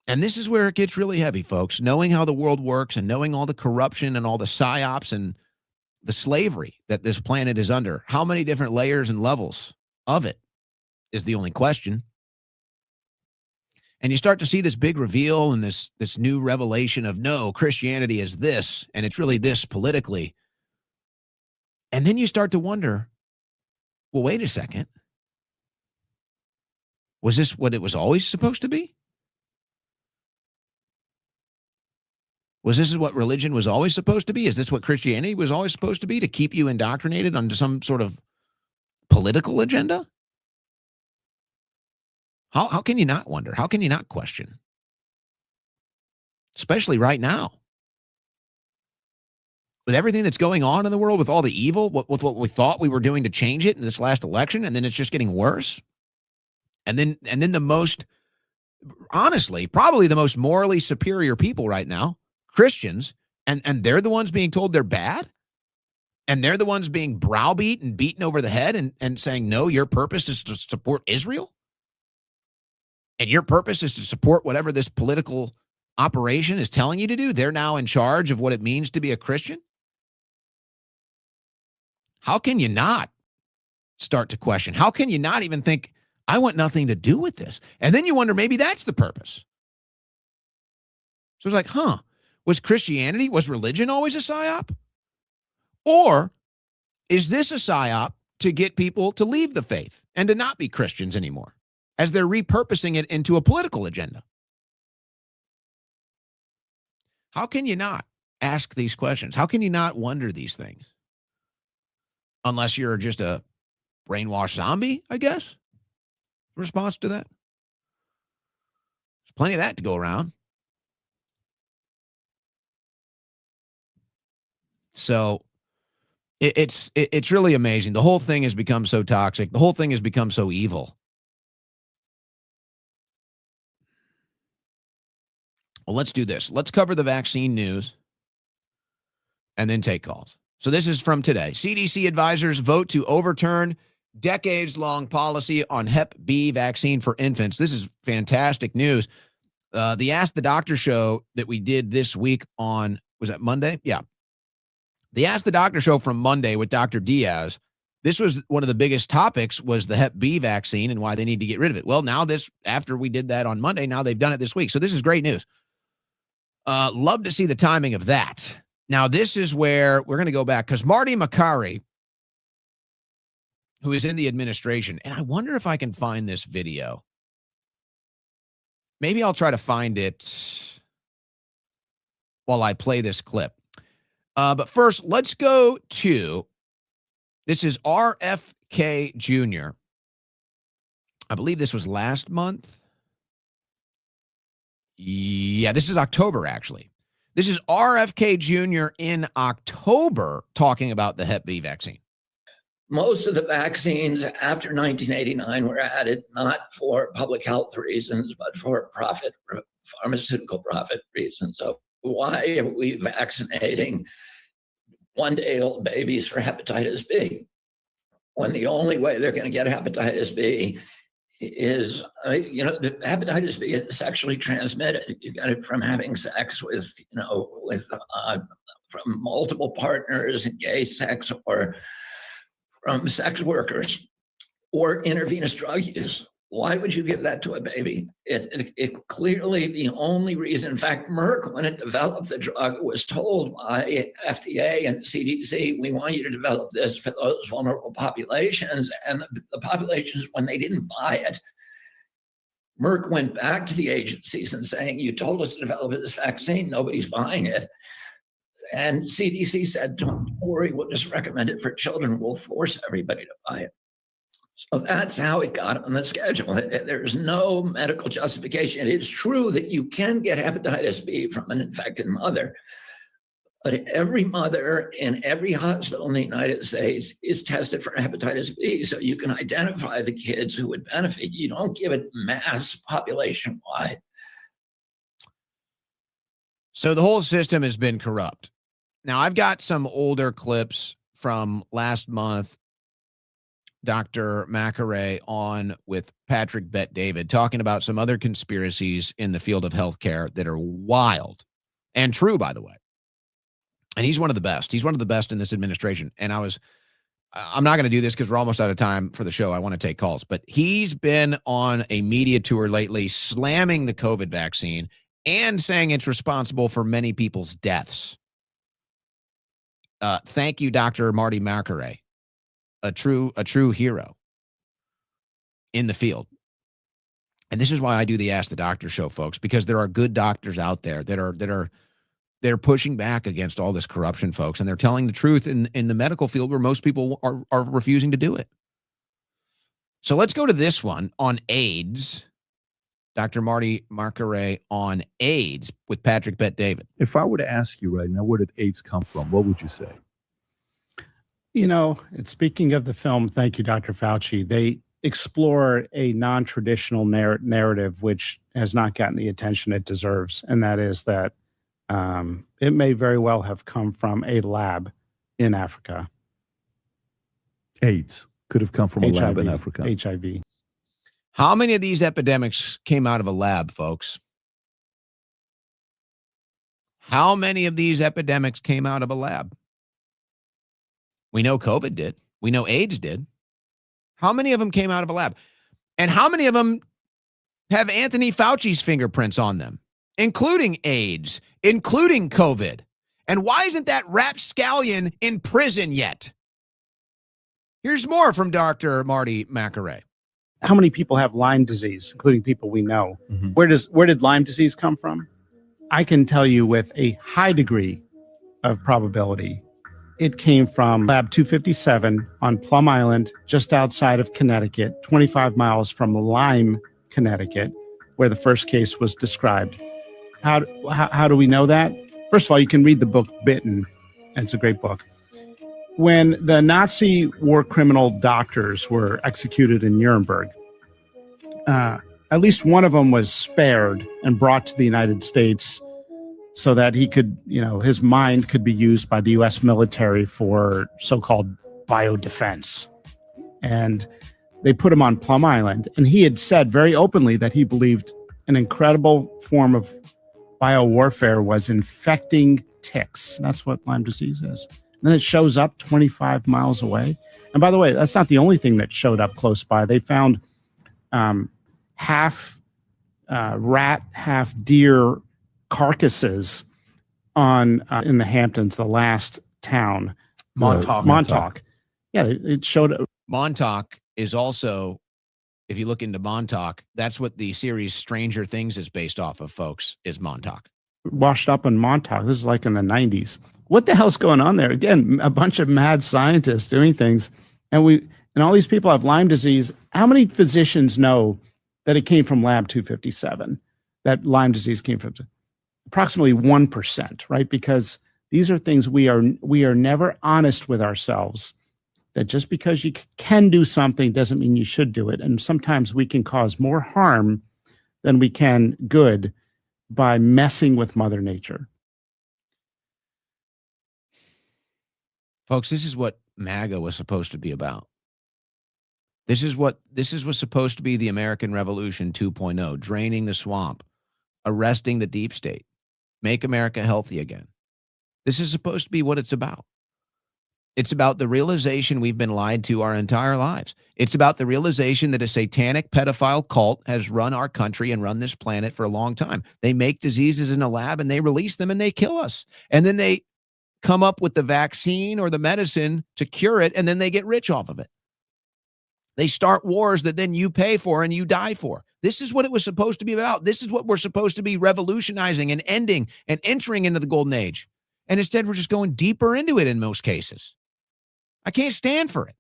and this is where it gets really heavy, folks, knowing how the world works and knowing all the corruption and all the psyops and the slavery that this planet is under, how many different layers and levels of it is the only question. And you start to see this big reveal and this new revelation of, no, Christianity is this, and it's really this politically. And then you start to wonder, well, wait a second. Was this what it was always supposed to be? Was this what religion was always supposed to be? Is this what Christianity was always supposed to be, to keep you indoctrinated onto some sort of political agenda? How can you not wonder? How can you not question? Especially right now. With everything that's going on in the world, with all the evil, with what we thought we were doing to change it in this last election, and then it's just getting worse. And then the most, honestly, probably the most morally superior people right now, Christians, and they're the ones being told they're bad? And they're the ones being browbeat and beaten over the head and saying, no, your purpose is to support Israel? And your purpose is to support whatever this political operation is telling you to do. They're now in charge of what it means to be a Christian. How can you not start to question? How can you not even think, I want nothing to do with this? And then you wonder, maybe that's the purpose. So it's like, was Christianity, was religion always a psyop? Or is this a psyop to get people to leave the faith and to not be Christians anymore, as they're repurposing it into a political agenda? How can you not ask these questions? How can you not wonder these things? Unless you're just a brainwashed zombie, I guess, in response to that. There's plenty of that to go around. So it's really amazing. The whole thing has become so toxic. The whole thing has become so evil. Well, let's do this. Let's cover the vaccine news and then take calls. So this is from today. CDC advisors vote to overturn decades-long policy on Hep B vaccine for infants. This is fantastic news. The Ask the Doctor show that we did this week on, was that Monday? Yeah. The Ask the Doctor show from Monday with Dr. Diaz. This was one of the biggest topics, was the Hep B vaccine and why they need to get rid of it. Well, now this, after we did that on Monday, now they've done it this week. So this is great news. Love to see the timing of that. Now, this is where we're going to go back, because Marty Makary, who is in the administration, and I wonder if I can find this video. Maybe I'll try to find it while I play this clip. But first, let's go to, this is RFK Jr. I believe this was last month. Yeah, this is October, actually. This is RFK Jr. in October talking about the Hep B vaccine. Most of the vaccines after 1989 were added not for public health reasons, but for profit, pharmaceutical profit reasons. So why are we vaccinating one-day-old babies for hepatitis B when the only way they're going to get hepatitis B is, hepatitis B is sexually transmitted. You get it from having sex with, from multiple partners, gay sex, or from sex workers, or intravenous drug use. Why would you give that to a baby? It clearly, the only reason, in fact, Merck, when it developed the drug, was told by FDA and CDC, we want you to develop this for those vulnerable populations. And the populations, when they didn't buy it, Merck went back to the agencies and saying, you told us to develop this vaccine, nobody's buying it. And CDC said, don't worry, we'll just recommend it for children. We'll force everybody to buy it. So that's how it got on the schedule. There's no medical justification. It is true that you can get hepatitis B from an infected mother, but every mother in every hospital in the United States is tested for hepatitis B, so you can identify the kids who would benefit. You don't give it mass population-wide. So the whole system has been corrupt. Now, I've got some older clips from last month. Dr. Makary on with Patrick Bet-David talking about some other conspiracies in the field of healthcare that are wild and true, by the way. And he's one of the best. He's one of the best in this administration. And I'm not going to do this because we're almost out of time for the show. I want to take calls, but he's been on a media tour lately, slamming the COVID vaccine and saying it's responsible for many people's deaths. Thank you, Dr. Marty Makary. A true hero in the field. And this is why I do the Ask the Doctor show, folks, because there are good doctors out there they're pushing back against all this corruption, folks, and they're telling the truth in the medical field where most people are refusing to do it. So let's go to this one on AIDS. Dr. Marty Makary on AIDS with Patrick Bet-David. If I were to ask you right now, where did AIDS come from? What would you say? Speaking of the film, thank you, Dr. Fauci, they explore a non-traditional narrative which has not gotten the attention it deserves, and that is that it may very well have come from a lab in Africa. AIDS could have come from a lab in Africa. HIV. How many of these epidemics came out of a lab, folks? How many of these epidemics came out of a lab? We know COVID did. We know AIDS did. How many of them came out of a lab? And how many of them have Anthony Fauci's fingerprints on them, including AIDS, including COVID? And why isn't that rapscallion in prison yet? Here's more from Dr. Marty McAree. How many people have Lyme disease, including people we know? Where did Lyme disease come from? I can tell you with a high degree of probability, it came from Lab 257 on Plum Island, just outside of Connecticut, 25 miles from Lyme, Connecticut, where the first case was described. How do we know that? First of all, you can read the book Bitten, and it's a great book. When the Nazi war criminal doctors were executed in Nuremberg, at least one of them was spared and brought to the United States so that he could, his mind could be used by the U.S. military for so-called biodefense. And they put him on Plum Island. And he had said very openly that he believed an incredible form of biowarfare was infecting ticks. That's what Lyme disease is. And then it shows up 25 miles away. And by the way, that's not the only thing that showed up close by. They found half rat, half deer carcasses in the Hamptons, the last town. Montauk. Yeah, it showed up. Montauk is also, if you look into Montauk, that's what the series Stranger Things is based off of, folks, is Montauk. Washed up in Montauk. This is like in the 90s. What the hell's going on there? Again, a bunch of mad scientists doing things. And all these people have Lyme disease. How many physicians know that it came from Lab 257, that Lyme disease came from? Approximately 1%, right? Because these are things we are never honest with ourselves, that just because you can do something doesn't mean you should do it. And sometimes we can cause more harm than we can good by messing with Mother Nature. Folks, this is what MAGA was supposed to be about. This is what's supposed to be the American Revolution 2.0, draining the swamp, arresting the deep state, make America healthy again. This is supposed to be what it's about. It's about the realization we've been lied to our entire lives. It's about the realization that a satanic pedophile cult has run our country and run this planet for a long time. They make diseases in a lab and they release them and they kill us. And then they come up with the vaccine or the medicine to cure it, and then they get rich off of it. They start wars that then you pay for and you die for. This is what it was supposed to be about. This is what we're supposed to be revolutionizing and ending and entering into the golden age. And instead, we're just going deeper into it in most cases. I can't stand for it.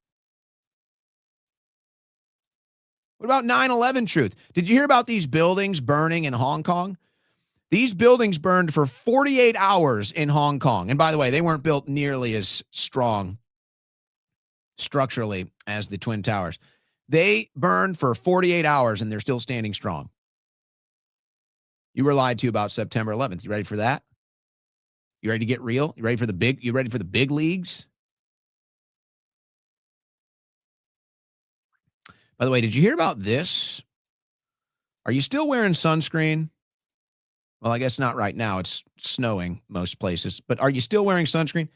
What about 9/11 truth? Did you hear about these buildings burning in Hong Kong? These buildings burned for 48 hours in Hong Kong. And by the way, they weren't built nearly as strong structurally as the Twin Towers. They burned for 48 hours and they're still standing strong. You were lied to about September 11th. You ready for that? You ready to get real? You ready for the big leagues? By the way, did you hear about this? Are you still wearing sunscreen? Well, I guess not right now. It's snowing most places. But are you still wearing sunscreen?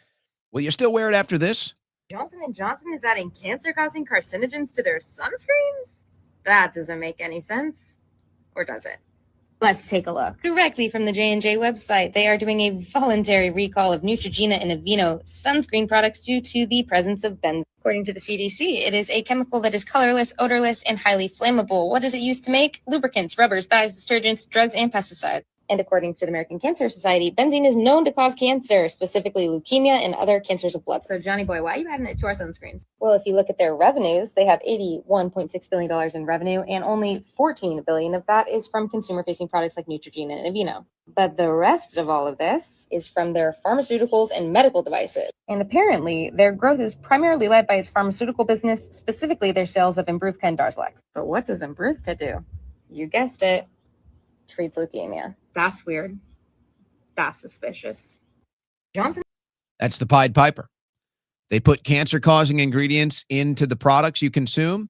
Will you still wear it after this? Johnson & Johnson is adding cancer-causing carcinogens to their sunscreens? That doesn't make any sense. Or does it? Let's take a look. Directly from the J&J website, they are doing a voluntary recall of Neutrogena and Aveeno sunscreen products due to the presence of benzene. According to the CDC, it is a chemical that is colorless, odorless, and highly flammable. What is it used to make? Lubricants, rubbers, dyes, detergents, drugs, and pesticides. And according to the American Cancer Society, benzene is known to cause cancer, specifically leukemia and other cancers of blood. So, Johnny boy, why are you adding it to our sunscreens? Well, if you look at their revenues, they have $81.6 billion in revenue, and only $14 billion of that is from consumer-facing products like Neutrogena and Aveeno. But the rest of all of this is from their pharmaceuticals and medical devices. And apparently, their growth is primarily led by its pharmaceutical business, specifically their sales of Imbruvica and Darzalex. But what does Imbruvica do? You guessed it. Treats leukemia. That's weird. That's suspicious. Johnson. That's the Pied Piper. They put cancer-causing ingredients into the products you consume.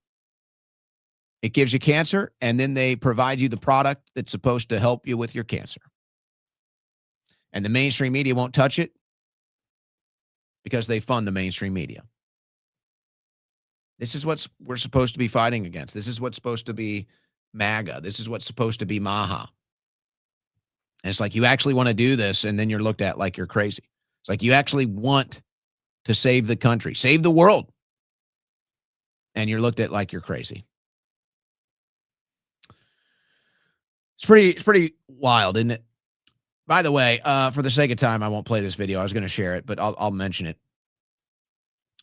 It gives you cancer, and then they provide you the product that's supposed to help you with your cancer. And the mainstream media won't touch it because they fund the mainstream media. This is what we're supposed to be fighting against. This is what's supposed to be MAGA. This is what's supposed to be MAHA. And it's like, you actually want to do this, and then you're looked at like you're crazy. It's like, you actually want to save the country, save the world, and you're looked at like you're crazy. It's pretty wild, isn't it? By the way, for the sake of time, I won't play this video. I was going to share it, but I'll mention it.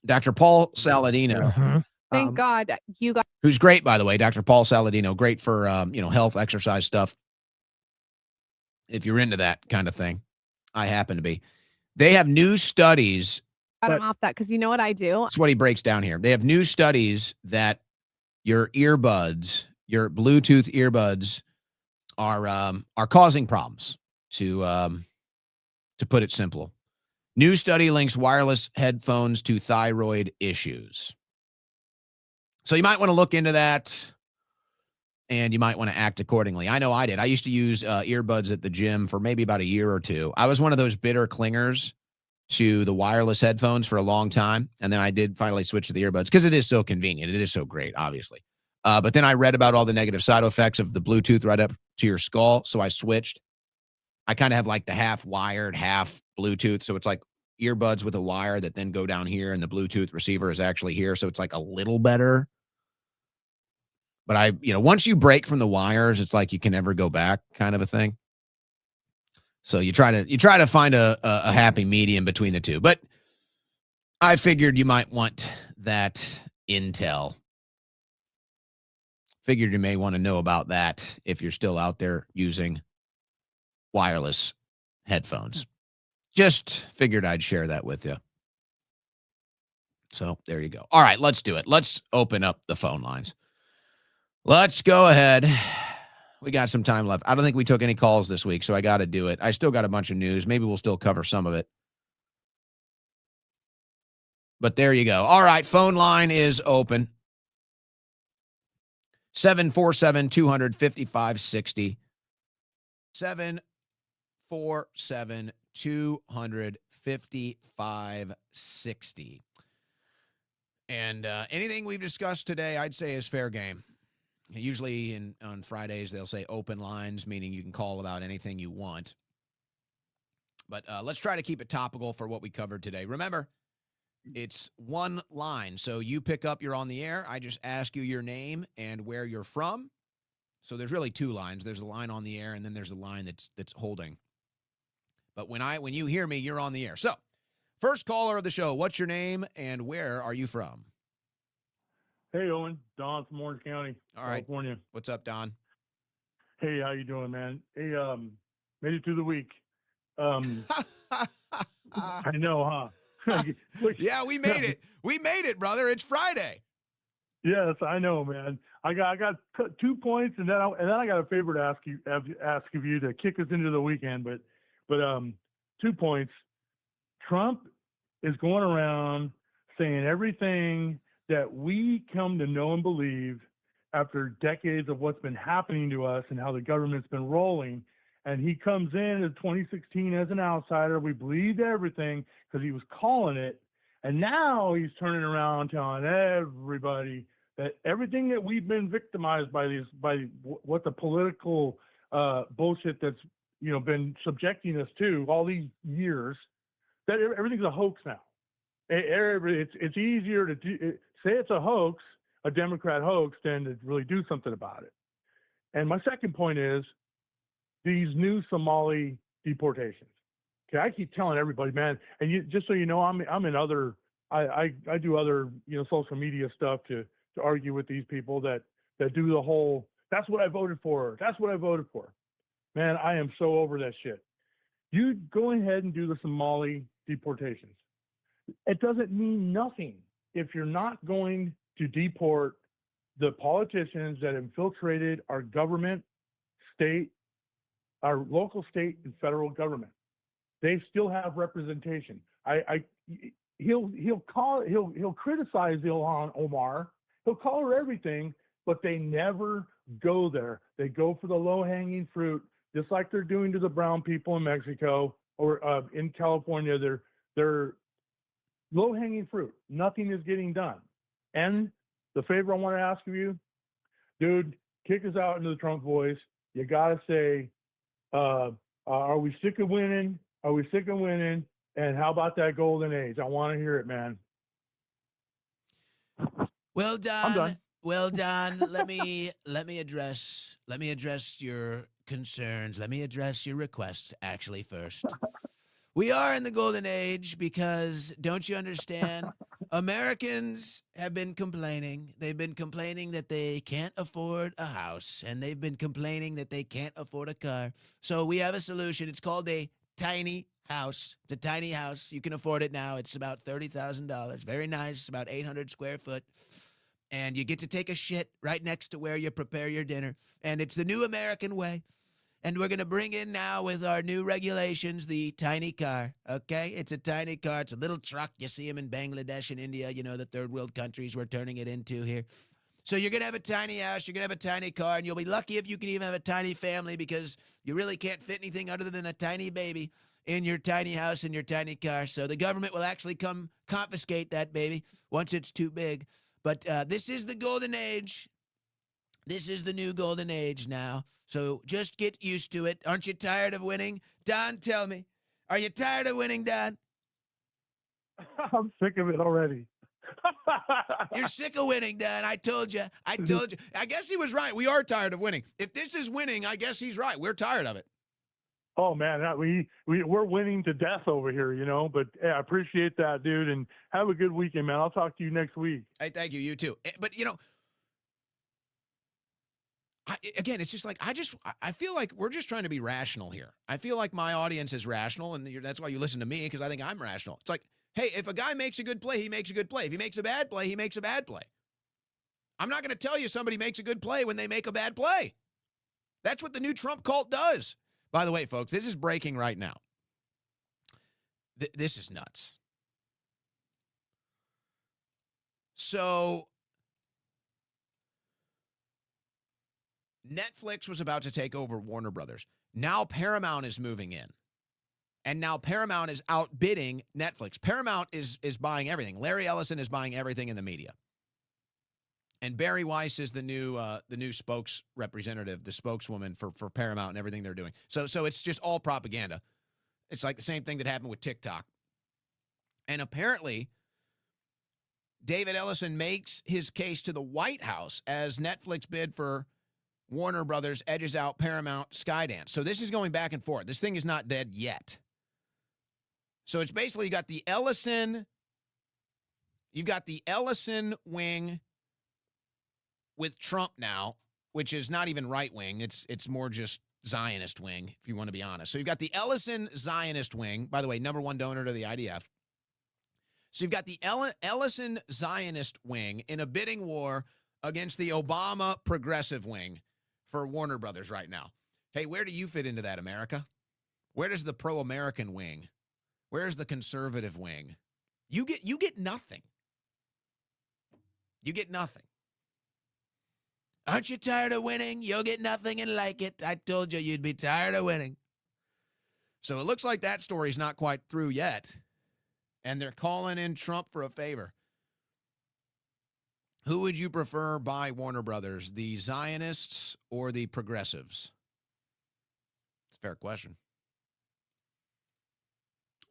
Dr. Paul Saladino. Thank God you got. Who's great, by the way, Dr. Paul Saladino, great for, health, exercise stuff. If you're into that kind of thing, I happen to be. They have new studies. Got him off that because you know what I do? That's what he breaks down here. They have new studies that your earbuds, your Bluetooth earbuds are causing problems, to put it simple. New study links wireless headphones to thyroid issues. So you might want to look into that, and you might want to act accordingly. I know I did. I used to use earbuds at the gym for maybe about a year or two. I was one of those bitter clingers to the wireless headphones for a long time, and then I did finally switch to the earbuds because it is so convenient. It is so great, obviously. But then I read about all the negative side effects of the Bluetooth right up to your skull, so I switched. I kind of have like the half wired, half Bluetooth, so it's like earbuds with a wire that then go down here, and the Bluetooth receiver is actually here, so it's like a little better. But once you break from the wires, it's like you can never go back, kind of a thing. So you try to find a happy medium between the two. But I figured you might want that intel. Figured you may want to know about that if you're still out there using wireless headphones. Just figured I'd share that with you. So there you go. All right, let's do it. Let's open up the phone lines. Let's go ahead. We got some time left. I don't think we took any calls this week, so I got to do it. I still got a bunch of news. Maybe we'll still cover some of it. But there you go. All right, phone line is open. 747-200-5560. 747-200-5560. And anything we've discussed today, I'd say is fair game. Usually on Fridays, they'll say open lines, meaning you can call about anything you want. But let's try to keep it topical for what we covered today. Remember, it's one line. So you pick up, you're on the air. I just ask you your name and where you're from. So there's really two lines. There's a line on the air, and then there's a line that's holding. But when you hear me, you're on the air. So first caller of the show, what's your name and where are you from? Hey, Owen. Don from Orange County, California. What's up, Don? Hey, how you doing, man? Hey, made it through the week. I know, huh? Yeah, we made it. We made it, brother. It's Friday. Yes, I know, man. I got 2 points, and then I got a favor to ask of you to kick us into the weekend. But 2 points. Trump is going around saying everything that we come to know and believe after decades of what's been happening to us and how the government's been rolling. And he comes in 2016 as an outsider. We believed everything because he was calling it. And now he's turning around telling everybody that everything that we've been victimized by what the political bullshit that's been subjecting us to all these years, that everything's a hoax now. It's easier to say it's a hoax, a Democrat hoax, than to really do something about it. And my second point is these new Somali deportations. Okay, I keep telling everybody, man, and just so you know, I'm in other, I do other social media stuff to argue with these people that do the whole, that's what I voted for. That's what I voted for. Man, I am so over that shit. You go ahead and do the Somali deportations. It doesn't mean nothing if you're not going to deport the politicians that infiltrated our government, our local, state, and federal government. They still have representation. He'll criticize Ilhan Omar. He'll call her everything, but they never go there. They go for the low-hanging fruit, just like they're doing to the brown people in Mexico or in California. They're low-hanging fruit. Nothing is getting done. And the favor I want to ask of you, dude, kick us out into the Trump voice. You got to say, are we sick of winning? Are we sick of winning? And how about that golden age? I want to hear it, man. Well done. I'm done. Well done. let me address your concerns. Let me address your requests actually first. We are in the golden age because, don't you understand? Americans have been complaining. They've been complaining that they can't afford a house, and they've been complaining that they can't afford a car. So we have a solution. It's called a tiny house. It's a tiny house. You can afford it now. It's about $30,000. Very nice. About 800 square foot. And you get to take a shit right next to where you prepare your dinner. And it's the new American way. And we're going to bring in now with our new regulations the tiny car, okay? It's a tiny car. It's a little truck. You see them in Bangladesh and India, you know, the third world countries we're turning it into here. So you're going to have a tiny house. You're going to have a tiny car. And you'll be lucky if you can even have a tiny family because you really can't fit anything other than a tiny baby in your tiny house and your tiny car. So the government will actually come confiscate that baby once it's too big. But this is the golden age. This is the new golden age now. So just get used to it. Aren't you tired of winning? Don, tell me. Are you tired of winning, Don? I'm sick of it already. You're sick of winning, Don. I told you. I guess he was right. We are tired of winning. If this is winning, I guess he's right. We're tired of it. Oh, man, we're winning to death over here, you know. But I appreciate that, dude. And have a good weekend, man. I'll talk to you next week. Hey, thank you. You too. But, you know, again, it's just like I feel like we're just trying to be rational here. I feel like my audience is rational, and that's why you listen to me, because I think I'm rational. It's like, hey, if a guy makes a good play, he makes a good play. If he makes a bad play, he makes a bad play. I'm not going to tell you somebody makes a good play when they make a bad play. That's what the new Trump cult does. By the way, folks, this is breaking right now. This is nuts. So Netflix was about to take over Warner Brothers. Now Paramount is moving in. And now Paramount is outbidding Netflix. Paramount is buying everything. Larry Ellison is buying everything in the media. And Barry Weiss is the new spokes representative, the spokeswoman for Paramount and everything they're doing. So it's just all propaganda. It's like the same thing that happened with TikTok. And apparently, David Ellison makes his case to the White House as Netflix bid for Warner Brothers edges out Paramount Skydance. So this is going back and forth. This thing is not dead yet. So it's basically you got the Ellison wing with Trump now, which is not even right wing. It's more just Zionist wing, if you want to be honest. So you've got the Ellison Zionist wing, by the way, #1 donor to the IDF. So you've got the Ellison Zionist wing in a bidding war against the Obama progressive wing for Warner Brothers right now. Hey, where do you fit into that, America? Where does the pro-American wing? Where's the conservative wing? You get nothing. You get nothing. Aren't you tired of winning? You'll get nothing and like it. I told you you'd be tired of winning. So it looks like that story's not quite through yet. And they're calling in Trump for a favor. Who would you prefer buy Warner Brothers, the Zionists or the progressives? It's a fair question.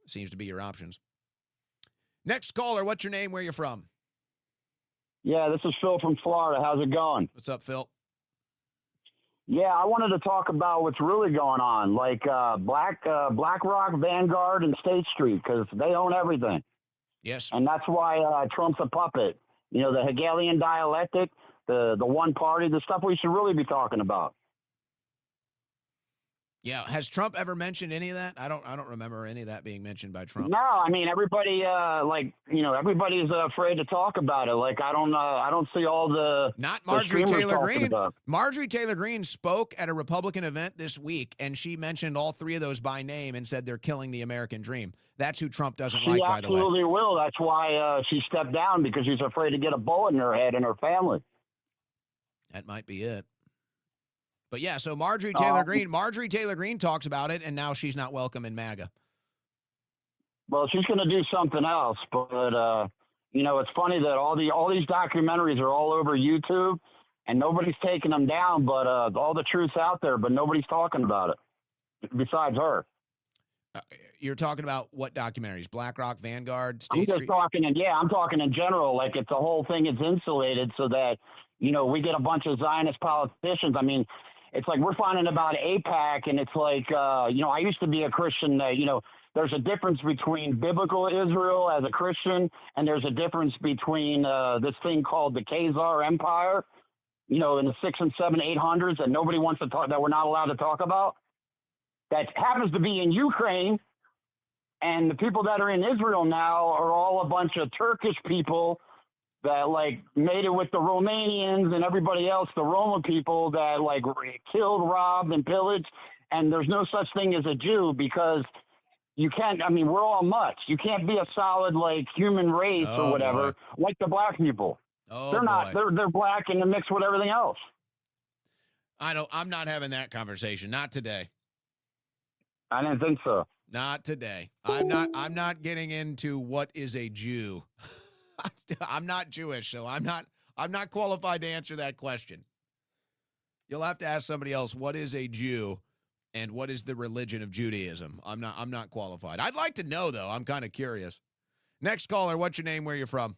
Seems to be your options. Next caller, what's your name? Where you from? Yeah, this is Phil from Florida. How's it going? What's up, Phil? Yeah, I wanted to talk about what's really going on, like BlackRock, Vanguard, and State Street, because they own everything. Yes. And that's why Trump's a puppet. You know, the Hegelian dialectic, the one party, the stuff we should really be talking about. Yeah, has Trump ever mentioned any of that? I don't remember any of that being mentioned by Trump. No, I mean everybody, everybody's afraid to talk about it. Like I don't see all the not Marjorie Taylor Greene. About. Marjorie Taylor Greene spoke at a Republican event this week, and she mentioned all three of those by name and said they're killing the American dream. That's who Trump doesn't like, by the way. She absolutely will. That's why she stepped down, because she's afraid to get a bullet in her head and her family. That might be it. But yeah, so Marjorie Taylor Greene talks about it, and now she's not welcome in MAGA. Well, she's going to do something else, but it's funny that all these documentaries are all over YouTube, and nobody's taking them down. But all the truth's out there, but nobody's talking about it besides her. You're talking about what documentaries? BlackRock, Vanguard, State I'm just Street? talking, I'm talking in general. Like, it's the whole thing is insulated so that we get a bunch of Zionist politicians. I mean, it's like we're finding about AIPAC, and it's like I used to be a Christian. There's a difference between biblical Israel as a Christian, and there's a difference between this thing called the Khazar Empire, in the 600s and 700s, 800s that nobody wants to talk, that we're not allowed to talk about. That happens to be in Ukraine, and the people that are in Israel now are all a bunch of Turkish people that made it with the Romanians and everybody else, the Roma people that killed, robbed, and pillaged. And there's no such thing as a Jew because you can't. I mean, we're all mutts. You can't be a solid human race or whatever like the black people. They're not. They're black and they're mixed with everything else. I'm not having that conversation. Not today. I didn't think so. Not today. I'm not getting into what is a Jew. I'm not Jewish, so I'm not qualified to answer that question. You'll have to ask somebody else what is a Jew and what is the religion of Judaism. I'm not qualified. I'd like to know though. I'm kind of curious. Next caller, what's your name? Where you're from?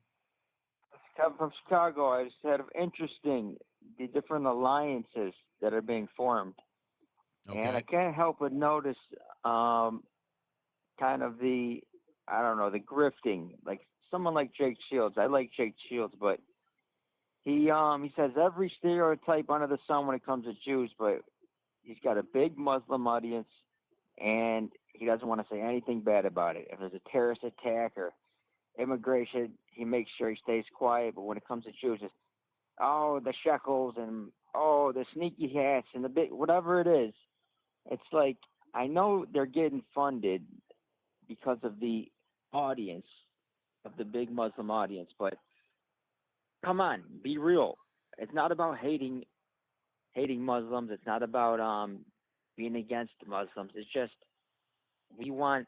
I'm from Chicago. I just had interesting the different alliances that are being formed. Okay. And I can't help but notice kind of the grifting. Like someone like Jake Shields. I like Jake Shields, but he says every stereotype under the sun when it comes to Jews, but he's got a big Muslim audience and he doesn't want to say anything bad about it. If there's a terrorist attack or immigration, he makes sure he stays quiet. But when it comes to Jews, it's, the shekels and the sneaky hats and the big whatever it is. It's like, I know they're getting funded because of the audience, of the big Muslim audience, but come on, be real. It's not about hating Muslims. It's not about being against Muslims. It's just we want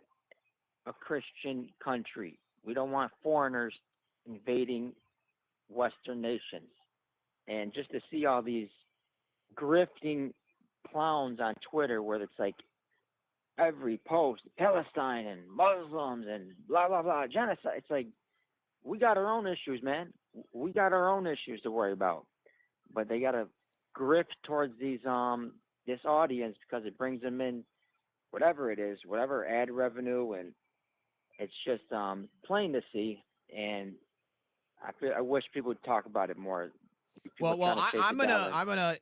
a Christian country. We don't want foreigners invading Western nations. And just to see all these grifting clowns on Twitter where it's like every post, Palestine and Muslims and blah, blah, blah, genocide. It's like, we got our own issues, man. We got our own issues to worry about. But they got to grift towards these this audience because it brings them in whatever it is, whatever ad revenue, and it's just plain to see. And I wish people would talk about it more. Well, I'm gonna.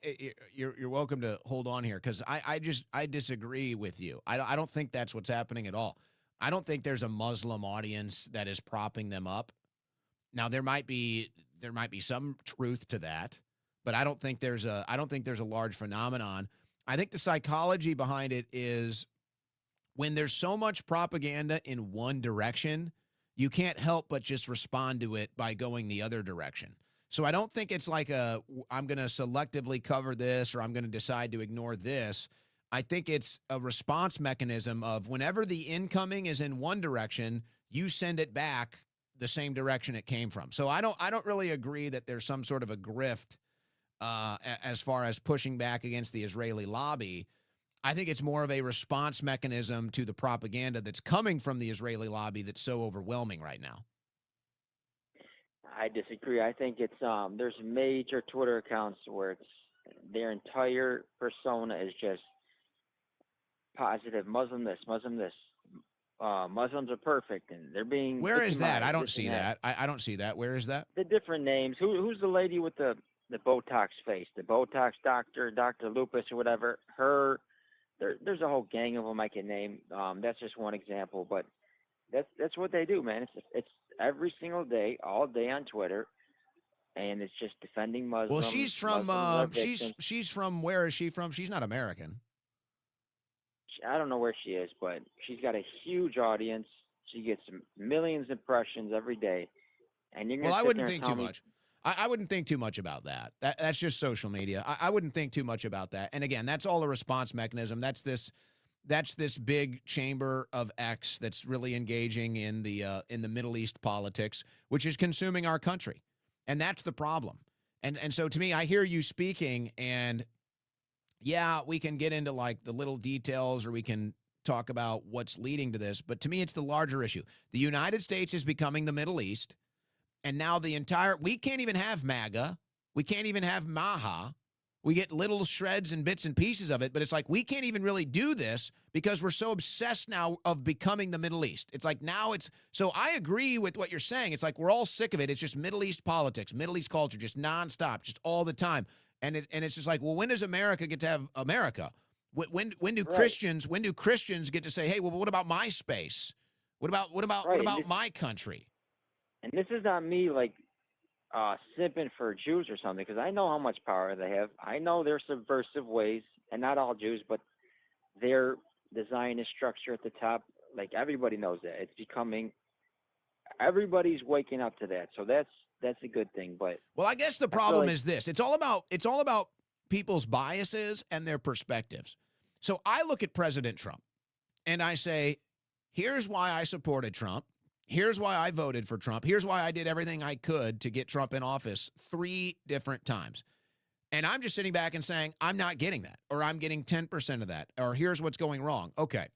You're welcome to hold on here because I disagree with you. I don't think that's what's happening at all. I don't think there's a Muslim audience that is propping them up. Now there might be some truth to that, but I don't think there's a large phenomenon. I think the psychology behind it is when there's so much propaganda in one direction, you can't help but just respond to it by going the other direction. So I don't think it's like I'm going to selectively cover this or I'm going to decide to ignore this. I think it's a response mechanism of whenever the incoming is in one direction, you send it back the same direction it came from. So I don't really agree that there's some sort of a grift as far as pushing back against the Israeli lobby. I think it's more of a response mechanism to the propaganda that's coming from the Israeli lobby that's so overwhelming right now. I disagree. I think it's there's major Twitter accounts where it's their entire persona is just positive Muslim this, Muslims are perfect, and they're being. Where is that? I don't see that. I don't see that. Where is that? The different names. Who's the lady with the Botox face? The Botox doctor, Dr. Lupus or whatever. There's a whole gang of them I can name. That's just one example, but that's what they do, man. It's every single day, all day on Twitter, and it's just defending Muslims. Well, she's from she's from where is she from? She's not American. I don't know where she is, but she's got a huge audience. She gets millions of impressions every day, and you're gonna. Well, I wouldn't think too much. I wouldn't think too much about that. That's just social media. I wouldn't think too much about that. And again, that's all a response mechanism. That's this big chamber of X that's really engaging in the Middle East politics, which is consuming our country. And that's the problem. And so to me, I hear you speaking, and yeah, we can get into like the little details, or we can talk about what's leading to this. But to me, it's the larger issue. The United States is becoming the Middle East. And now we can't even have MAGA. We can't even have MAHA. We get little shreds and bits and pieces of it, but it's like we can't even really do this because we're so obsessed now of becoming the Middle East. It's like now so I agree with what you're saying. It's like we're all sick of it. It's just Middle East politics, Middle East culture, just nonstop, just all the time. And it's just like, well, when does America get to have America? When do Christians get to say, hey, well, what about my space? What about my country? And this is not me like simping for Jews or something, because I know how much power they have. I know their subversive ways, and not all Jews, but their Zionist structure at the top. Like everybody knows that it's becoming. Everybody's waking up to that, so that's a good thing. But well, I guess the problem is this: it's all about people's biases and their perspectives. So I look at President Trump, and I say, here's why I supported Trump. Here's why I voted for Trump. Here's why I did everything I could to get Trump in office 3 different times. And I'm just sitting back and saying, I'm not getting that, or I'm getting 10% of that, or here's what's going wrong. Okay.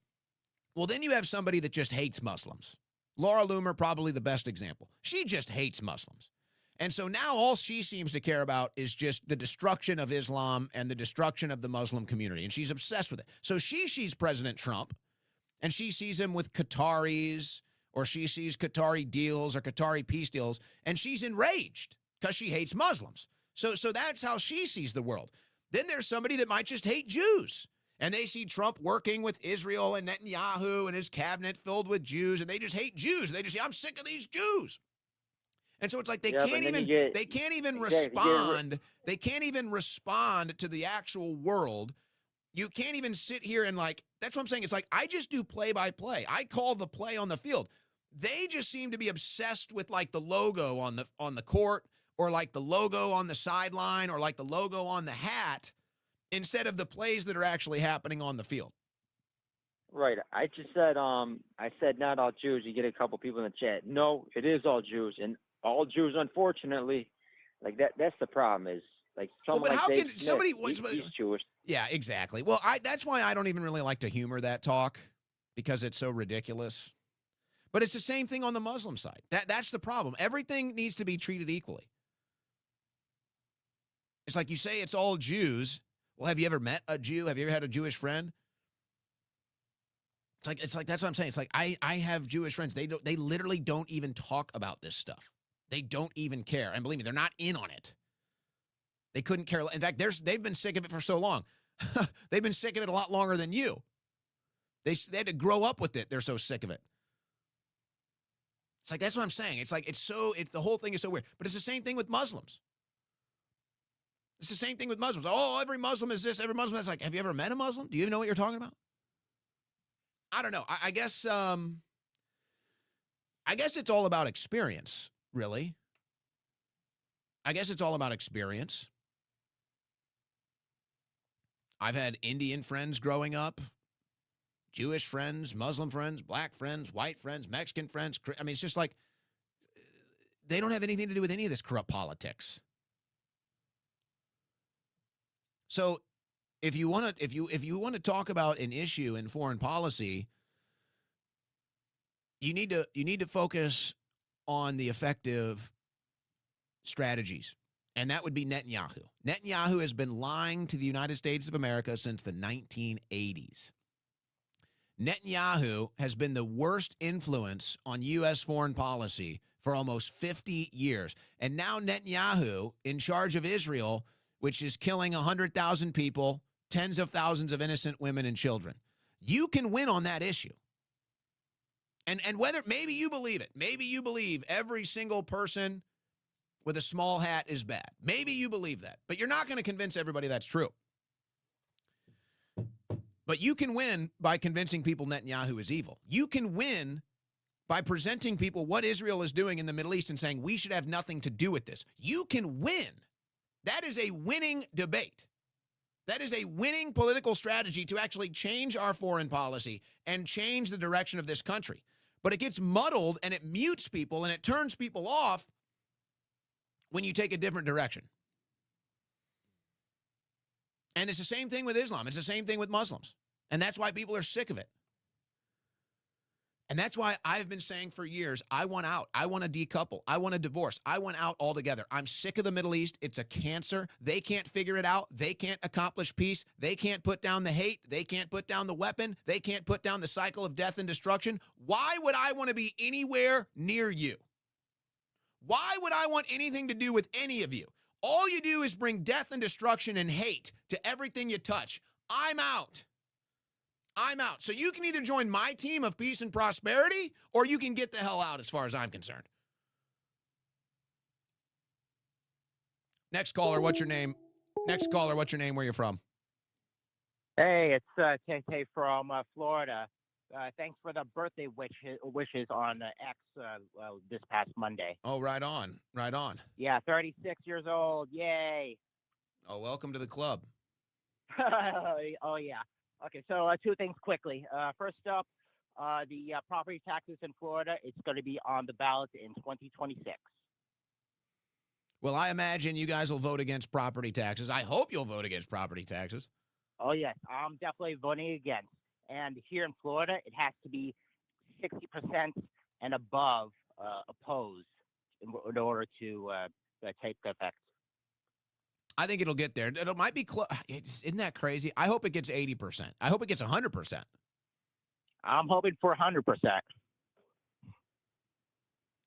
Well, then you have somebody that just hates Muslims. Laura Loomer, probably the best example. She just hates Muslims. And so now all she seems to care about is just the destruction of Islam and the destruction of the Muslim community. And she's obsessed with it. So she sees President Trump, and she sees him with Qataris, or she sees Qatari deals or Qatari peace deals, and she's enraged because she hates Muslims. So that's how she sees the world. Then there's somebody that might just hate Jews, and they see Trump working with Israel and Netanyahu and his cabinet filled with Jews, and they just hate Jews. And they just say, I'm sick of these Jews. And so it's like they can't even respond. They can't even respond to the actual world. You can't even sit here and that's what I'm saying. It's like I just do play-by-play. I call the play on the field. They just seem to be obsessed with the logo on the court, or the logo on the sideline, or the logo on the hat, instead of the plays that are actually happening on the field. Right. I just said I said not all Jews. You get a couple people in the chat. No, it is all Jews, and all Jews, unfortunately, that's the problem is someone but how Dave can Smith, somebody he's Jewish. Yeah, exactly. Well, that's why I don't even really like to humor that talk, because it's so ridiculous. But it's the same thing on the Muslim side. That's the problem. Everything needs to be treated equally. It's like you say it's all Jews. Well, have you ever met a Jew? Have you ever had a Jewish friend? It's like that's what I'm saying. It's like I have Jewish friends. They literally don't even talk about this stuff. They don't even care. And believe me, they're not in on it. They couldn't care. In fact, they've been sick of it for so long. They've been sick of it a lot longer than you. They had to grow up with it. They're so sick of it. It's like, that's what I'm saying. It's like, the whole thing is so weird. But it's the same thing with Muslims. It's the same thing with Muslims. Oh, every Muslim is this, every Muslim is like, have you ever met a Muslim? Do you even know what you're talking about? I don't know. I guess it's all about experience, really. I guess it's all about experience. I've had Indian friends growing up, Jewish friends, Muslim friends, black friends, white friends, Mexican friends. I mean, it's just like they don't have anything to do with any of this corrupt politics. So if you want to talk about an issue in foreign policy, you need to focus on the effective strategies. And that would be Netanyahu. Netanyahu has been lying to the United States of America since the 1980s. Netanyahu has been the worst influence on U.S. foreign policy for almost 50 years. And now Netanyahu, in charge of Israel, which is killing 100,000 people, tens of thousands of innocent women and children. You can win on that issue. And whether, maybe you believe it. Maybe you believe every single person with a small hat is bad. Maybe you believe that. But you're not going to convince everybody that's true. But you can win by convincing people Netanyahu is evil. You can win by presenting people what Israel is doing in the Middle East and saying we should have nothing to do with this. You can win. That is a winning debate. That is a winning political strategy to actually change our foreign policy and change the direction of this country. But it gets muddled and it mutes people and it turns people off when you take a different direction. And it's the same thing with Islam. It's the same thing with Muslims. And that's why people are sick of it. And that's why I've been saying for years, I want out. I want to decouple. I want to divorce. I want out altogether. I'm sick of the Middle East. It's a cancer. They can't figure it out. They can't accomplish peace. They can't put down the hate. They can't put down the weapon. They can't put down the cycle of death and destruction. Why would I want to be anywhere near you? Why would I want anything to do with any of you? All you do is bring death and destruction and hate to everything you touch. I'm out. I'm out. So you can either join my team of peace and prosperity, or you can get the hell out as far as I'm concerned. Next caller, what's your name? Next caller, what's your name? Where you from? Hey, it's Tay from Florida. Thanks for the birthday wishes on X this past Monday. Oh, right on. Right on. Yeah, 36 years old. Yay. Oh, welcome to the club. Oh, yeah. Okay, so two things quickly. First up, the property taxes in Florida, it's going to be on the ballot in 2026. Well, I imagine you guys will vote against property taxes. I hope you'll vote against property taxes. Oh, yes, I'm definitely voting against. And here in Florida, it has to be 60% and above opposed in order to take effect. I think it'll get there. It might be close. Isn't that crazy? I hope it gets 80%. I hope it gets 100%. I'm hoping for 100%.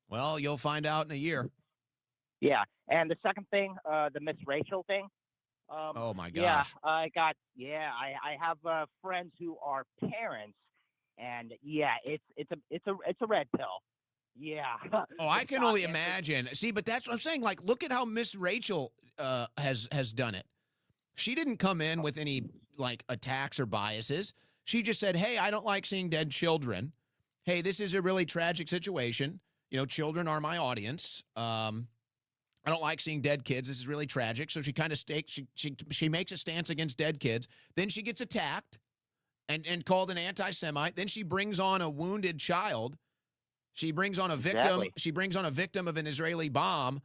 Well, you'll find out in a year. Yeah. And the second thing, the Miss Rachel thing. Oh my gosh. Yeah, I have friends who are parents, and yeah, it's a red pill. Yeah. Oh, I can only imagine. See, but that's what I'm saying. Like, look at how Miss Rachel has done it. She didn't come in with any like attacks or biases. She just said, "Hey, I don't like seeing dead children. Hey, this is a really tragic situation. You know, children are my audience. I don't like seeing dead kids. This is really tragic." So she kind of she makes a stance against dead kids. Then she gets attacked and called an anti-Semite. Then she brings on a wounded child. She brings on a victim. Exactly. She brings on a victim of an Israeli bomb,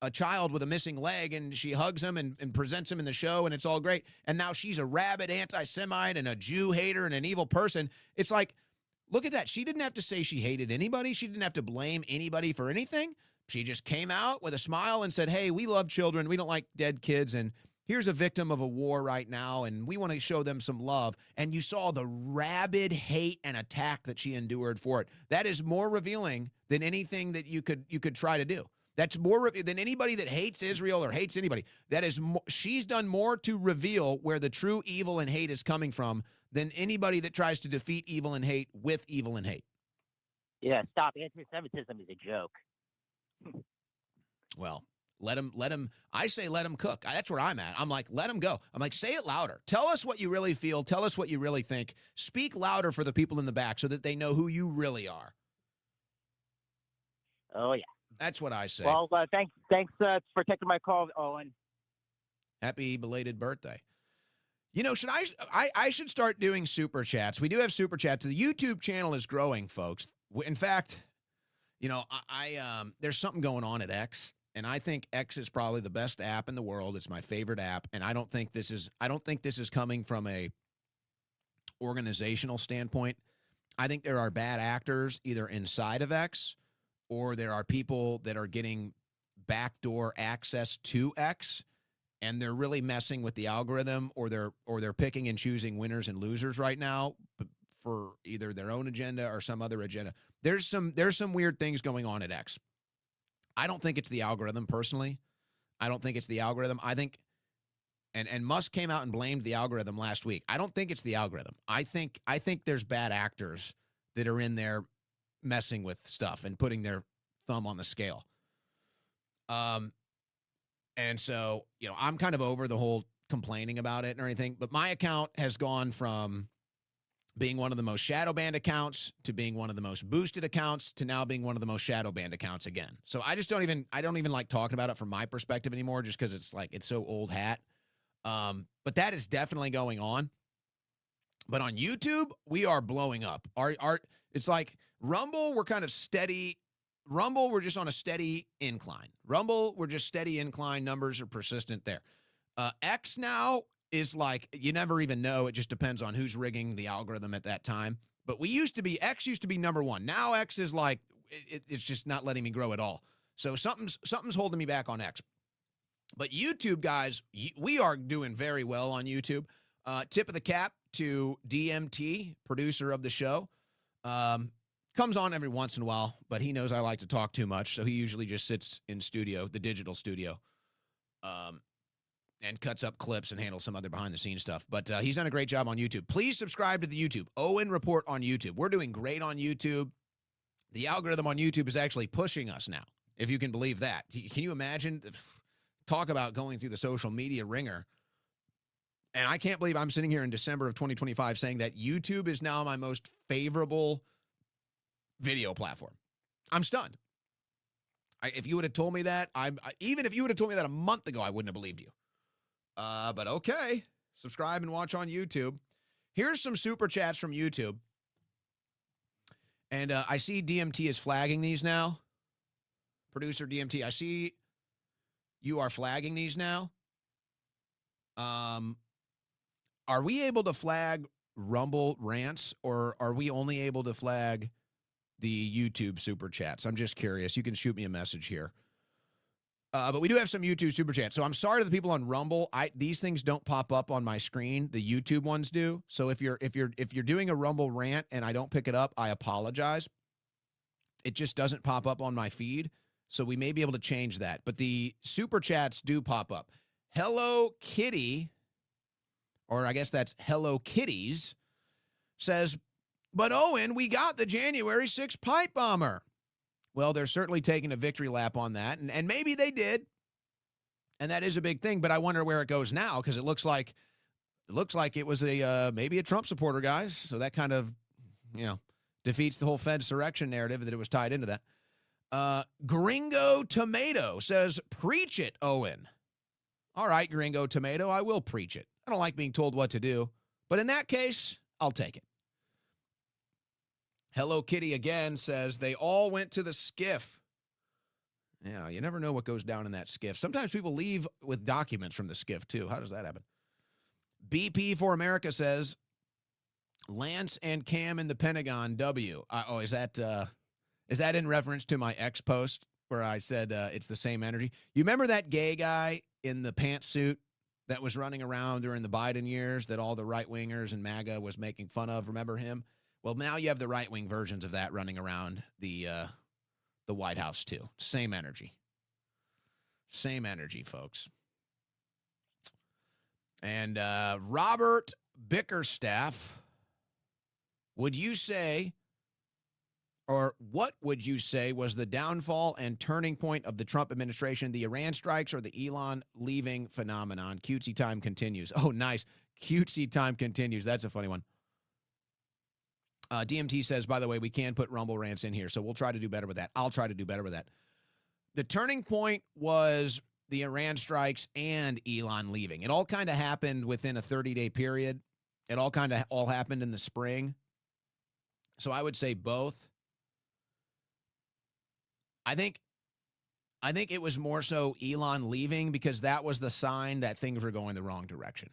a child with a missing leg, and she hugs him and presents him in the show, and it's all great. And now she's a rabid anti-Semite and a Jew hater and an evil person. It's like, look at that. She didn't have to say she hated anybody. She didn't have to blame anybody for anything. She just came out with a smile and said, "Hey, we love children. We don't like dead kids. And here's a victim of a war right now, and we want to show them some love." And you saw the rabid hate and attack that she endured for it. That is more revealing than anything that you could try to do. That's more than anybody that hates Israel or hates anybody. That is she's done more to reveal where the true evil and hate is coming from than anybody that tries to defeat evil and hate with evil and hate. Yeah, stop. Anti-Semitism is a joke. Well, let him, I say let him cook. That's where I'm at. I'm like, let him go. I'm like, say it louder. Tell us what you really feel. Tell us what you really think. Speak louder for the people in the back so that they know who you really are. Oh, yeah. That's what I say. Well, thanks for taking my call, Owen. Happy belated birthday. You know, I should start doing super chats. We do have super chats. The YouTube channel is growing, folks. In fact, you know, there's something going on at X, and I think X is probably the best app in the world. It's my favorite app, and I don't think this is coming from a organizational standpoint. I think there are bad actors either inside of X, or there are people that are getting backdoor access to X, and they're really messing with the algorithm, or they're picking and choosing winners and losers right now for either their own agenda or some other agenda. There's some weird things going on at X. I don't think it's the algorithm personally. I don't think it's the algorithm. I think, and Musk came out and blamed the algorithm last week. I don't think it's the algorithm. I think there's bad actors that are in there messing with stuff and putting their thumb on the scale. And so, you know, I'm kind of over the whole complaining about it and everything, but my account has gone from being one of the most shadow banned accounts to being one of the most boosted accounts to now being one of the most shadow banned accounts again. So I don't even like talking about it from my perspective anymore, just because it's so old hat. But that is definitely going on. But on YouTube, we are blowing up. It's like Rumble, we're kind of steady. Rumble, we're just on a steady incline. Rumble, we're just steady incline. Numbers are persistent there. X now is like, you never even know. It just depends on who's rigging the algorithm at that time. But X used to be number one. Now X is like, it's just not letting me grow at all. So something's holding me back on X. But YouTube, guys, we are doing very well on YouTube. Tip of the cap to DMT, producer of the show. Comes on every once in a while, but he knows I like to talk too much, so he usually just sits in studio, the digital studio, and cuts up clips and handles some other behind-the-scenes stuff. But he's done a great job on YouTube. Please subscribe to the YouTube. Owen Report on YouTube. We're doing great on YouTube. The algorithm on YouTube is actually pushing us now, if you can believe that. Can you imagine? Talk about going through the social media ringer. And I can't believe I'm sitting here in December of 2025 saying that YouTube is now my most favorable video platform. I'm stunned. If you would have told me that, even if you would have told me that a month ago, I wouldn't have believed you. But okay, subscribe and watch on YouTube. Here's some super chats from YouTube. And I see DMT is flagging these now. Producer DMT, I see you are flagging these now. Are we able to flag Rumble rants, or are we only able to flag the YouTube super chats? I'm just curious. You can shoot me a message here. But we do have some YouTube super chats. So I'm sorry to the people on Rumble. These things don't pop up on my screen. The YouTube ones do. So if you're doing a Rumble rant and I don't pick it up, I apologize. It just doesn't pop up on my feed. So we may be able to change that. But the super chats do pop up. Hello Kitty, or I guess that's Hello Kitties, says, but Owen, we got the January 6th pipe bomber. Well, they're certainly taking a victory lap on that, and maybe they did, and that is a big thing. But I wonder where it goes now, because it looks like it was maybe a Trump supporter, guys. So that kind of defeats the whole Fedsurrection narrative that it was tied into that. Gringo Tomato says, "Preach it, Owen." All right, Gringo Tomato, I will preach it. I don't like being told what to do, but in that case, I'll take it. Hello Kitty again says, they all went to the skiff. Yeah, you never know what goes down in that skiff. Sometimes people leave with documents from the skiff, too. How does that happen? BP for America says, Lance and Cam in the Pentagon, W. Is that in reference to my X post where I said it's the same energy? You remember that gay guy in the pantsuit that was running around during the Biden years that all the right-wingers and MAGA was making fun of? Remember him? Well, now you have the right-wing versions of that running around the White House, too. Same energy. Same energy, folks. And Robert Bickerstaff, would you say, or what would you say was the downfall and turning point of the Trump administration, the Iran strikes or the Elon leaving phenomenon? Cutesy time continues. Oh, nice. Cutesy time continues. That's a funny one. DMT says, by the way, we can put Rumble rants in here, so we'll try to do better with that. I'll try to do better with that. The turning point was the Iran strikes and Elon leaving. It all kind of happened within a 30-day period. It all happened in the spring. So I would say both. I think it was more so Elon leaving, because that was the sign that things were going the wrong direction.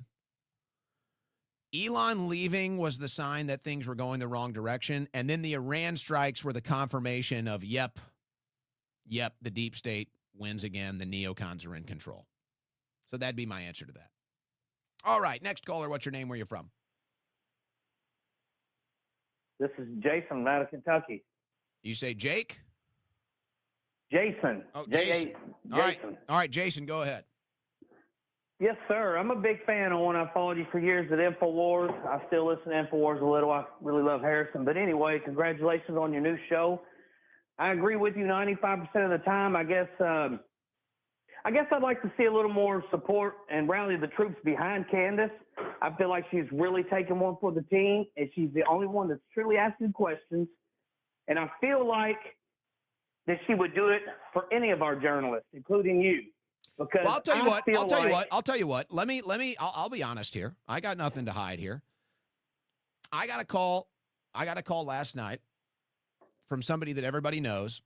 Elon leaving was the sign that things were going the wrong direction. And then the Iran strikes were the confirmation of, yep, the deep state wins again. The neocons are in control. So that'd be my answer to that. All right, next caller. What's your name? Where you from? This is Jason out of Kentucky. You say Jake? Jason. Oh, Jason. All right, Jason, go ahead. Yes, sir. I'm a big fan of one. I followed you for years at InfoWars. I still listen to InfoWars a little. I really love Harrison. But anyway, congratulations on your new show. I agree with you 95% of the time. I guess I'd like to see a little more support and rally the troops behind Candace. I feel like she's really taking one for the team, and she's the only one that's truly asking questions. And I feel like that she would do it for any of our journalists, including you. Because Well, I'll tell you what. I'll tell you what. I'll be honest here. I got nothing to hide here. I got a call last night from somebody that everybody knows.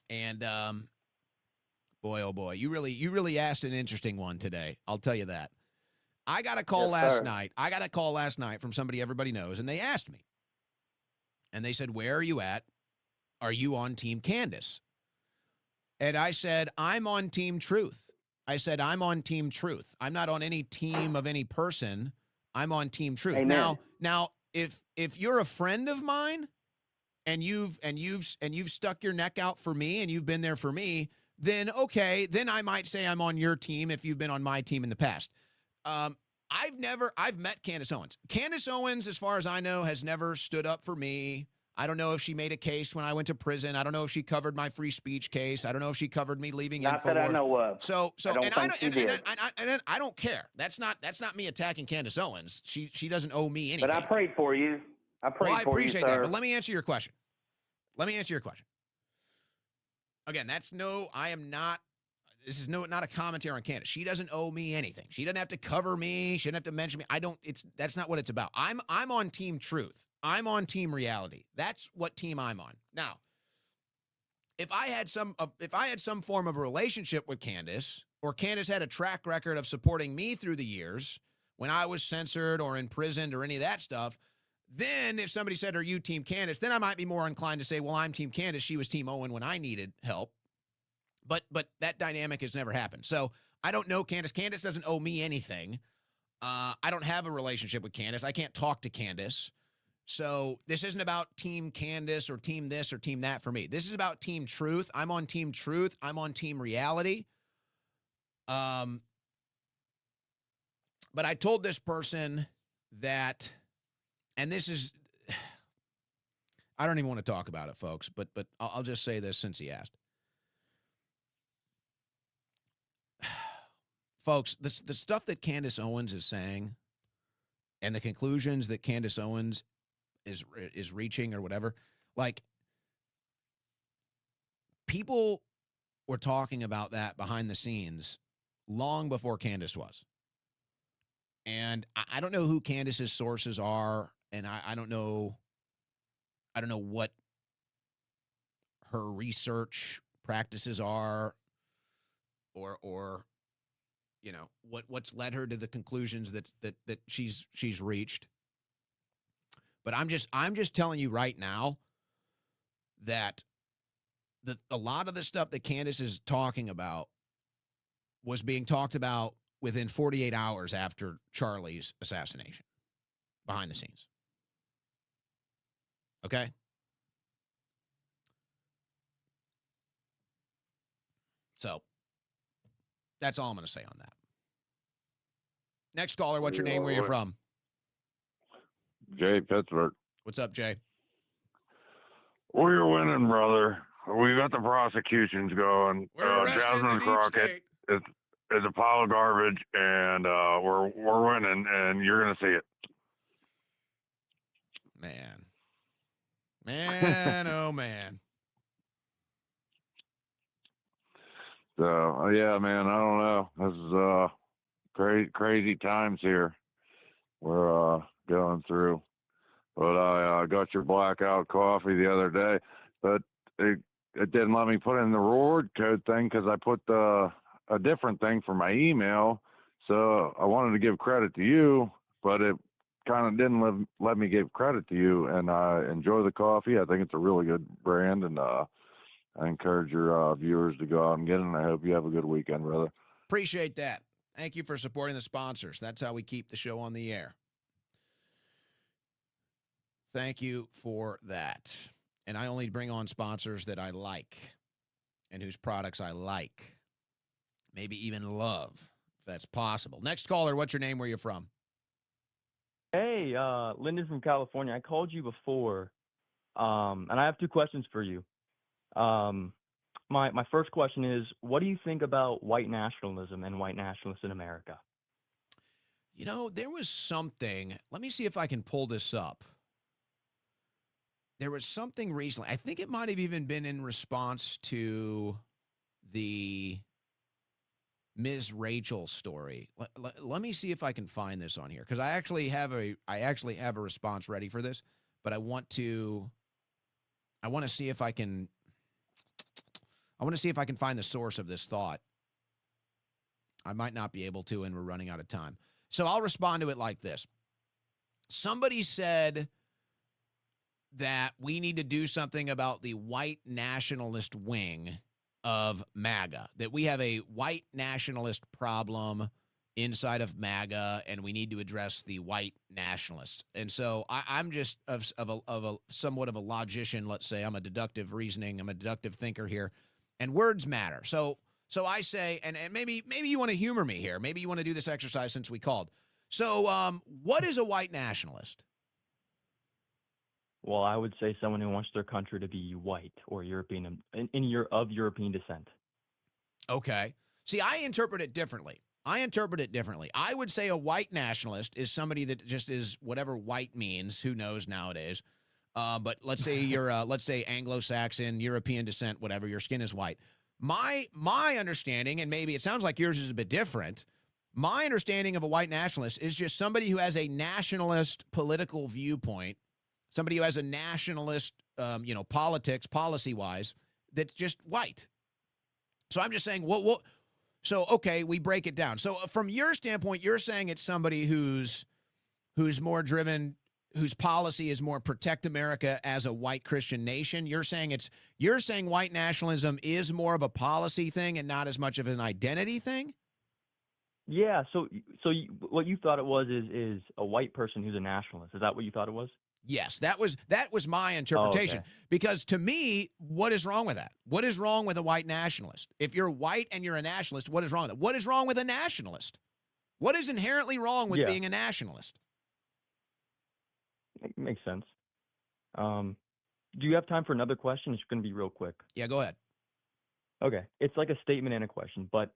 And boy, oh boy, you really asked an interesting one today. I'll tell you that. I got a call last night from somebody everybody knows, and they asked me. And they said, "Where are you at? Are you on Team Candace?" And I said, "I'm on Team Truth." I said, "I'm on Team Truth. I'm not on any team of any person. I'm on Team Truth." Amen. Now, if you're a friend of mine and you've stuck your neck out for me and you've been there for me, then okay, then I might say I'm on your team if you've been on my team in the past. I've met Candace Owens. Candace Owens, as far as I know, has never stood up for me. I don't know if she made a case when I went to prison. I don't know if she covered my free speech case. I don't know if she covered me leaving Not InfoWars. that I know of. I don't care. That's not me attacking Candace Owens. She doesn't owe me anything. But I prayed for you. I appreciate sir. that. But let me answer your question. Again, this is not a commentary on Candace. She doesn't owe me anything. She doesn't have to cover me. She doesn't have to mention me. That's not what it's about. I'm on Team Truth. I'm on Team Reality. That's what team I'm on. Now, if I had some form of a relationship with Candace, or Candace had a track record of supporting me through the years when I was censored or imprisoned or any of that stuff, then if somebody said, "Are you Team Candace?" then I might be more inclined to say, "Well, I'm Team Candace. She was Team Owen when I needed help." But that dynamic has never happened. So I don't know Candace. Candace doesn't owe me anything. I don't have a relationship with Candace. I can't talk to Candace. So this isn't about Team Candace or Team this or Team that for me. This is about Team Truth. I'm on Team Truth. I'm on Team Reality. But I told this person that, and this is, I don't even want to talk about it, folks, but I'll just say this since he asked. Folks, the stuff that Candace Owens is saying and the conclusions that Candace Owens is reaching or whatever, like, people were talking about that behind the scenes long before Candace was. And I don't know who Candace's sources are, and I don't know what her research practices are, or you know, what's led her to the conclusions that she's reached. But I'm just telling you right now that a lot of the stuff that Candace is talking about was being talked about within 48 hours after Charlie's assassination, behind the scenes. Okay? So that's all I'm going to say on that. Next caller, what's your name, where you're from? Jay, Pittsburgh. What's up, Jay? We're winning, brother. We got the prosecutions going. Jasmine Crockett is a pile of garbage, and we're winning, and you're gonna see it. Man, oh man. So yeah, man, I don't know. This is crazy times here we're going through. But I got your Blackout Coffee the other day, but it didn't let me put in the reward code thing because I put a different thing for my email. So I wanted to give credit to you, but it kind of didn't let me give credit to you. And I enjoy the coffee. I think it's a really good brand, and I encourage your viewers to go out and get it. And I hope you have a good weekend, brother. Appreciate that. Thank you for supporting the sponsors. That's how we keep the show on the air. Thank you for that. And I only bring on sponsors that I like and whose products I like, maybe even love, if that's possible. Next caller, what's your name, where you're from? Hey, Lyndon from California. I called you before, and I have two questions for you. My first question is, what do you think about white nationalism and white nationalists in America? You know, there was something. Let me see if I can pull this up. There was something recently. I think it might have even been in response to the Ms. Rachel story. Let me see if I can find this on here, because I actually have a response ready for this, but I want to see if I can find the source of this thought. I might not be able to, and we're running out of time. So I'll respond to it like this. Somebody said that we need to do something about the white nationalist wing of MAGA, that we have a white nationalist problem inside of MAGA, and we need to address the white nationalists. And so I'm just of a somewhat of a logician, let's say. I'm a deductive thinker here, and words matter. So I say, and maybe you want to humor me here. Maybe you want to do this exercise since we called. So what is a white nationalist? Well, I would say someone who wants their country to be white or European, of European descent. Okay. See, I interpret it differently. I would say a white nationalist is somebody that just is whatever white means. Who knows nowadays? But let's say you're, Anglo-Saxon, European descent, whatever. Your skin is white. My understanding, and maybe it sounds like yours is a bit different. My understanding of a white nationalist is just somebody who has a nationalist political viewpoint. Somebody who has a nationalist, politics, policy-wise, that's just white. So I'm just saying, so, okay, we break it down. So from your standpoint, you're saying it's somebody who's more driven, whose policy is more protect America as a white Christian nation. You're saying white nationalism is more of a policy thing and not as much of an identity thing? Yeah. So what you thought it was is a white person who's a nationalist. Is that what you thought it was? Yes, that was my interpretation. Oh, okay. Because to me, what is wrong with that? What is wrong with a white nationalist? If you're white and you're a nationalist, what is wrong with it? What is wrong with a nationalist? What is inherently wrong with being a nationalist? It makes sense. Do you have time for another question? It's going to be real quick. Yeah, go ahead. Okay. It's like a statement and a question, but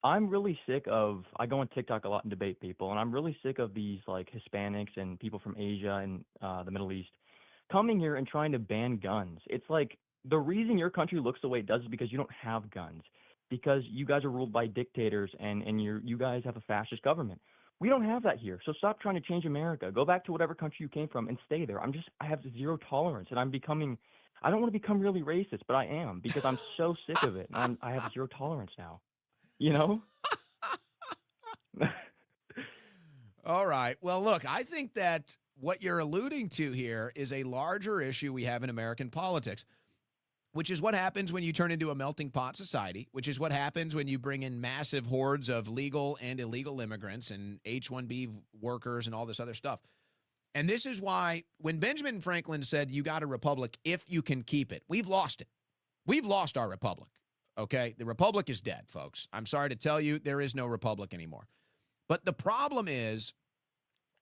I'm really sick of, I go on TikTok a lot and debate people, and I'm really sick of these like Hispanics and people from Asia and the Middle East coming here and trying to ban guns. It's like the reason your country looks the way it does is because you don't have guns, because you guys are ruled by dictators and you guys have a fascist government. We don't have that here. So stop trying to change America. Go back to whatever country you came from and stay there. I have zero tolerance, and I don't want to become really racist, but I am, because I'm so sick of it. And I have zero tolerance now. You know? All right. Well, look, I think that what you're alluding to here is a larger issue we have in American politics, which is what happens when you turn into a melting pot society, which is what happens when you bring in massive hordes of legal and illegal immigrants and H-1B workers and all this other stuff. And this is why when Benjamin Franklin said you got a republic if you can keep it, we've lost it. We've lost our republic. Okay, the republic is dead, folks. I'm sorry to tell you, there is no republic anymore. But the problem is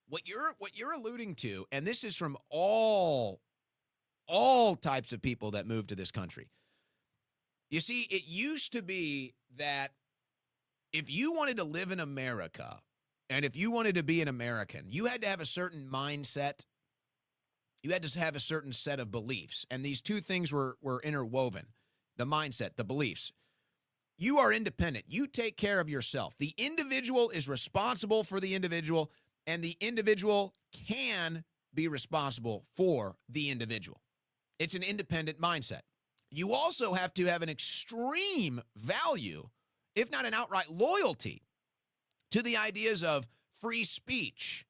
what you're alluding to, and this is from all types of people that move to this country. You see, it used to be that if you wanted to live in America and if you wanted to be an American, you had to have a certain mindset. You had to have a certain set of beliefs, and these two things were interwoven. The mindset, the beliefs. You are independent. You take care of yourself. The individual is responsible for the individual, and the individual can be responsible for the individual. It's an independent mindset. You also have to have an extreme value, if not an outright loyalty, to the ideas of free speech,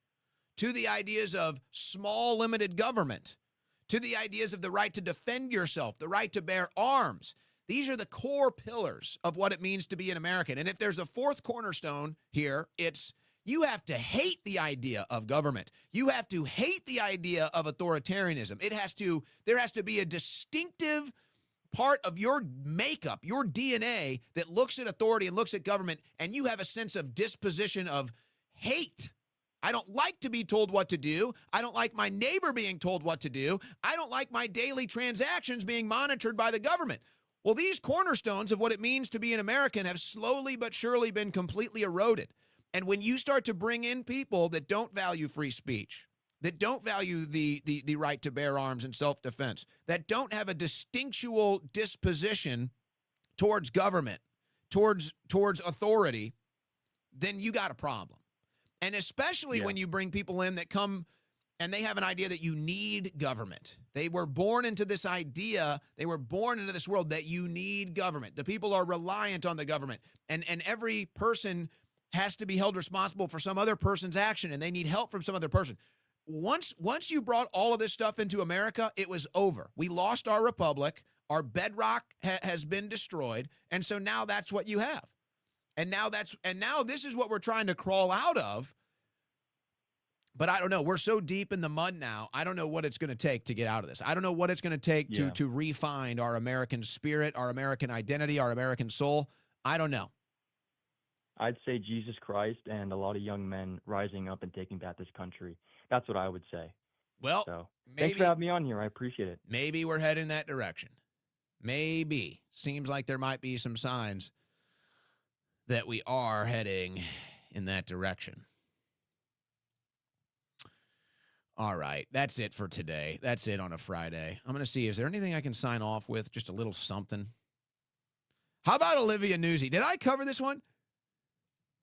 to the ideas of small limited government, to the ideas of the right to defend yourself, the right to bear arms. These are the core pillars of what it means to be an American. And if there's a fourth cornerstone here, it's you have to hate the idea of government. You have to hate the idea of authoritarianism. There has to be a distinctive part of your makeup, your DNA, that looks at authority and looks at government, and you have a sense of disposition of hate. I don't like to be told what to do. I don't like my neighbor being told what to do. I don't like my daily transactions being monitored by the government. Well, these cornerstones of what it means to be an American have slowly but surely been completely eroded. And when you start to bring in people that don't value free speech, that don't value the right to bear arms and self-defense, that don't have a distinctual disposition towards government, towards authority, then you got a problem. And especially when you bring people in that come and they have an idea that you need government. They were born into this idea, they were born into this world that you need government. The people are reliant on the government. And every person has to be held responsible for some other person's action, and they need help from some other person. Once you brought all of this stuff into America, it was over. We lost our republic. Our bedrock has been destroyed, and so now that's what you have. And now this is what we're trying to crawl out of. But I don't know. We're so deep in the mud now. I don't know what it's going to take to get out of this. I don't know what it's going to take to re-find our American spirit, our American identity, our American soul. I don't know. I'd say Jesus Christ and a lot of young men rising up and taking back this country. That's what I would say. Well, so thanks for having me on here. I appreciate it. Maybe we're heading that direction. Maybe. Seems like there might be some signs that we are heading in that direction. All right. That's it for today. That's it on a Friday. I'm going to see, is there anything I can sign off with? Just a little something. How about Olivia Newsy? Did I cover this one?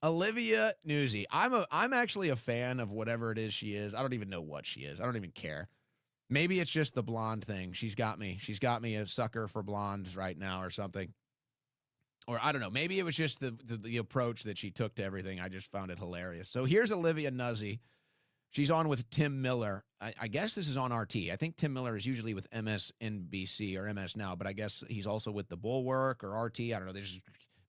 Olivia Newsy. I'm actually a fan of whatever it is she is. I don't even know what she is. I don't even care. Maybe it's just the blonde thing. She's got me a sucker for blondes right now or something. Or I don't know. Maybe it was just the approach that she took to everything. I just found it hilarious. So here's Olivia Nuzzy. She's on with Tim Miller. I guess this is on RT. I think Tim Miller is usually with MSNBC or MS Now, but I guess he's also with The Bulwark or RT. I don't know. There's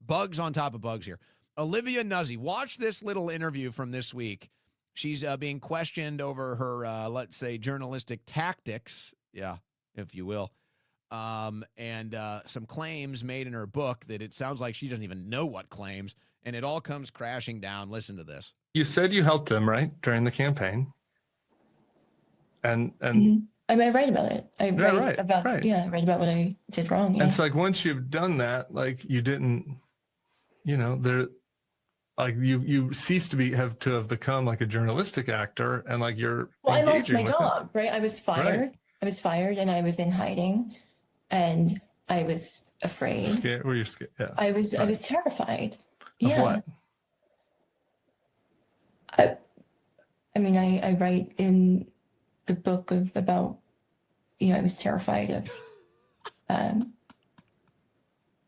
bugs on top of bugs here. Olivia Nuzzy, watch this little interview from this week. She's being questioned over her, let's say, journalistic tactics, if you will, and some claims made in her book that it sounds like she doesn't even know what claims, and it all comes crashing down. Listen to this. You said you helped him, right, during the campaign, and I write about it. I write about what I did wrong. Yeah. And it's like once you've done that, like you didn't, there. Like you cease to have become like a journalistic actor, and like you're. Well, I lost my with job, it. right? I was fired. Right. I was fired, and I was in hiding, and I was afraid. Scared? Were you scared? Yeah. I was terrified. Of what? I mean, I write in the book about, I was terrified of the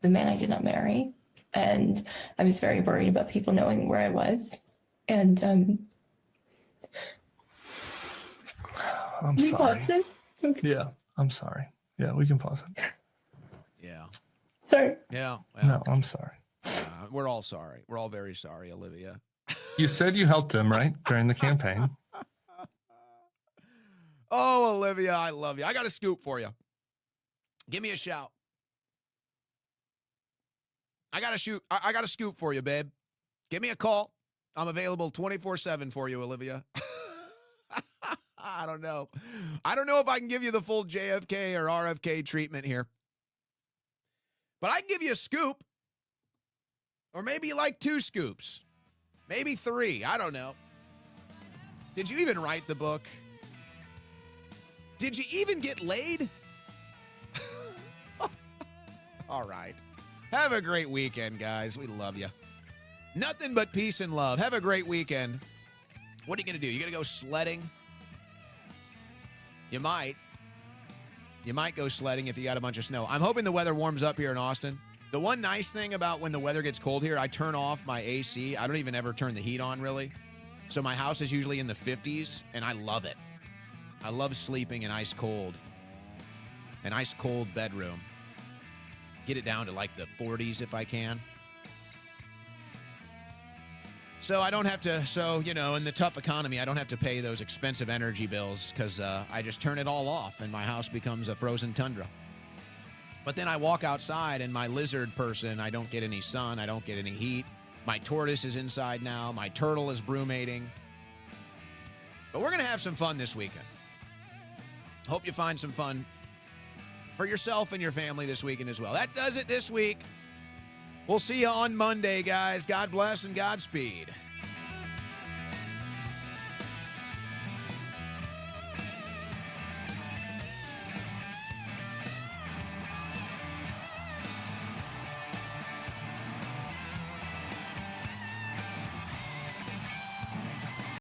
man I did not marry. And I was very worried about people knowing where I was. And I'm we sorry. pause this? Okay. Yeah, I'm sorry. Yeah, we can pause it. Yeah. Sorry. Yeah. No, I'm sorry. We're all sorry. We're all very sorry, Olivia. You said you helped him, right, during the campaign. Oh, Olivia, I love you. I got a scoop for you. Give me a shout. I got a scoop for you, babe. Give me a call. I'm available 24/7 for you, Olivia. I don't know. I don't know if I can give you the full JFK or RFK treatment here. But I can give you a scoop. Or maybe like 2 scoops. Maybe 3. I don't know. Did you even write the book? Did you even get laid? All right. Have a great weekend, guys. We love you. Nothing but peace and love. Have a great weekend. What are you going to do? You going to go sledding? You might. You might go sledding if you got a bunch of snow. I'm hoping the weather warms up here in Austin. The one nice thing about when the weather gets cold here, I turn off my AC. I don't even ever turn the heat on, really. So my house is usually in the 50s, and I love it. I love sleeping in ice cold. An ice cold bedroom. Get it down to like the 40s if I can. So I don't have to, in the tough economy, I don't have to pay those expensive energy bills because I just turn it all off and my house becomes a frozen tundra. But then I walk outside and my lizard person, I don't get any sun, I don't get any heat. My tortoise is inside now. My turtle is brumating. But we're going to have some fun this weekend. Hope you find some fun for yourself and your family this weekend as well. That does it this week. We'll see you on Monday, guys. God bless and Godspeed.